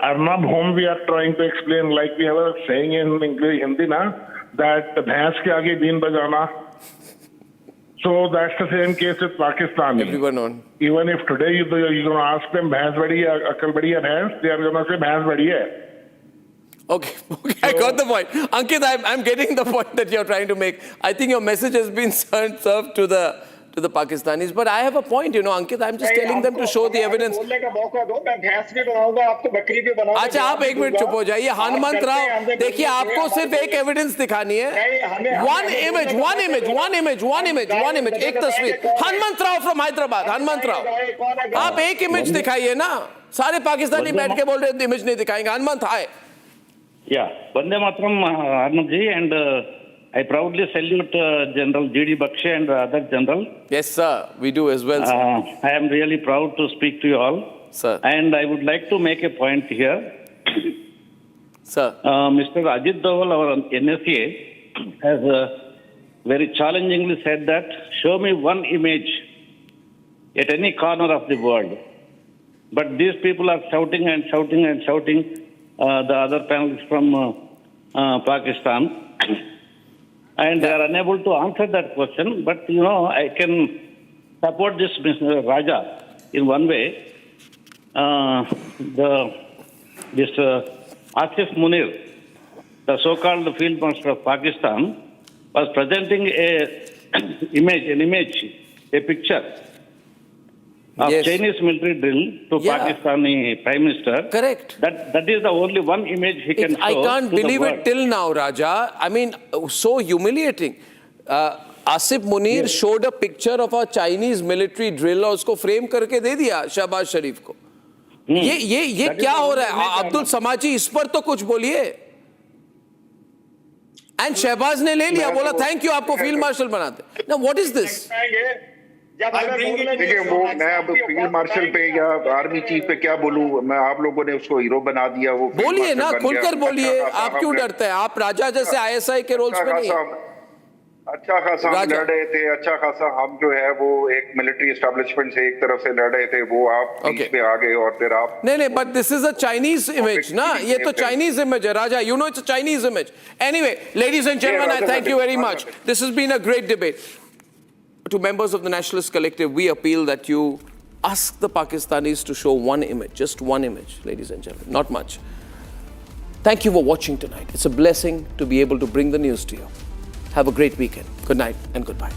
Arnab, whom we are trying to explain, like we have a saying in English, Hindi, that bhais ke aage deen bajana. So that's the same case with Pakistan. Everyone on. Even if today you're going to ask them, bhais badi hai, akal badi hai bhais, they are going to say, bhais badi hai. Okay, I got the point. Ankit, I'm getting the point that you're trying to make. I think your message has been served to the Pakistanis. But I have a point, Ankit. I'm just telling them to show the evidence. अच्छा, आप एक minute चुप हो जाइए. हनुमंत राव, देखिए आपको सिर्फ एक एविडेंस दिखानी है. One image. एक तस्वीर. Hanumant Rao from Hyderabad. हनुमंत राव. आप एक इमेज दिखाइए ना. सारे पाकिस्तानी बैठ के बोल रहे हैं इमेज नहीं दिखाएंगे. हनुमंत, हाय. Yeah, Vande Mataram, Arnabji, and I proudly salute General G.D. Bakshe and other general. Yes, sir. We do as well, sir. I am really proud to speak to you all. Sir. And I would like to make a point here. Sir. Mr. Ajit Doval, our NSA, has very challengingly said that, show me one image at any corner of the world. But these people are shouting and shouting and shouting. The other panelists from Pakistan, and they are unable to answer that question. But, I can support this Mr. Raja in one way. This Asif Munir, the so-called field master of Pakistan, was presenting a picture of Chinese military drill to Pakistani Prime Minister. Correct. That is the only one image he can show. I can't believe it till now, Raja. I mean, so humiliating. Asif Munir showed a picture of a Chinese military drill और उसको frame करके दे दिया शहबाज शरीफ को. ये क्या हो रहा है? अब्दुल समाजी, इस पर तो कुछ बोलिए. And शहबाज ने ले लिया, बोला थैंक यू, आपको फील्ड मार्शल बनाते. Now what is this? देखिए वो मैं अब फील्ड मार्शल पे या आर्मी चीफ पे क्या बोलूं, मैं आप लोगों ने उसको हीरो बना दिया. वो बोलिए ना, खुलकर बोलिए. आप क्यों डरते हैं? आप राजा जैसे आईएसआई के रोल्स पे नहीं. अच्छा खासा हम लड़ रहे थे, अच्छा खासा हम जो है वो एक मिलिट्री एस्टेब्लिशमेंट से एक तरफ से लड़ रहे थे, वो आप बीच में आ गए और फिर आप नहीं, but this is a Chinese image ना, ये तो चाइनीज इमेज है Raja, you know it's a Chinese image. Anyway, ladies and gentlemen, I thank you very much. This has been a great debate. To members of the Nationalist Collective, we appeal that you ask the Pakistanis to show one image, just one image, ladies and gentlemen, not much. Thank you for watching tonight. It's a blessing to be able to bring the news to you. Have a great weekend. Good night and goodbye.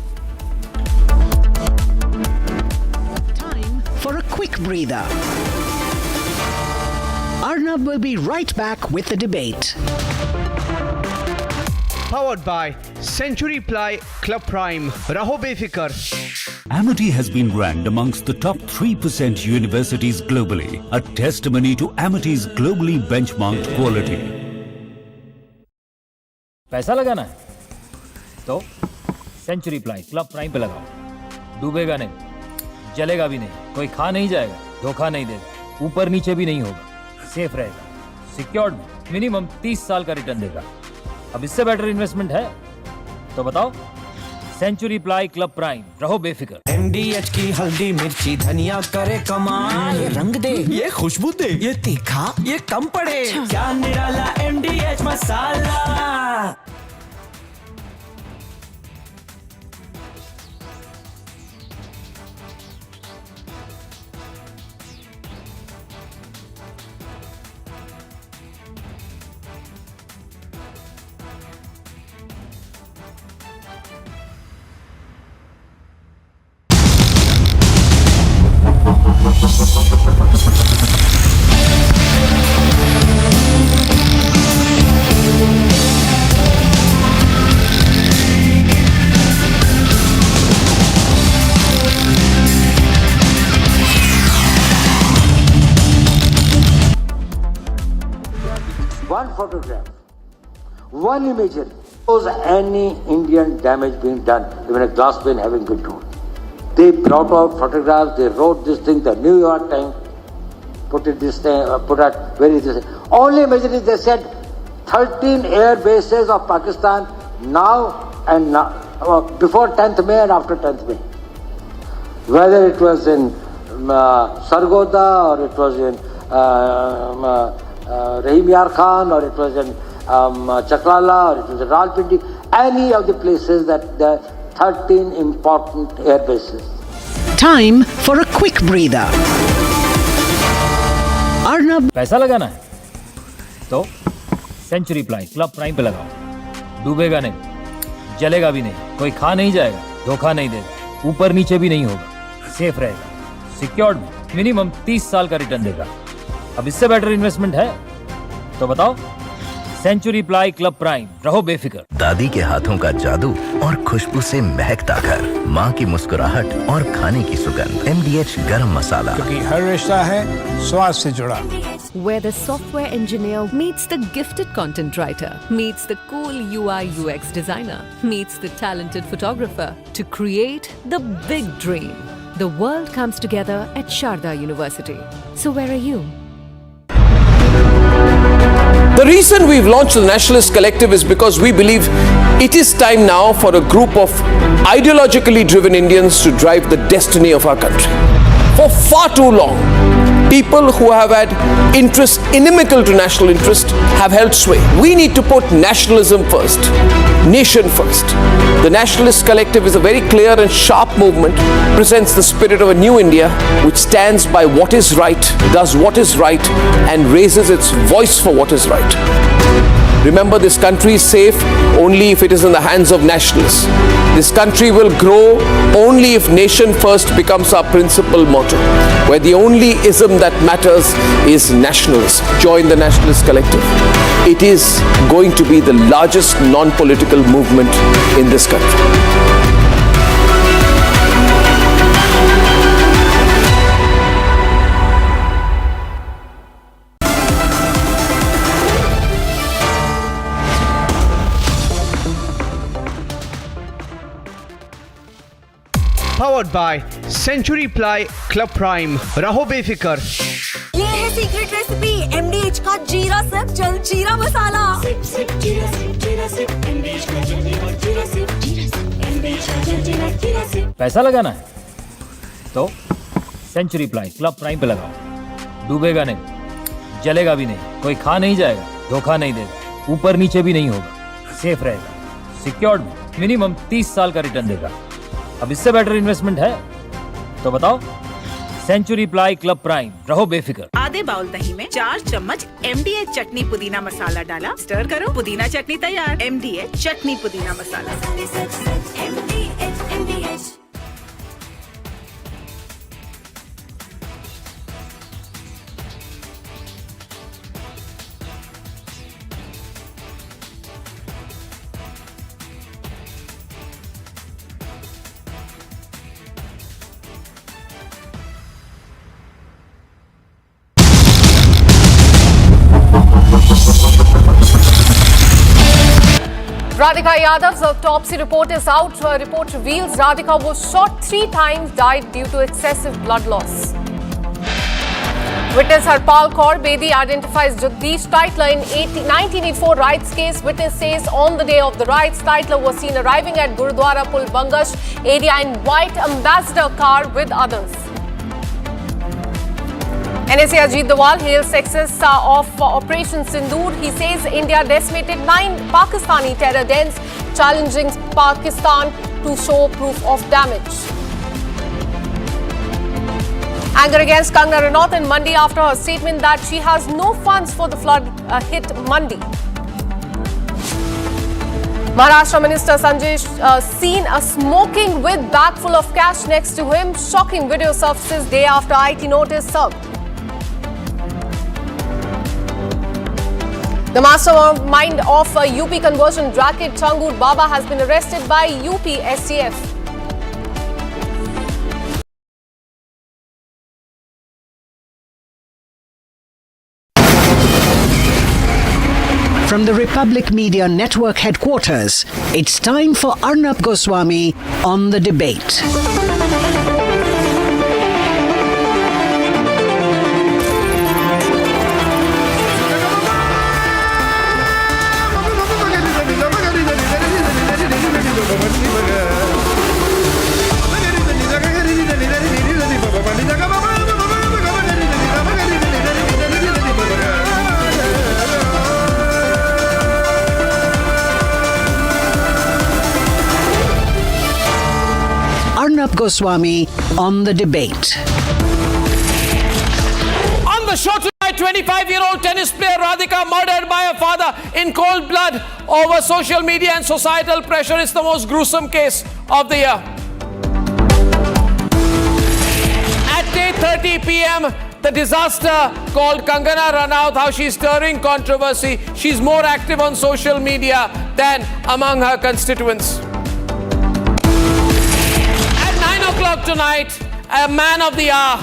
Time for a quick breather. Arnab will be right back with the debate. Powered by Century Ply Club Prime. Raho befikar. Amity has been ranked amongst the top 3% universities globally, a testimony to Amity's globally benchmarked quality. पैसा लगाना है तो century Ply Club prime पे लगाओ. डूबेगा नहीं, जलेगा भी नहीं, कोई खा नहीं जाएगा, धोखा नहीं देगा, ऊपर नीचे भी नहीं होगा, सेफ रहेगा, सिक्योर्ड में मिनिमम 30 साल का रिटर्न देगा. अब इससे बेटर इन्वेस्टमेंट है तो बताओ. सेंचुरी प्लाई क्लब प्राइम, रहो बेफिक्र. MDH की हल्दी मिर्ची धनिया करे कमाल. ये रंग दे, ये खुशबू दे, ये तीखा, ये कम पड़े. क्या निराला MDH masala. One photograph, one imagery shows any Indian damage being done, even a glass pane having been torn. They brought out photographs, they wrote this thing, the New York Times put out very this. Only imagery, they said 13 air bases of Pakistan now and now, before 10th May and after 10th May. Whether it was in Sargoda or it was in Rahim Yar Khan or it was in Chaklala or it was in Rawalpindi, any of the places that there are 13 important air bases. Time for a quick breather. Arnab. पैसा लगाना है तो century Ply Club prime पे लगाओ. डूबेगा नहीं, जलेगा भी नहीं, कोई खा नहीं जाएगा, धोखा नहीं देगा, ऊपर नीचे भी नहीं होगा, सेफ रहेगा, सिक्योर्ड में मिनिमम 30 साल का रिटर्न देगा. अब इससे बेटर इन्वेस्टमेंट है तो बताओ. सेंचुरी प्लाई क्लब प्राइम, रहो बेफिक्र. दादी के हाथों का जादू और खुशबू से महकता घर, माँ की मुस्कुराहट और खाने की सुगंध. MDH गरम मसाला, क्योंकि हर रिश्ता है स्वाद से जुड़ा. Where the software engineer meets the gifted content writer, meets the cool UI UX designer, meets the talented photographer to create the big dream. The world comes together at Sharda University. So where are you? The reason we've launched the Nationalist Collective is because we believe it is time now for a group of ideologically driven Indians to drive the destiny of our country. For far too long, people who have had interests inimical to national interest have held sway. We need to put nationalism first, nation first. The Nationalist Collective is a very clear and sharp movement, presents the spirit of a new India which stands by what is right, does what is right, and raises its voice for what is right. Remember, this country is safe only if it is in the hands of nationalists. This country will grow only if nation first becomes our principal motto, where the only ism that matters is nationalism. Join the Nationalist Collective. It is going to be the largest non-political movement in this country. Powered by Century Ply Club Prime. रहो बेफिक्र. ये है secret recipe MDH का जीरा SIP जल जीरा मसाला. SIP SIP जीरा SIP MDH का जल जीरा सिप. पैसा लगाना है तो सेंचुरी प्लाई क्लब प्राइम पे लगाओ, डूबेगा नहीं, जलेगा भी नहीं, कोई खा नहीं जाएगा, धोखा नहीं देगा, ऊपर नीचे भी नहीं होगा, सेफ रहेगा, सिक्योर्ड, मिनिमम 30 साल का रिटर्न देगा। अब इससे बेटर इन्वेस्टमेंट है तो बताओ। सेंचुरी प्लाई क्लब प्राइम, रहो बेफिक्र। आधे बाउल दही में 4 चम्मच MDH चटनी पुदीना मसाला डाला, स्टर करो, पुदीना चटनी तैयार। MDH चटनी पुदीना मसाला। Radhika Yadav's autopsy report is out. Her report reveals Radhika was shot 3 times, died due to excessive blood loss. Witness Harpal Kaur Bedi identifies Jagdish Titler in 1984 riots case. Witness says on the day of the riots, Titler was seen arriving at Gurudwara Pul Bangash area in white ambassador car with others. NSA Ajit Doval hails success of Operation Sy-Nindur. He says India decimated 9 Pakistani terror dens, challenging Pakistan to show proof of damage. Anger against Kangana Ranaut in Mandi after her statement that she has no funds for the flood hit Mandi. Maharashtra Minister Sanjay seen smoking with bag full of cash next to him. Shocking video surfaces day after IT notice served. The mastermind of UP conversion racket Changur Baba has been arrested by UP STF. From the Republic Media Network headquarters, it's time for Arnab Goswami on the debate. Arnab Goswami on the debate. On the show tonight, 25-year-old tennis player Radhika murdered by her father in cold blood over social media and societal pressure. It's the most gruesome case of the year. At 8:30 p.m., the disaster called Kangana Ranaut, how she's stirring controversy. She's more active on social media than among her constituents. At 9 o'clock tonight, a man of the hour,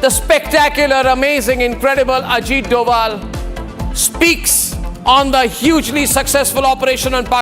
the spectacular, amazing, incredible Ajit Doval speaks on the hugely successful operation on Pakistan.